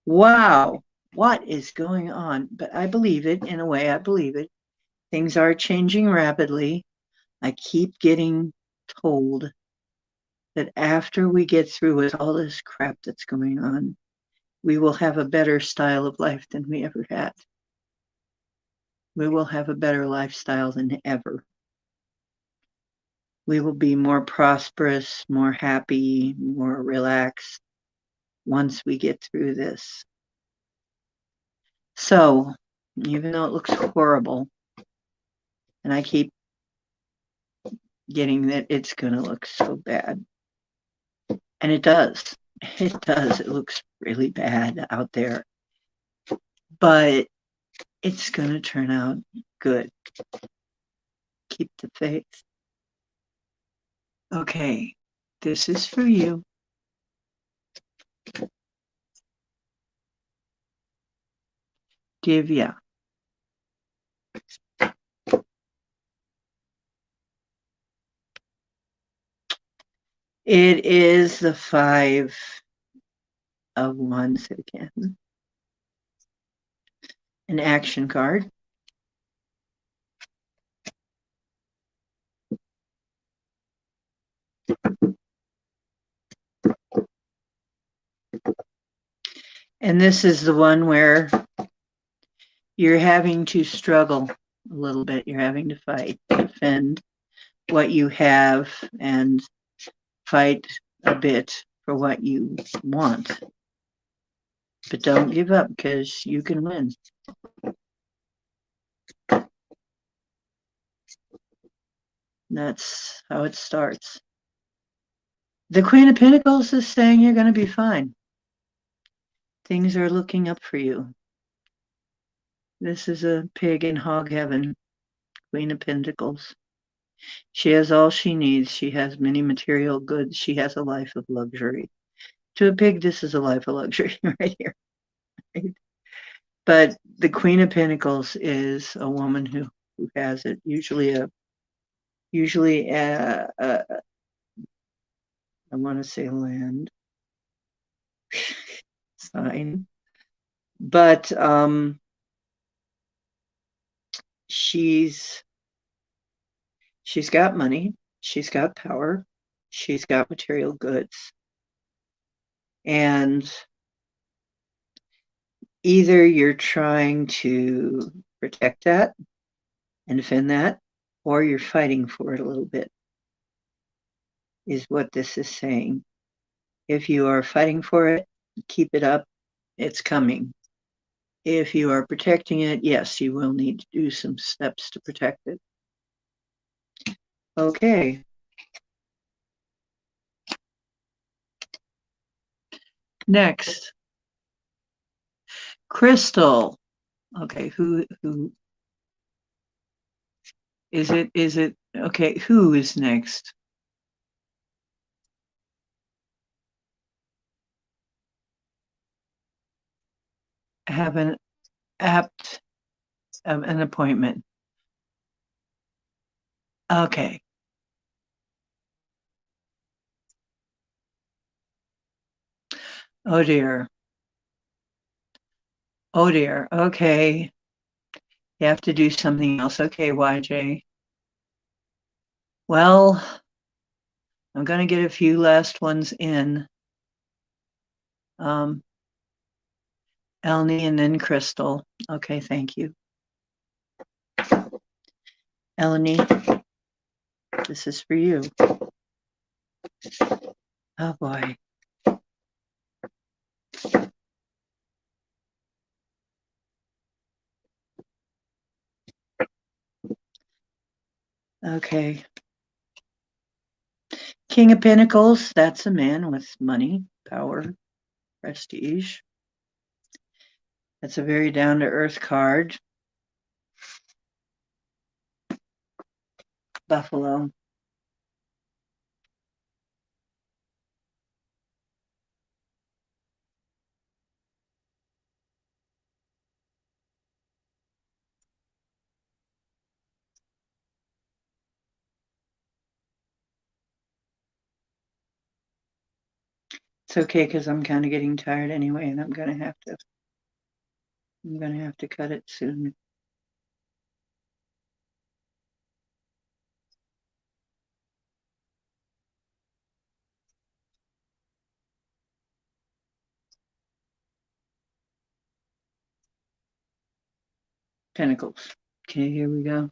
Wow, what is going on? But I believe it. In a way, I believe it. Things are changing rapidly. I keep getting told that after we get through with all this crap that's going on, we will have a better style of life than we ever had. We will have a better lifestyle than ever. We will be more prosperous, more happy, more relaxed once we get through this. So, even though it looks horrible, and I keep getting that it's going to look so bad, and it does. It does. It looks really bad out there. But it's going to turn out good. Keep the faith. Okay, this is for you. Divya. It is the 5 of Wands again. An action card. And this is the one where you're having to struggle a little bit. You're having to fight, defend what you have, and fight a bit for what you want. But don't give up, because you can win. That's how it starts. The Queen of Pentacles is saying you're going to be fine. Things are looking up for you. This is a pig in hog heaven, Queen of Pentacles. She has all she needs. She has many material goods. She has a life of luxury. To a pig, this is a life of luxury right here. Right? But the Queen of Pentacles is a woman who has it. Usually I want to say land sign, but she's got money, she's got power, she's got material goods, and either you're trying to protect that and defend that, or you're fighting for it a little bit, is what this is saying. If you are fighting for it, keep it up. It's coming. If you are protecting it, yes, you will need to do some steps to protect it. Okay. Next. Crystal. Okay, who is it? Is it okay? Who is next? Have an an appointment. Okay. Oh dear. Oh dear. Okay. You have to do something else. Okay, YJ. Well, I'm going to get a few last ones in. Elnie and then Crystal. Okay, thank you. Eleni, this is for you. Oh boy. Okay. King of Pentacles, that's a man with money, power, prestige. That's a very down-to-earth card. Buffalo. It's okay because I'm kind of getting tired anyway, and I'm gonna have to cut it soon. Pentacles. Okay, here we go.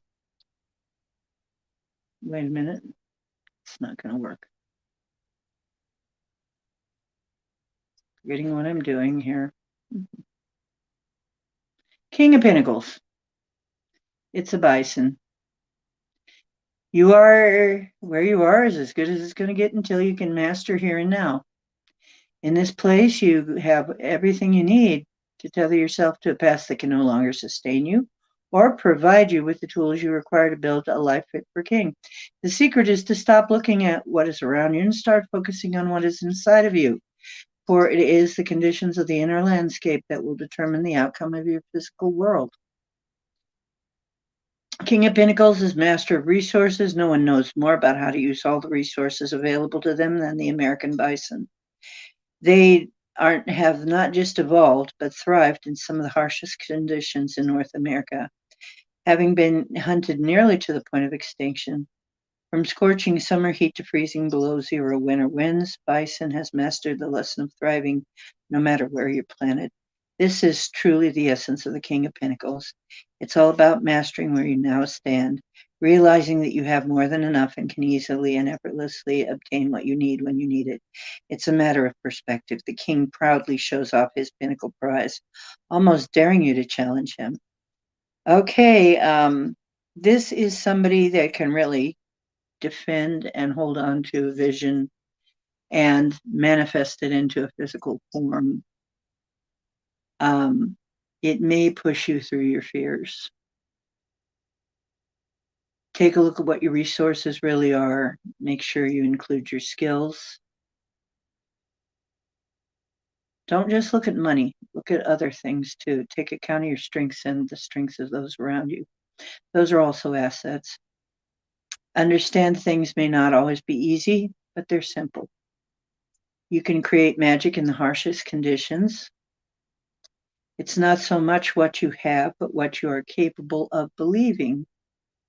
Wait a minute. It's not gonna work. Forgetting what I'm doing here. King of Pentacles. It's a bison. You are where you are is as good as it's going to get until you can master here and now. In this place, you have everything you need to tether yourself to a past that can no longer sustain you or provide you with the tools you require to build a life fit for king. The secret is to stop looking at what is around you and start focusing on what is inside of you, for it is the conditions of the inner landscape that will determine the outcome of your physical world. King of Pentacles is master of resources. No one knows more about how to use all the resources available to them than the American bison. They have not just evolved, but thrived in some of the harshest conditions in North America, having been hunted nearly to the point of extinction. From scorching summer heat to freezing below zero winter winds, bison has mastered the lesson of thriving no matter where you're planted. This is truly the essence of the King of Pentacles. It's all about mastering where you now stand, realizing that you have more than enough and can easily and effortlessly obtain what you need when you need it. It's a matter of perspective. The king proudly shows off his pinnacle prize, almost daring you to challenge him. Okay, this is somebody that can really defend and hold on to a vision and manifest it into a physical form. It may push you through your fears. Take a look at what your resources really are. Make sure you include your skills. Don't just look at money, look at other things too. Take account of your strengths and the strengths of those around you. Those are also assets. Understand things may not always be easy, but they're simple. You can create magic in the harshest conditions. It's not so much what you have, but what you are capable of believing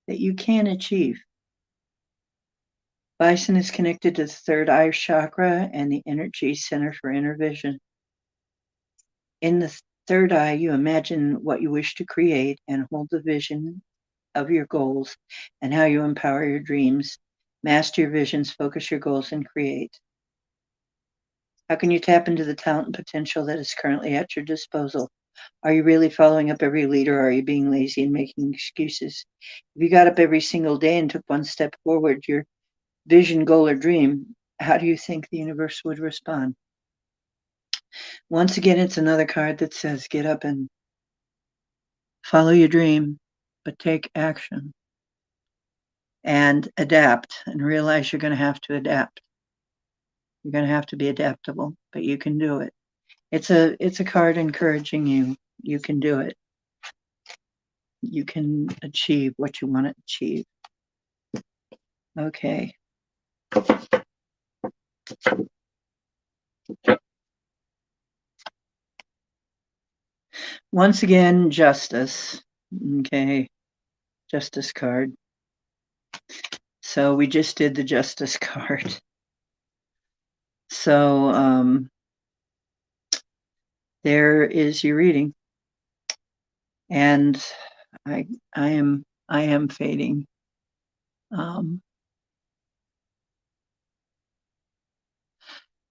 that you can achieve. Bison is connected to the third eye chakra and the energy center for inner vision. In the third eye, you imagine what you wish to create and hold the vision of your goals and how you empower your dreams. Master your visions, focus your goals, and create. How can you tap into the talent and potential that is currently at your disposal? Are you really following up every lead, or are you being lazy and making excuses? If you got up every single day and took one step forward, your vision, goal, or dream, how do you think the universe would respond? Once again, it's another card that says get up and follow your dream, but take action and adapt and realize you're going to have to adapt. You're going to have to be adaptable, but you can do it. It's a card encouraging you. You can do it. You can achieve what you want to achieve. Okay. Once again, justice. Okay. Justice card. So we just did the justice card. So there is your reading. And I am fading.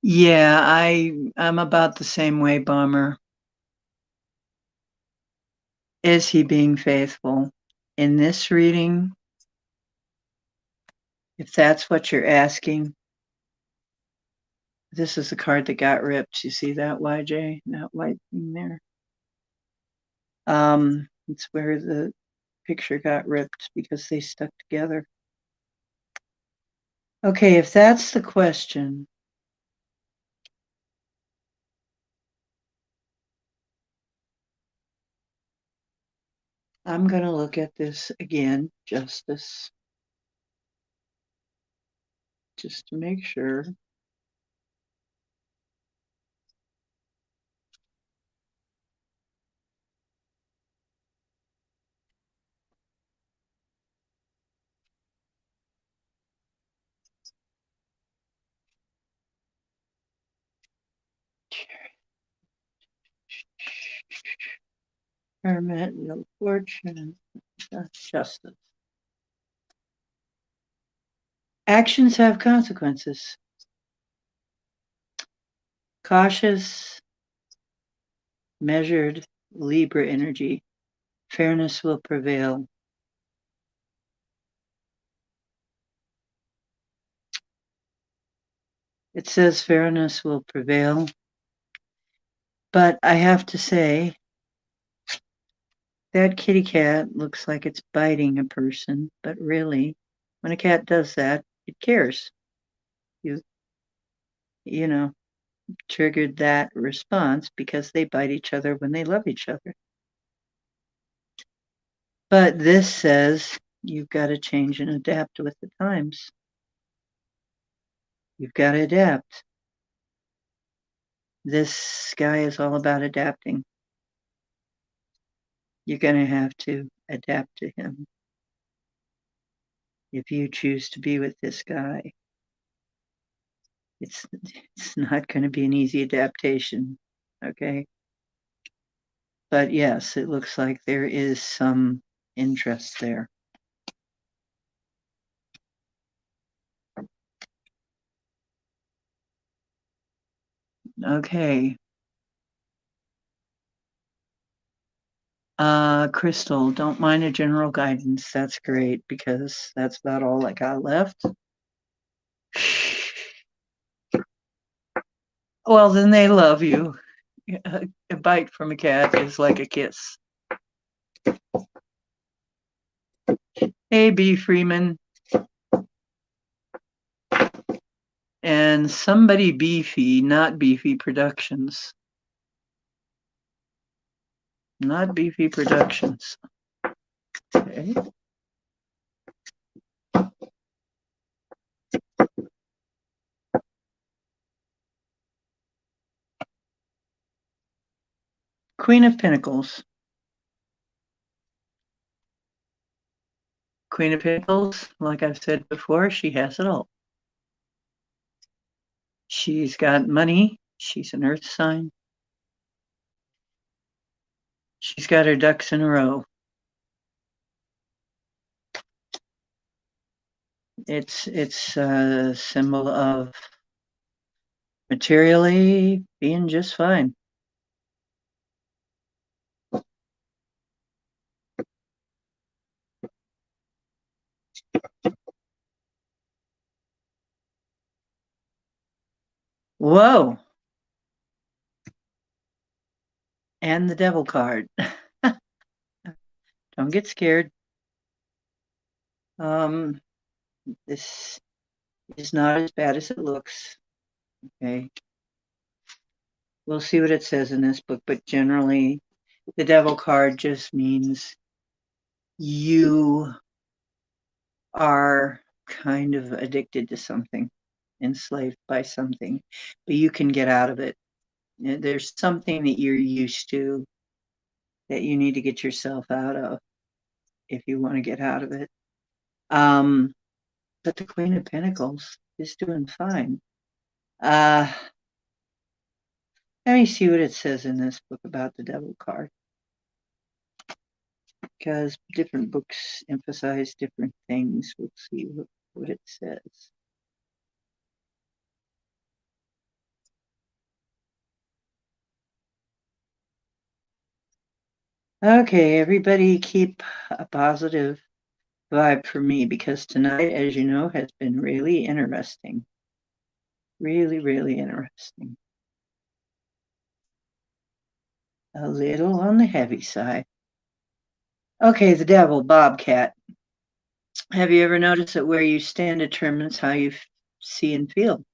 Yeah, I'm about the same way, Bomber. Is he being faithful? In this reading, if that's what you're asking, this is the card that got ripped. You see that, YJ? That white thing there? It's where the picture got ripped because they stuck together. Okay, if that's the question, I'm going to look at this again, justice, just to make sure. Hermit, Wheel of Fortune, Justice. Actions have consequences. Cautious, measured Libra energy. Fairness will prevail. It says fairness will prevail. But I have to say, that kitty cat looks like it's biting a person, but really, when a cat does that, it cares. You know, triggered that response because they bite each other when they love each other. But this says you've got to change and adapt with the times. You've got to adapt. This guy is all about adapting. You're going to have to adapt to him if you choose to be with this guy. It's not going to be an easy adaptation, okay? But yes, it looks like there is some interest there. Okay. Crystal, don't mind a general guidance. That's great because that's about all I got left. Well, then they love you. A bite from a cat is like a kiss. Hey, B. Freeman. And somebody beefy, not Beefy Productions. Not Beefy Productions. Okay. Queen of Pentacles. Queen of Pentacles, like I've said before, she has it all. She's got money. She's an earth sign. She's got her ducks in a row. It's a symbol of materially being just fine. Whoa. And the devil card. Don't get scared. This is not as bad as it looks. Okay. We'll see what it says in this book, but generally the devil card just means you are kind of addicted to something, enslaved by something, but you can get out of it. There's something that you're used to that you need to get yourself out of if you want to get out of it. But the Queen of Pentacles is doing fine. Let me see what it says in this book about the devil card, because different books emphasize different things. We'll see what it says. Okay, everybody keep a positive vibe for me because tonight, as you know, has been really interesting. Really, really interesting. A little on the heavy side. Okay, the devil, Bobcat. Have you ever noticed that where you stand determines how you see and feel?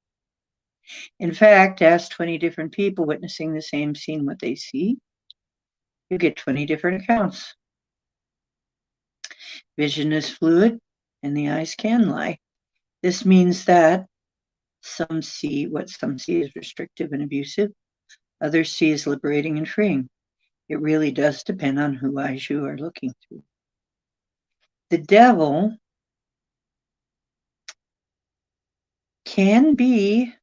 In fact, ask 20 different people witnessing the same scene what they see. You get 20 different accounts. Vision is fluid and the eyes can lie. This means that some see as restrictive and abusive, others see as liberating and freeing. It really does depend on who eyes you are looking through. The devil can be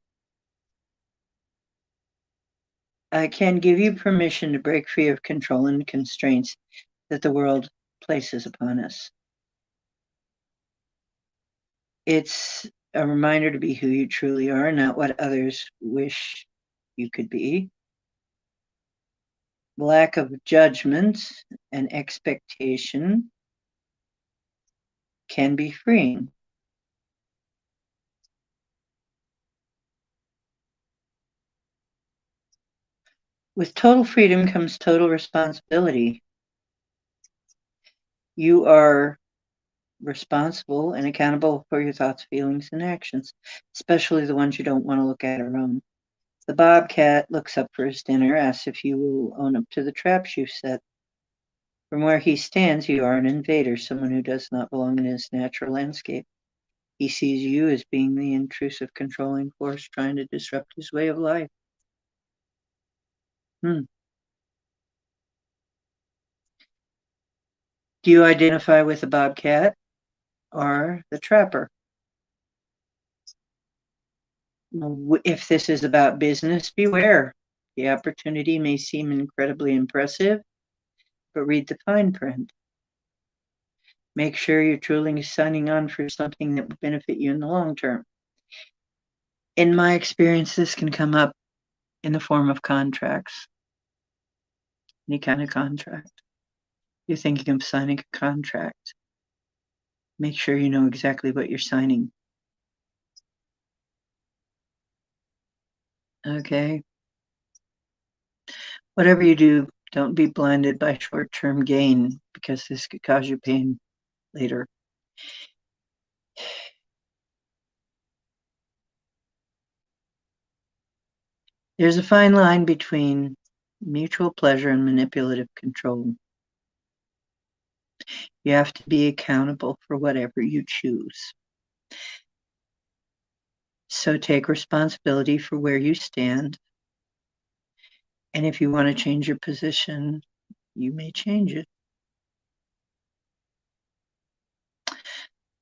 I can give you permission to break free of control and constraints that the world places upon us. It's a reminder to be who you truly are, not what others wish you could be. Lack of judgment and expectation can be freeing. With total freedom comes total responsibility. You are responsible and accountable for your thoughts, feelings, and actions, especially the ones you don't want to look at or own. The bobcat looks up for his dinner, asks if you will own up to the traps you've set. From where he stands, you are an invader, someone who does not belong in his natural landscape. He sees you as being the intrusive, controlling force trying to disrupt his way of life. Do you identify with the bobcat or the trapper? If this is about business, beware. The opportunity may seem incredibly impressive, but read the fine print. Make sure you're truly signing on for something that will benefit you in the long term. In my experience, this can come up in the form of contracts, any kind of contract. You're thinking of signing a contract. Make sure you know exactly what you're signing. Okay. Whatever you do, don't be blinded by short-term gain because this could cause you pain later. There's a fine line between mutual pleasure and manipulative control. You have to be accountable for whatever you choose. So take responsibility for where you stand. And if you want to change your position, you may change it.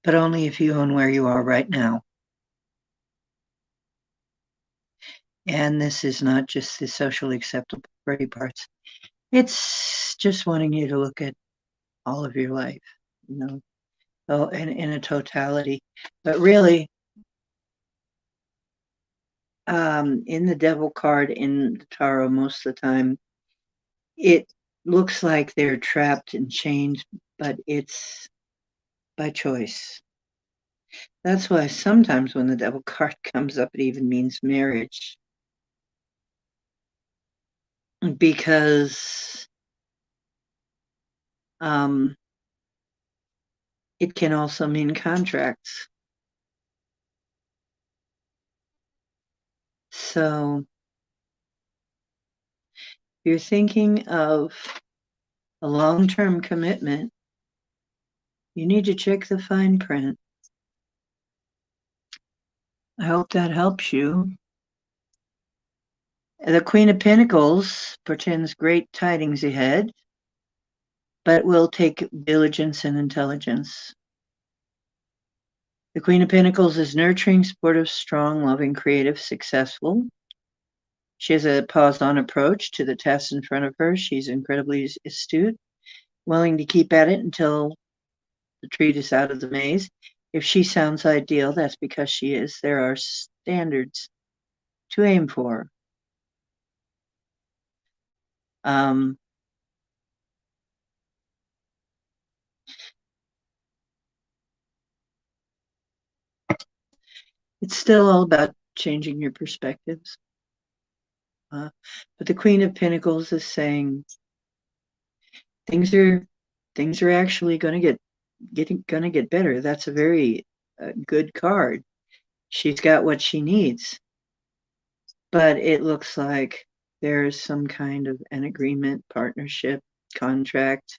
But only if you own where you are right now. And this is not just the socially acceptable pretty parts. It's just wanting you to look at all of your life, in a totality. But really, in the devil card in the tarot, most of the time, it looks like they're trapped in chains, but it's by choice. That's why sometimes when the devil card comes up, it even means marriage. Because it can also mean contracts. So you're thinking of a long-term commitment, you need to check the fine print. I hope that helps you. The Queen of Pentacles portends great tidings ahead, but will take diligence and intelligence. The Queen of Pentacles is nurturing, supportive, strong, loving, creative, successful. She has a paused-on approach to the task in front of her. She's incredibly astute, willing to keep at it until the treat is out of the maze. If she sounds ideal, that's because she is. There are standards to aim for. It's still all about changing your perspectives. But the Queen of Pentacles is saying things are actually going to get better. That's a very good card. She's got what she needs, but it looks like there's some kind of an agreement, partnership, contract,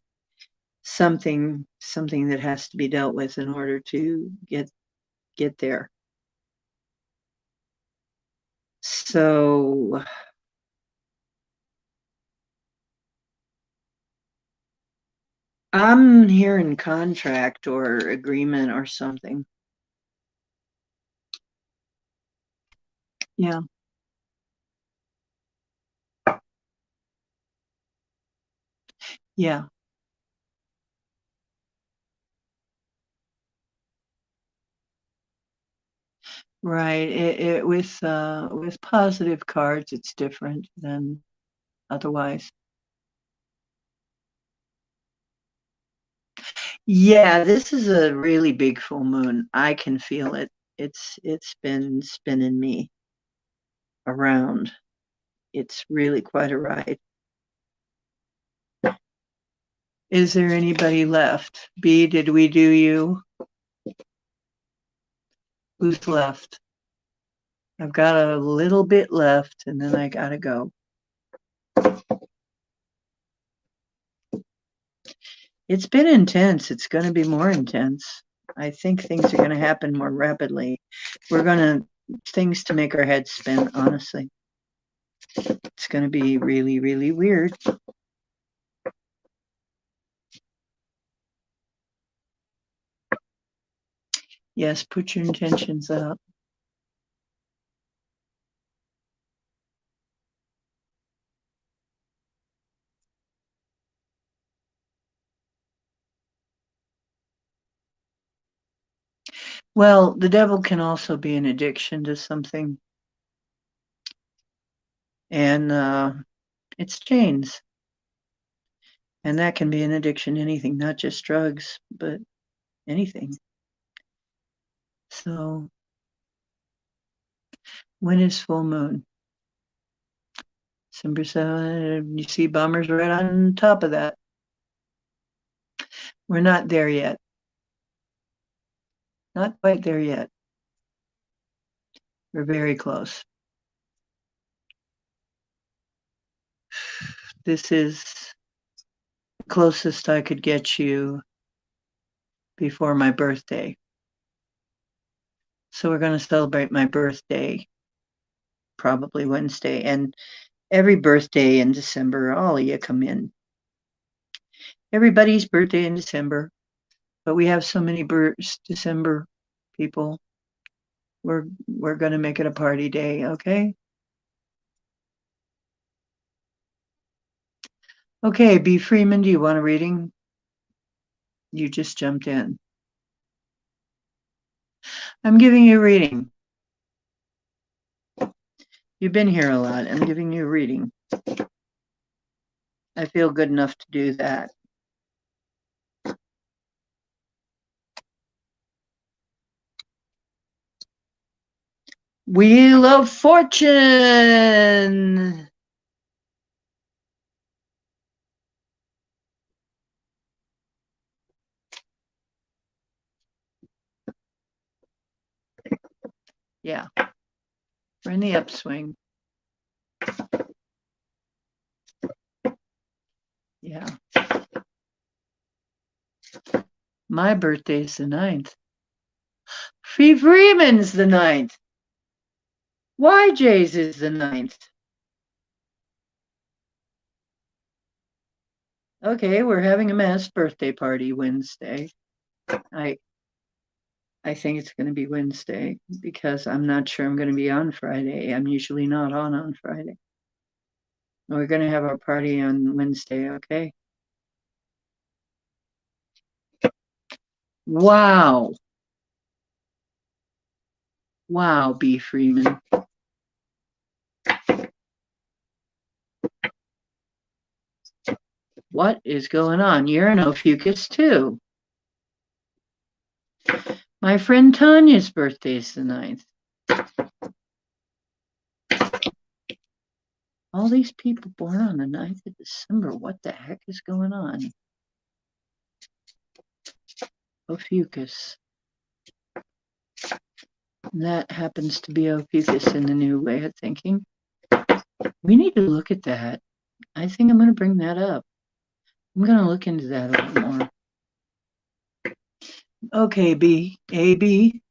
something that has to be dealt with in order to get there. So I'm hearing contract or agreement or something. Yeah. Yeah. Right. With positive cards, it's different than otherwise. Yeah, this is a really big full moon. I can feel it. It's been spinning me around. It's really quite a ride. Is there anybody left? B, did we do you? Who's left? I've got a little bit left and then I gotta go. It's been intense. It's going to be more intense. I think things are going to happen more rapidly. We're going to things to make our heads spin, honestly. It's going to be really, really weird. Yes, put your intentions out. Well, the devil can also be an addiction to something. And it's chains. And that can be an addiction to anything, not just drugs, but anything. So, when is full moon? December 7th. You see bombers right on top of that. We're not there yet. Not quite there yet. We're very close. This is the closest I could get you before my birthday. So we're going to celebrate my birthday probably Wednesday. And every birthday in December, all of you come in. Everybody's birthday in December. But we have so many December people. We're going to make it a party day, okay? Okay, B. Freeman, do you want a reading? You just jumped in. I'm giving you a reading. You've been here a lot. I'm giving you a reading. I feel good enough to do that. Wheel of Fortune. Yeah, we're in the upswing. Yeah. My birthday's the 9th. Fee Freeman's the 9th. YJ's is the 9th. Okay, we're having a mass birthday party Wednesday. I think it's going to be Wednesday because I'm not sure I'm going to be on Friday. I'm usually not on Friday. We're going to have our party on Wednesday, okay? Wow. Wow, B. Freeman. What is going on? You're an Ophiuchus too. My friend Tanya's birthday is the 9th. All these people born on the 9th of December. What the heck is going on? Ophiuchus. That happens to be Ophiuchus in the new way of thinking. We need to look at that. I think I'm going to bring that up. I'm going to look into that a little more. Okay, B. A, B.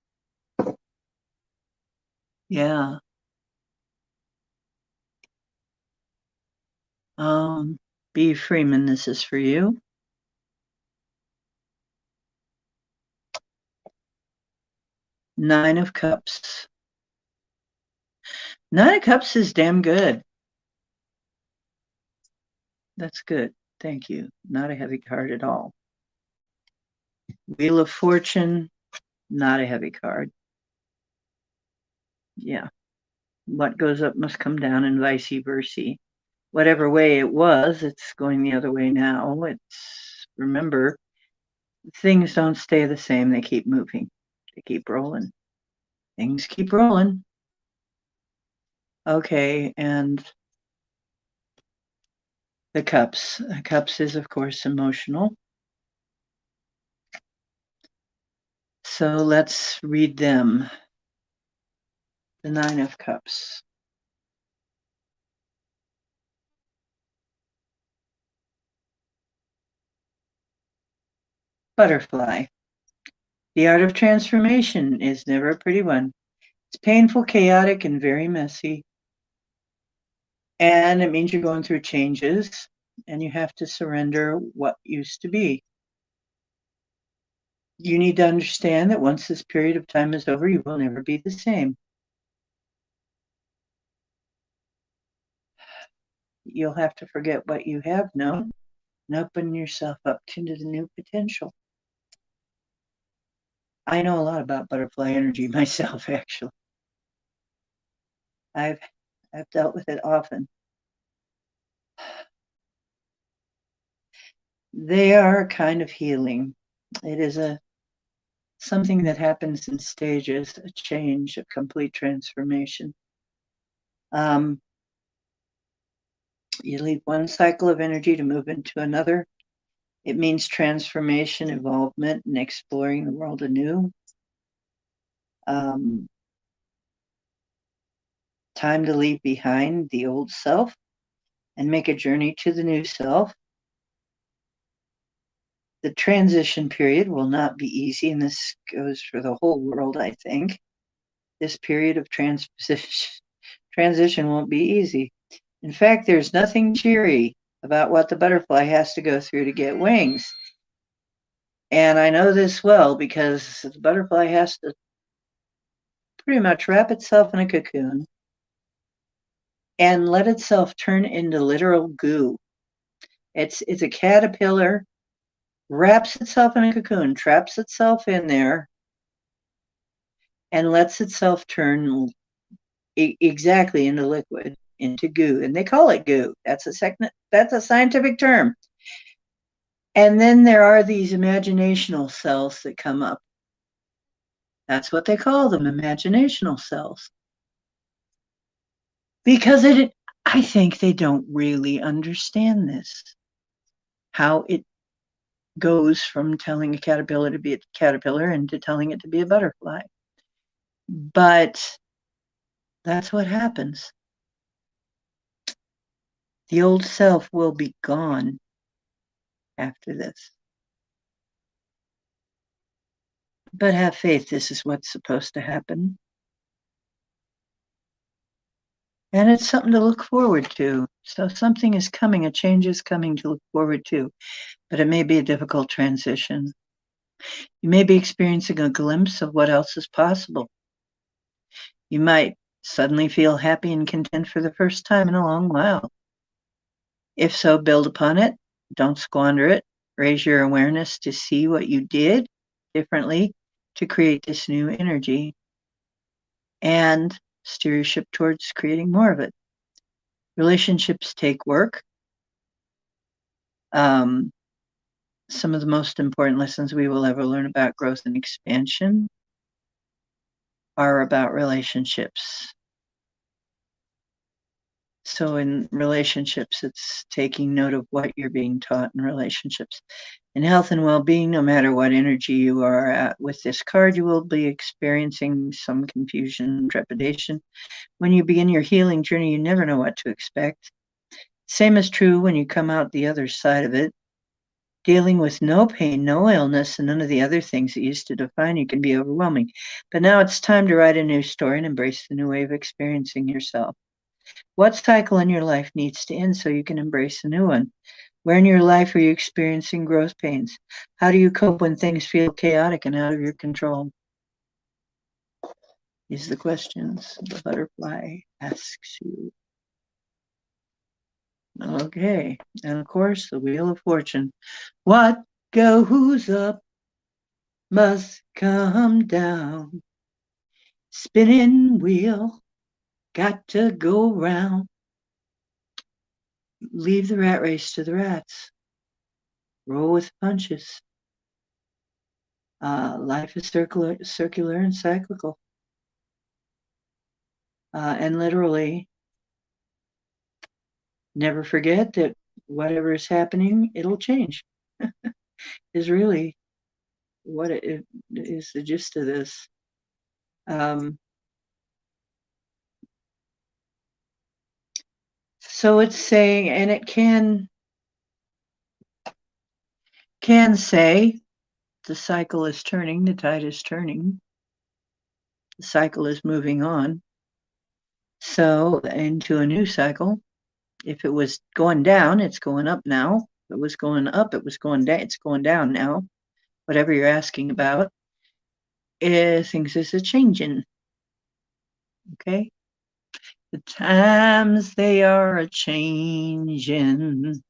Yeah. B. Freeman, this is for you. Nine of Cups. Nine of Cups is damn good. That's good. Thank you. Not a heavy card at all. Wheel of Fortune, not a heavy card. Yeah. What goes up must come down and vice versa. Whatever way it was, it's going the other way now. Remember, things don't stay the same. They keep moving. They keep rolling. Things keep rolling. Okay, and the cups. The cups is, of course, emotional. So let's read them. The Nine of Cups. Butterfly. The art of transformation is never a pretty one. It's painful, chaotic, and very messy. And it means you're going through changes and you have to surrender what used to be. You need to understand that once this period of time is over, you will never be the same. You'll have to forget what you have known and open yourself up to the new potential. I know a lot about butterfly energy myself, actually. I've dealt with it often. They are a kind of healing. It is something that happens in stages, a change, a complete transformation. You leave one cycle of energy to move into another. It means transformation, involvement, and exploring the world anew. Time to leave behind the old self and make a journey to the new self. The transition period will not be easy, and this goes for the whole world, I think. This period of transition won't be easy. In fact, there's nothing cheery about what the butterfly has to go through to get wings. And I know this well because the butterfly has to pretty much wrap itself in a cocoon and let itself turn into literal goo. It's a caterpillar, wraps itself in a cocoon, traps itself in there, and lets itself turn exactly into liquid, into goo. And they call it goo. That's a scientific term. And then there are these imaginational cells that come up. That's what they call them, imaginational cells. Because I think they don't really understand this, how it goes from telling a caterpillar to be a caterpillar into telling it to be a butterfly. But that's what happens. The old self will be gone after this. But have faith, this is what's supposed to happen. And it's something to look forward to. So something is coming, a change is coming to look forward to, but it may be a difficult transition. You may be experiencing a glimpse of what else is possible. You might suddenly feel happy and content for the first time in a long while. If so, build upon it. Don't squander it. Raise your awareness to see what you did differently to create this new energy and steer your ship towards creating more of it. Relationships take work. Some of the most important lessons we will ever learn about growth and expansion are about relationships. So in relationships, it's taking note of what you're being taught in relationships. In health and well-being, no matter what energy you are at with this card, you will be experiencing some confusion, trepidation. When you begin your healing journey, you never know what to expect. Same is true when you come out the other side of it. Dealing with no pain, no illness, and none of the other things that used to define you can be overwhelming. But now it's time to write a new story and embrace the new way of experiencing yourself. What cycle in your life needs to end so you can embrace a new one? Where in your life are you experiencing growth pains? How do you cope when things feel chaotic and out of your control? These are the questions the butterfly asks you. Okay. And of course, the Wheel of Fortune. What goes up must come down. Spinning wheel, got to go round. Leave the rat race to the rats. Roll with punches. Life is circular and cyclical. And literally, never forget that whatever is happening, it'll change, is really what it is the gist of this. So it's saying, and it can say the cycle is turning, the tide is turning, the cycle is moving on. So into a new cycle. If it was going down, it's going up now. If it was going up, it was going down. It's going down now. Whatever you're asking about, things is a changing. Okay. The times they are a changing.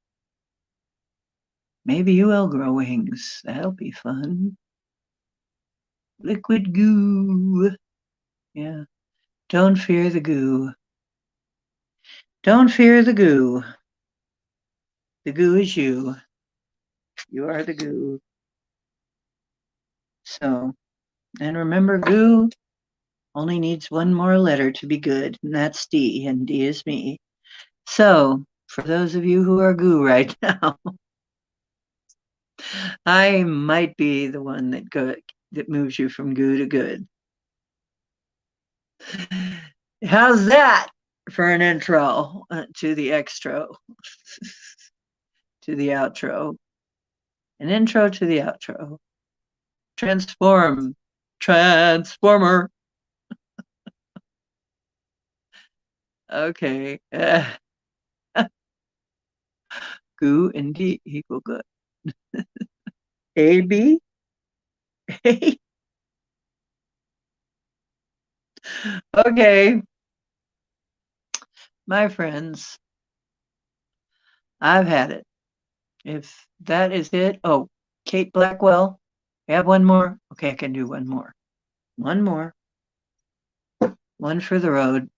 Maybe you will grow wings. That'll be fun. Liquid goo. Yeah. Don't fear the goo. Don't fear the goo. The goo is you. You are the goo. So, and remember, goo only needs one more letter to be good, and that's D, and D is me. So, for those of you who are goo right now, I might be the one that moves you from goo to good. How's that for an intro to the extra, to the outro? An intro to the outro. Transformer. Okay. Goo and D equal good. A, B, A. Okay. My friends, I've had it. If that is it, oh, Kate Blackwell, I have one more. Okay, I can do one more. One more. One for the road.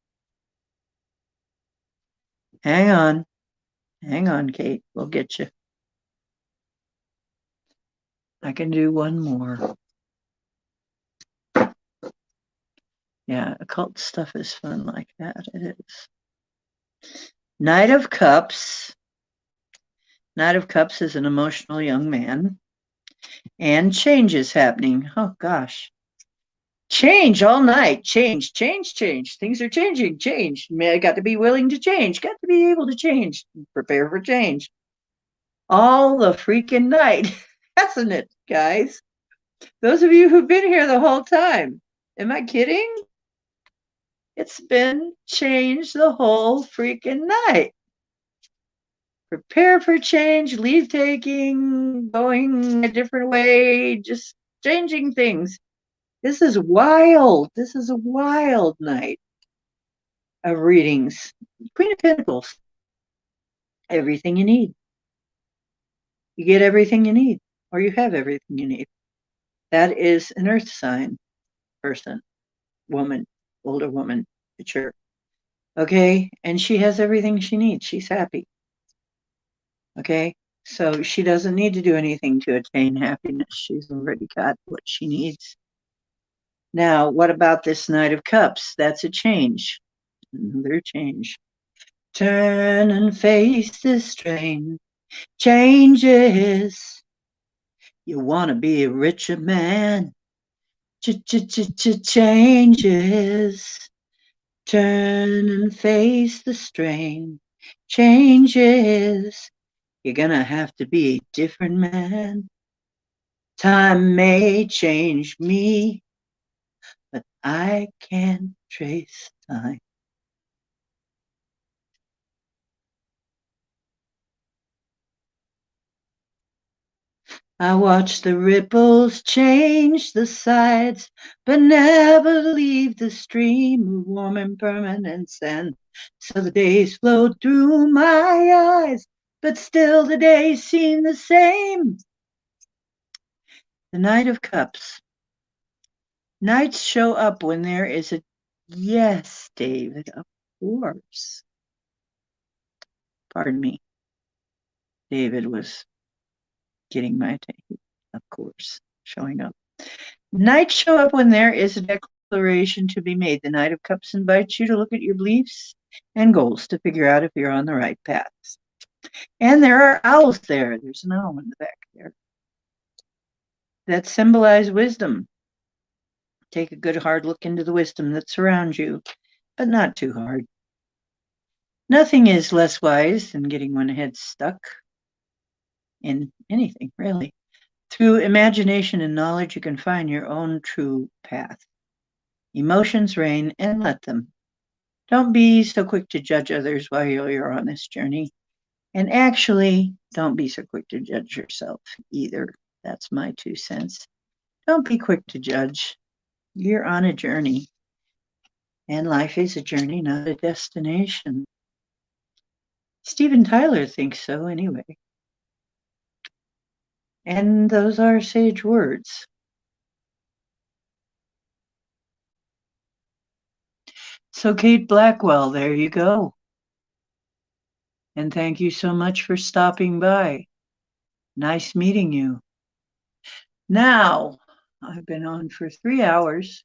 Hang on. Hang on, Kate. We'll get you. I can do one more. Yeah, occult stuff is fun like that. It is. Knight of Cups. Knight of Cups is an emotional young man. And change is happening. Oh, gosh. Change all night. Change. Things are changing. Change. I got to be willing to change. Got to be able to change. Prepare for change. All the freaking night. Hasn't it, guys? Those of you who've been here the whole time. Am I kidding? It's been change the whole freaking night. Prepare for change, leave taking, going a different way, just changing things. This is wild. This is a wild night of readings. Queen of Pentacles. Everything you need. You get everything you need, or you have everything you need. That is an earth sign person, woman, older woman, mature. Okay, and she has everything she needs. She's happy. Okay, so she doesn't need to do anything to attain happiness. She's already got what she needs. Now, what about this Knight of Cups? That's a change. Another change. Turn and face the strain. Changes. You want to be a richer man. Changes. Turn and face the strain. Changes. You're gonna have to be a different man. Time may change me, but I can't trace time. I watch the ripples change the sides, but never leave the stream of warm and permanent sand. So the days flow through my eyes, but still the days seem the same. The Knight of Cups. Knights show up when there is a yes, David, of course. Pardon me. David was getting my attention, of course, showing up. Knights show up when there is a declaration to be made. The Knight of Cups invites you to look at your beliefs and goals to figure out if you're on the right path. And there are owls there. There's an owl in the back there that symbolize wisdom. Take a good hard look into the wisdom that surrounds you, but not too hard. Nothing is less wise than getting one head stuck in anything, really. Through imagination and knowledge, you can find your own true path. Emotions reign, and let them. Don't be so quick to judge others while you're on this journey. And actually, don't be so quick to judge yourself either. That's my 2 cents. Don't be quick to judge. You're on a journey. And life is a journey, not a destination. Steven Tyler thinks so anyway. And those are sage words. So, Kate Blackwell, there you go. And thank you so much for stopping by. Nice meeting you. Now, I've been on for 3 hours,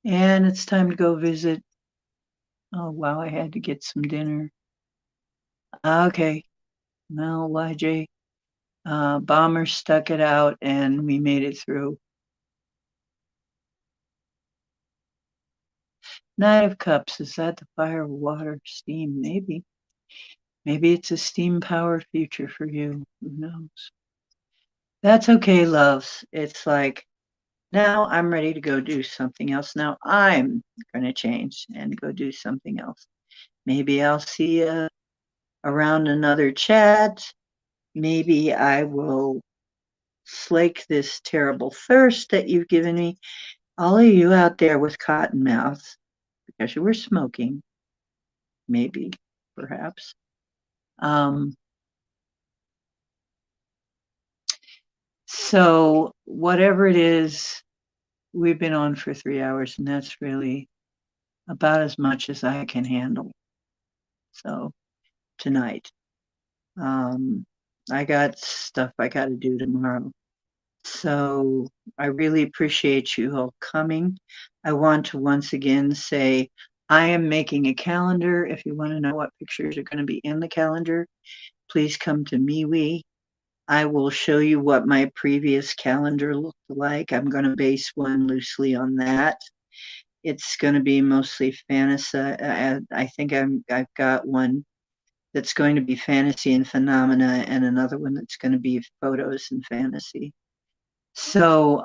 and it's time to go visit. Oh, wow, I had to get some dinner. Okay, well, YJ, Bomber stuck it out, and we made it through. Knight of Cups, is that the fire, water, steam? Maybe. Maybe it's a steam-powered future for you. Who knows? That's okay, loves. It's like, now I'm ready to go do something else. Now I'm going to change and go do something else. Maybe I'll see you around another chat. Maybe I will slake this terrible thirst that you've given me. All of you out there with cotton mouths, because you were smoking, maybe, perhaps. So whatever it is, we've been on for 3 hours, and that's really about as much as I can handle. So tonight, I got stuff I got to do tomorrow. So I really appreciate you all coming. I want to once again say I am making a calendar. If you want to know what pictures are going to be in the calendar, please come to MeWe. I will show you what my previous calendar looked like. I'm going to base one loosely on that. It's going to be mostly fantasy. I think I've got one that's going to be fantasy and phenomena, and another one that's going to be photos and fantasy. So,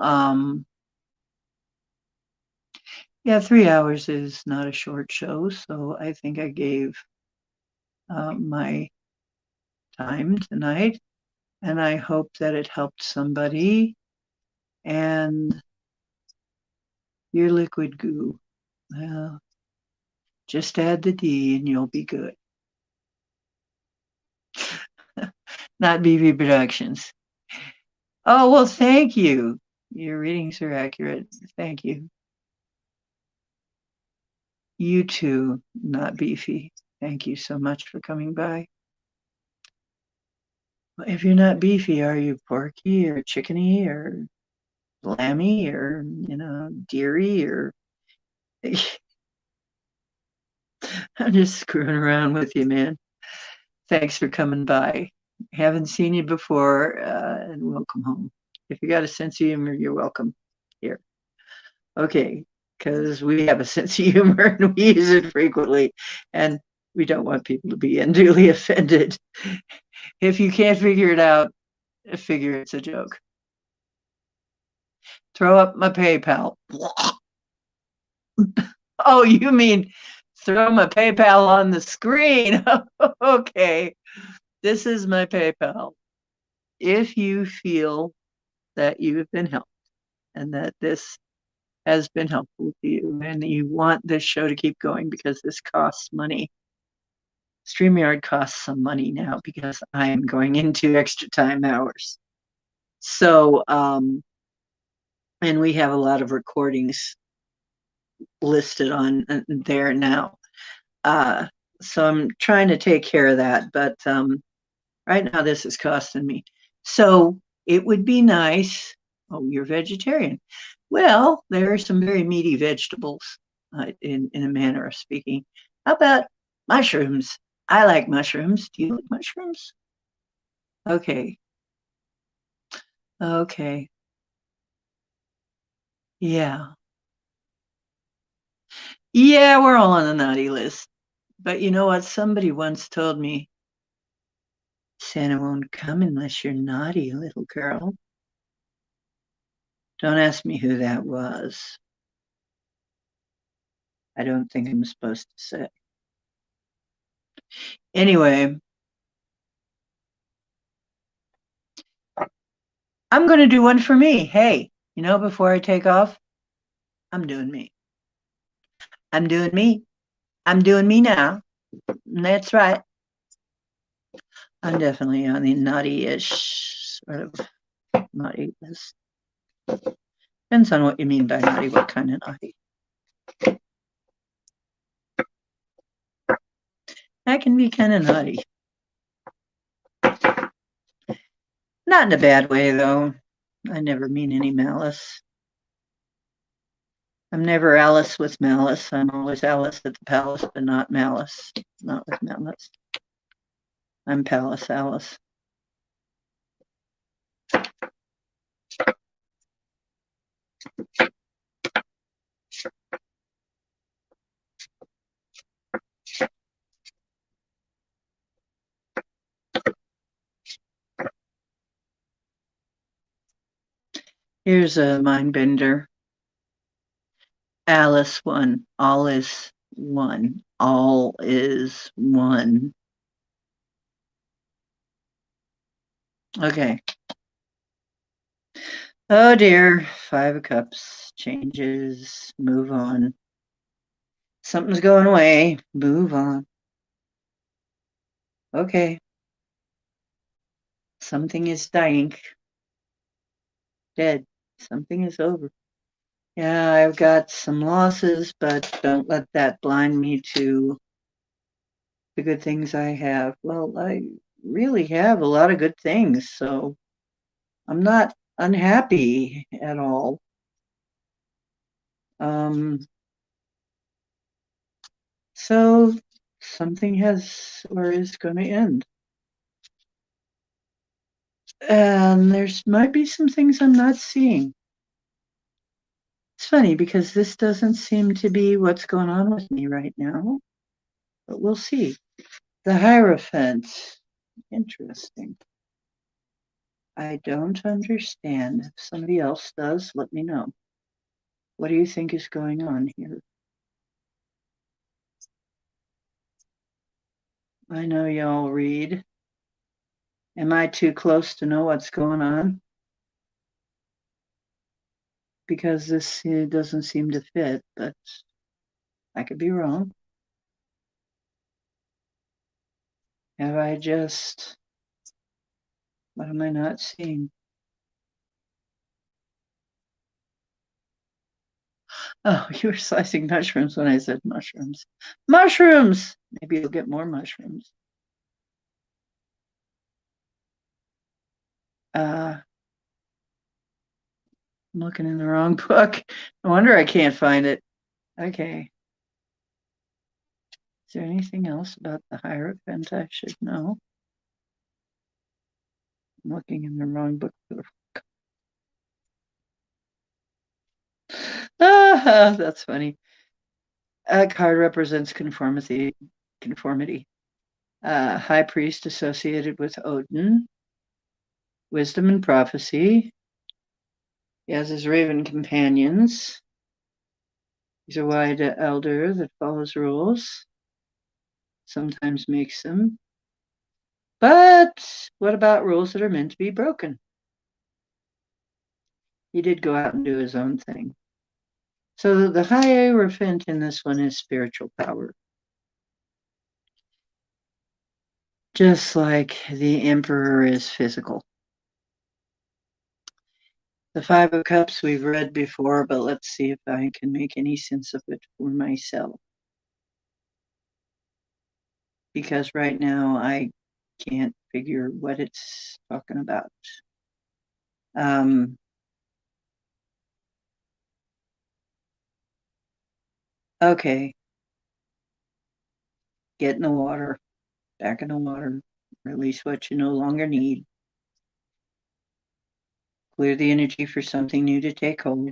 yeah, 3 hours is not a short show, so I think I gave my time tonight, and I hope that it helped somebody. And your liquid goo, well, just add the D and you'll be good. Not BB Productions. Oh, well, thank you. Your readings are accurate. Thank you. You too, not beefy. Thank you so much for coming by. Well, if you're not beefy, are you porky or chickeny or lammy or, deery or... I'm just screwing around with you, man. Thanks for coming by. Haven't seen you before, and welcome home. If you got a sense of humor, you're welcome here. Okay, because we have a sense of humor and we use it frequently, and we don't want people to be unduly offended. If you can't figure it out, figure it's a joke. Throw up my PayPal. Oh, you mean throw my PayPal on the screen? Okay, this is my PayPal. if you feel that you have been helped and that this has been helpful to you and you want this show to keep going because this costs money. StreamYard costs some money now because I'm going into extra time hours. So, and we have a lot of recordings listed on there now. So I'm trying to take care of that, but right now this is costing me. So it would be nice. Oh, you're vegetarian. Well, there are some very meaty vegetables, in a manner of speaking. How about mushrooms? I like mushrooms. Do you like mushrooms? Okay. Okay. Yeah. Yeah, we're all on the naughty list. But you know what? Somebody once told me Santa won't come unless you're naughty, little girl. Don't ask me who that was. I don't think I'm supposed to say. Anyway, I'm going to do one for me. Hey, before I take off, I'm doing me. I'm doing me. I'm doing me now. That's right. I'm definitely on the naughty-ish sort of naughty list. Depends on what you mean by naughty, what kind of naughty. I can be kind of naughty. Not in a bad way, though. I never mean any malice. I'm never Alice with malice. I'm always Alice at the palace, but not malice. Not with malice. I'm Palace Alice. Here's a mind bender. Alice one. All is one. All is one. Okay. Oh dear. 5 of Cups. Changes. Move on. Something's going away. Move on. Okay. Something is dying. Dead. Something is over. Yeah, I've got some losses, but don't let that blind me to the good things I have. Well, I really have a lot of good things, so I'm not unhappy at all. So something has or is going to end. And there's might be some things I'm not seeing. It's funny because this doesn't seem to be what's going on with me right now, but we'll see. The Hierophant. Interesting. I don't understand. If somebody else does, let me know. What do you think is going on here? I know y'all read. Am I too close to know what's going on? Because this doesn't seem to fit, but I could be wrong. Have I just, what am I not seeing? Oh, you were slicing mushrooms when I said mushrooms. Mushrooms! Maybe you'll get more mushrooms. I'm looking in the wrong book. No wonder I can't find it. Okay. Is there anything else about the Hierophant I should know? I'm looking in the wrong book. Ah, that's funny. A card represents conformity. High priest associated with Odin. Wisdom and prophecy. He has his raven companions. He's a wise elder that follows rules. Sometimes makes them. But What about rules that are meant to be broken? He did go out and do his own thing. So the high Hierophant in this one is spiritual power. Just like the Emperor is physical. The Five of Cups we've read before, but let's see if I can make any sense of it for myself. Because right now I can't figure what it's talking about. Okay. Get in the water, back in the water, release what you no longer need. Clear the energy for something new to take hold.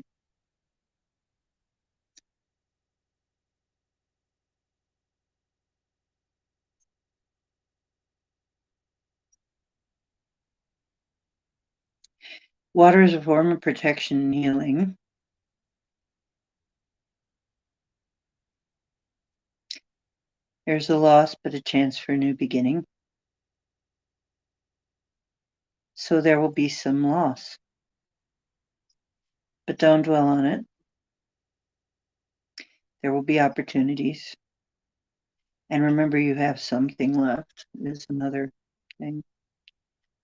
Water is a form of protection and healing. There's a loss, but a chance for a new beginning. So there will be some loss. But don't dwell on it. There will be opportunities. And remember, you have something left, is another thing.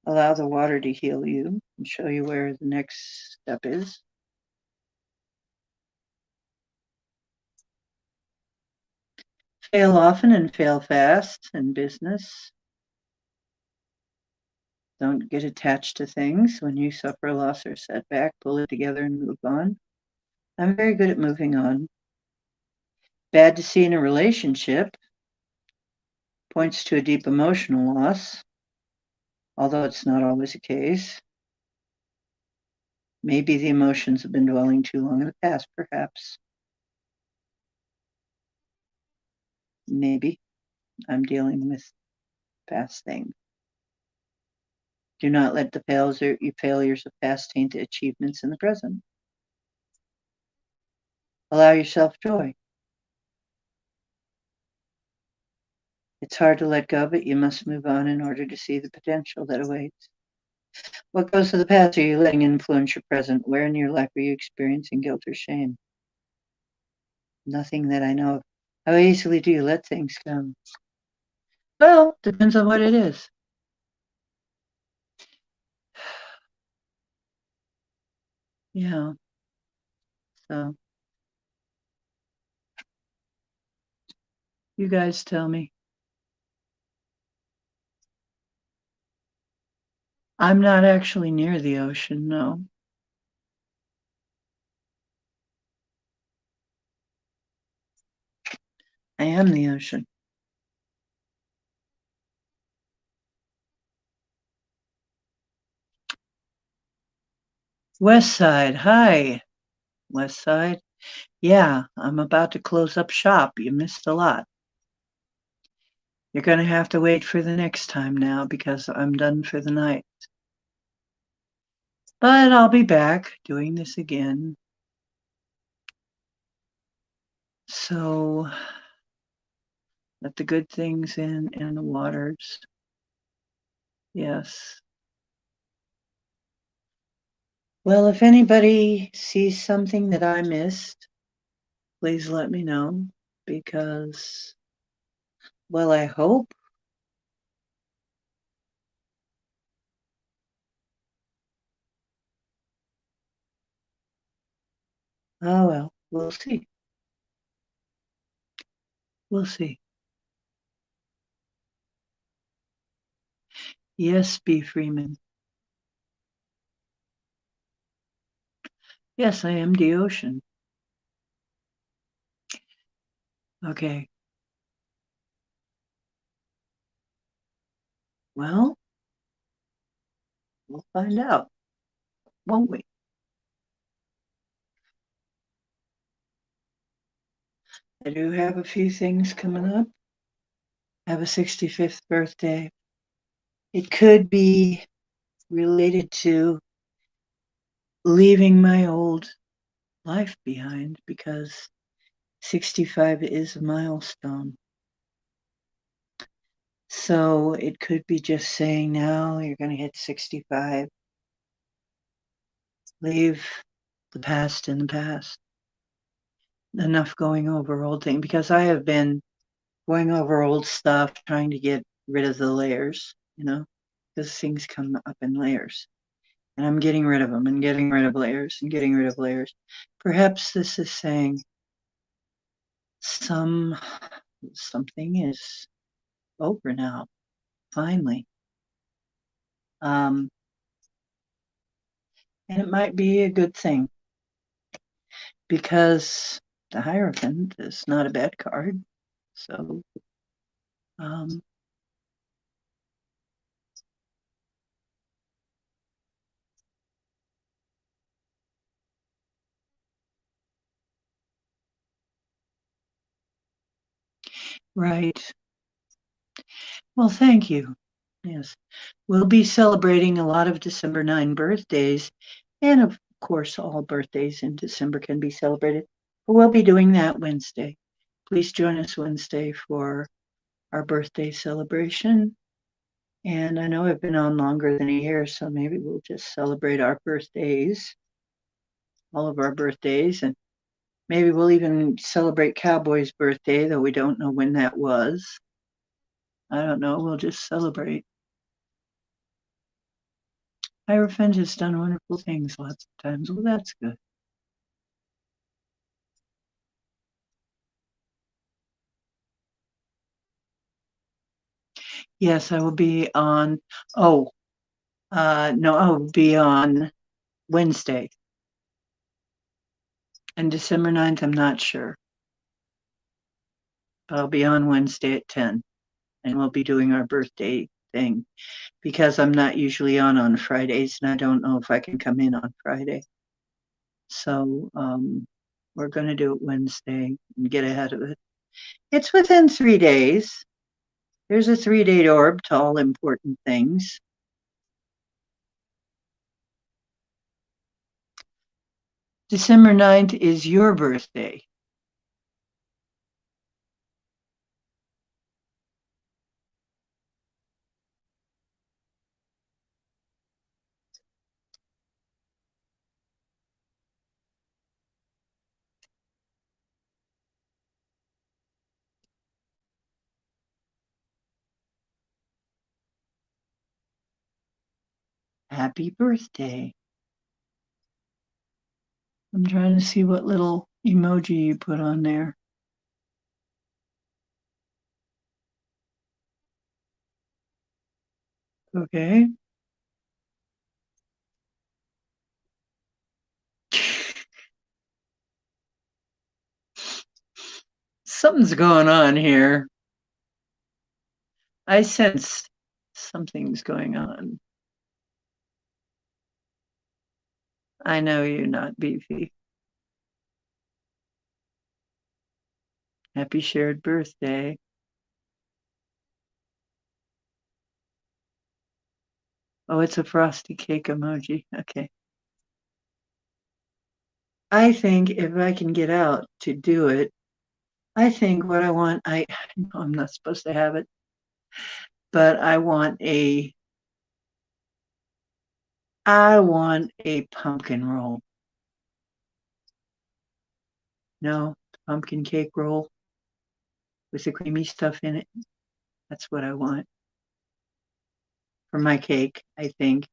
Allow the water to heal you and show you where the next step is. Fail often and fail fast in business. Don't get attached to things. When you suffer a loss or setback, pull it together and move on. I'm very good at moving on. Bad to see in a relationship points to a deep emotional loss, although it's not always the case. Maybe the emotions have been dwelling too long in the past, perhaps. Maybe I'm dealing with past things. Do not let the failures of past taint the achievements in the present. Allow yourself joy. It's hard to let go, but you must move on in order to see the potential that awaits. What goes to the past are you letting influence your present? Where in your life are you experiencing guilt or shame? Nothing that I know of. How easily do you let things come? Well, depends on what it is. Yeah. So you guys tell me. I'm not actually near the ocean, no. I am the ocean. West Side, hi. West Side. Yeah, I'm about to close up shop. You missed a lot. You're going to have to wait for the next time now because I'm done for the night. But I'll be back doing this again. So let the good things in and the waters. Yes. Well, if anybody sees something that I missed, please let me know because, well, I hope oh, well, we'll see. We'll see. Yes, B. Freeman. Yes, I am the ocean. Okay. Well, we'll find out, won't we? I do have a few things coming up. I have a 65th birthday. It could be related to leaving my old life behind because 65 is a milestone. So it could be just saying now you're going to hit 65. Leave the past in the past. Enough going over old things, because I have been going over old stuff, trying to get rid of the layers, because things come up in layers. And I'm getting rid of them and getting rid of layers and getting rid of layers. Perhaps this is saying something is over now, finally. And it might be a good thing, because the Hierophant is not a bad card. So, right. Well, thank you. Yes. We'll be celebrating a lot of December 9 birthdays. And of course, all birthdays in December can be celebrated. But we'll be doing that Wednesday. Please join us Wednesday for our birthday celebration. And I know I've been on longer than a year, so maybe we'll just celebrate our birthdays, all of our birthdays. And maybe we'll even celebrate Cowboy's birthday, though we don't know when that was. I don't know. We'll just celebrate. Hierophant has done wonderful things lots of times. Well, that's good. Yes, I will be on. Oh, no, I will be on Wednesday. And December 9th, I'm not sure. But I'll be on Wednesday at 10. And we'll be doing our birthday thing, because I'm not usually on Fridays, and I don't know if I can come in on Friday. So we're going to do it Wednesday and get ahead of it. It's within 3 days. There's a 3-day orb to all important things. December 9th is your birthday. Happy birthday. I'm trying to see what little emoji you put on there. Okay. Something's going on here. I sense something's going on. I know you're not beefy. Happy shared birthday. Oh, it's a frosty cake emoji. Okay. I think if I can get out to do it, I think what I want, I'm not supposed to have it, but I want a pumpkin roll. No, pumpkin cake roll with the creamy stuff in it. That's what I want for my cake, I think.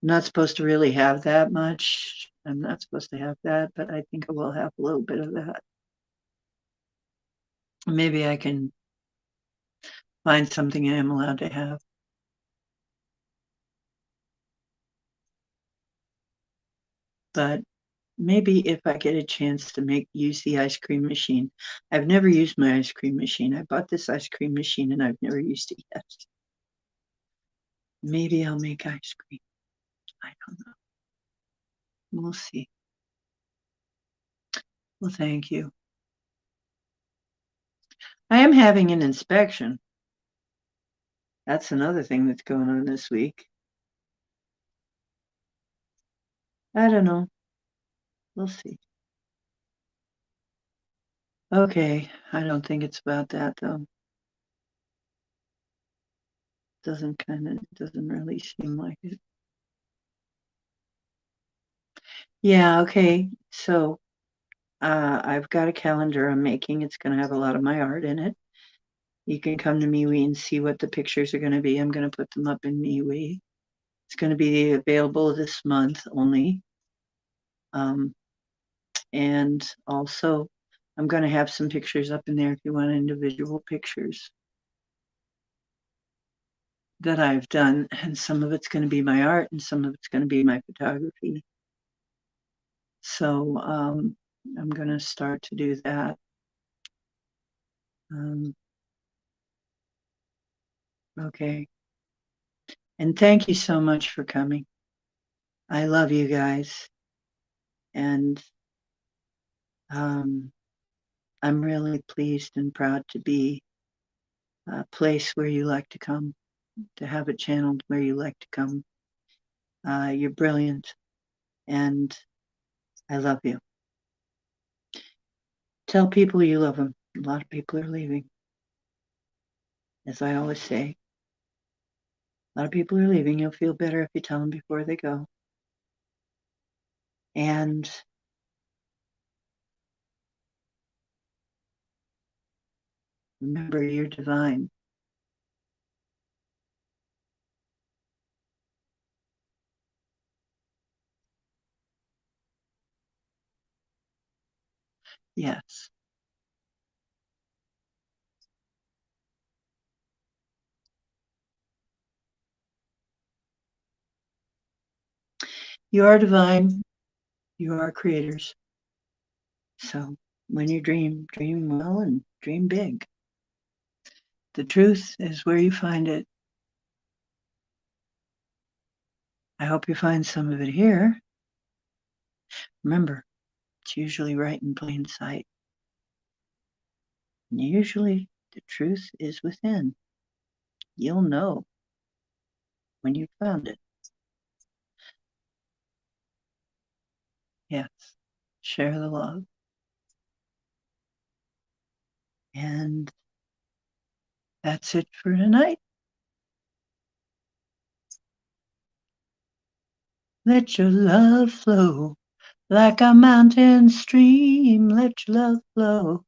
I'm not supposed to really have that much. I'm not supposed to have that, but I think I will have a little bit of that. Maybe I can find something I am allowed to have. But maybe if I get a chance to use the ice cream machine. I've never used my ice cream machine. I bought this ice cream machine and I've never used it yet. Maybe I'll make ice cream. I don't know. We'll see. Well, thank you. I am having an inspection. That's another thing that's going on this week. I don't know. We'll see. Okay, I don't think it's about that though. doesn't really seem like it. Yeah, okay. So I've got a calendar I'm making. It's going to have a lot of my art in it. You can come to MeWe and see what the pictures are going to be. I'm going to put them up in MeWe. It's going to be available this month only. And also, I'm going to have some pictures up in there if you want individual pictures that I've done. And some of it's going to be my art and some of it's going to be my photography. So I'm going to start to do that. Okay. And thank you so much for coming. I love you guys. And I'm really pleased and proud to be a place where you like to come, to have it channeled where you like to come. You're brilliant. And I love you. Tell people you love them. A lot of people are leaving. As I always say, a lot of people are leaving. You'll feel better if you tell them before they go. And remember, you're divine. Yes. You are divine. You are creators. So when you dream well and dream big. The truth is where you find it. I hope you find some of it here. Remember, it's usually right in plain sight. And usually the truth is within. You'll know when you found it. Yes. Share the love. And that's it for tonight. Let your love flow like a mountain stream. Let your love flow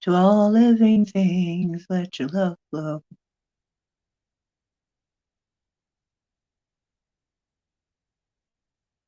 to all living things. Let your love flow.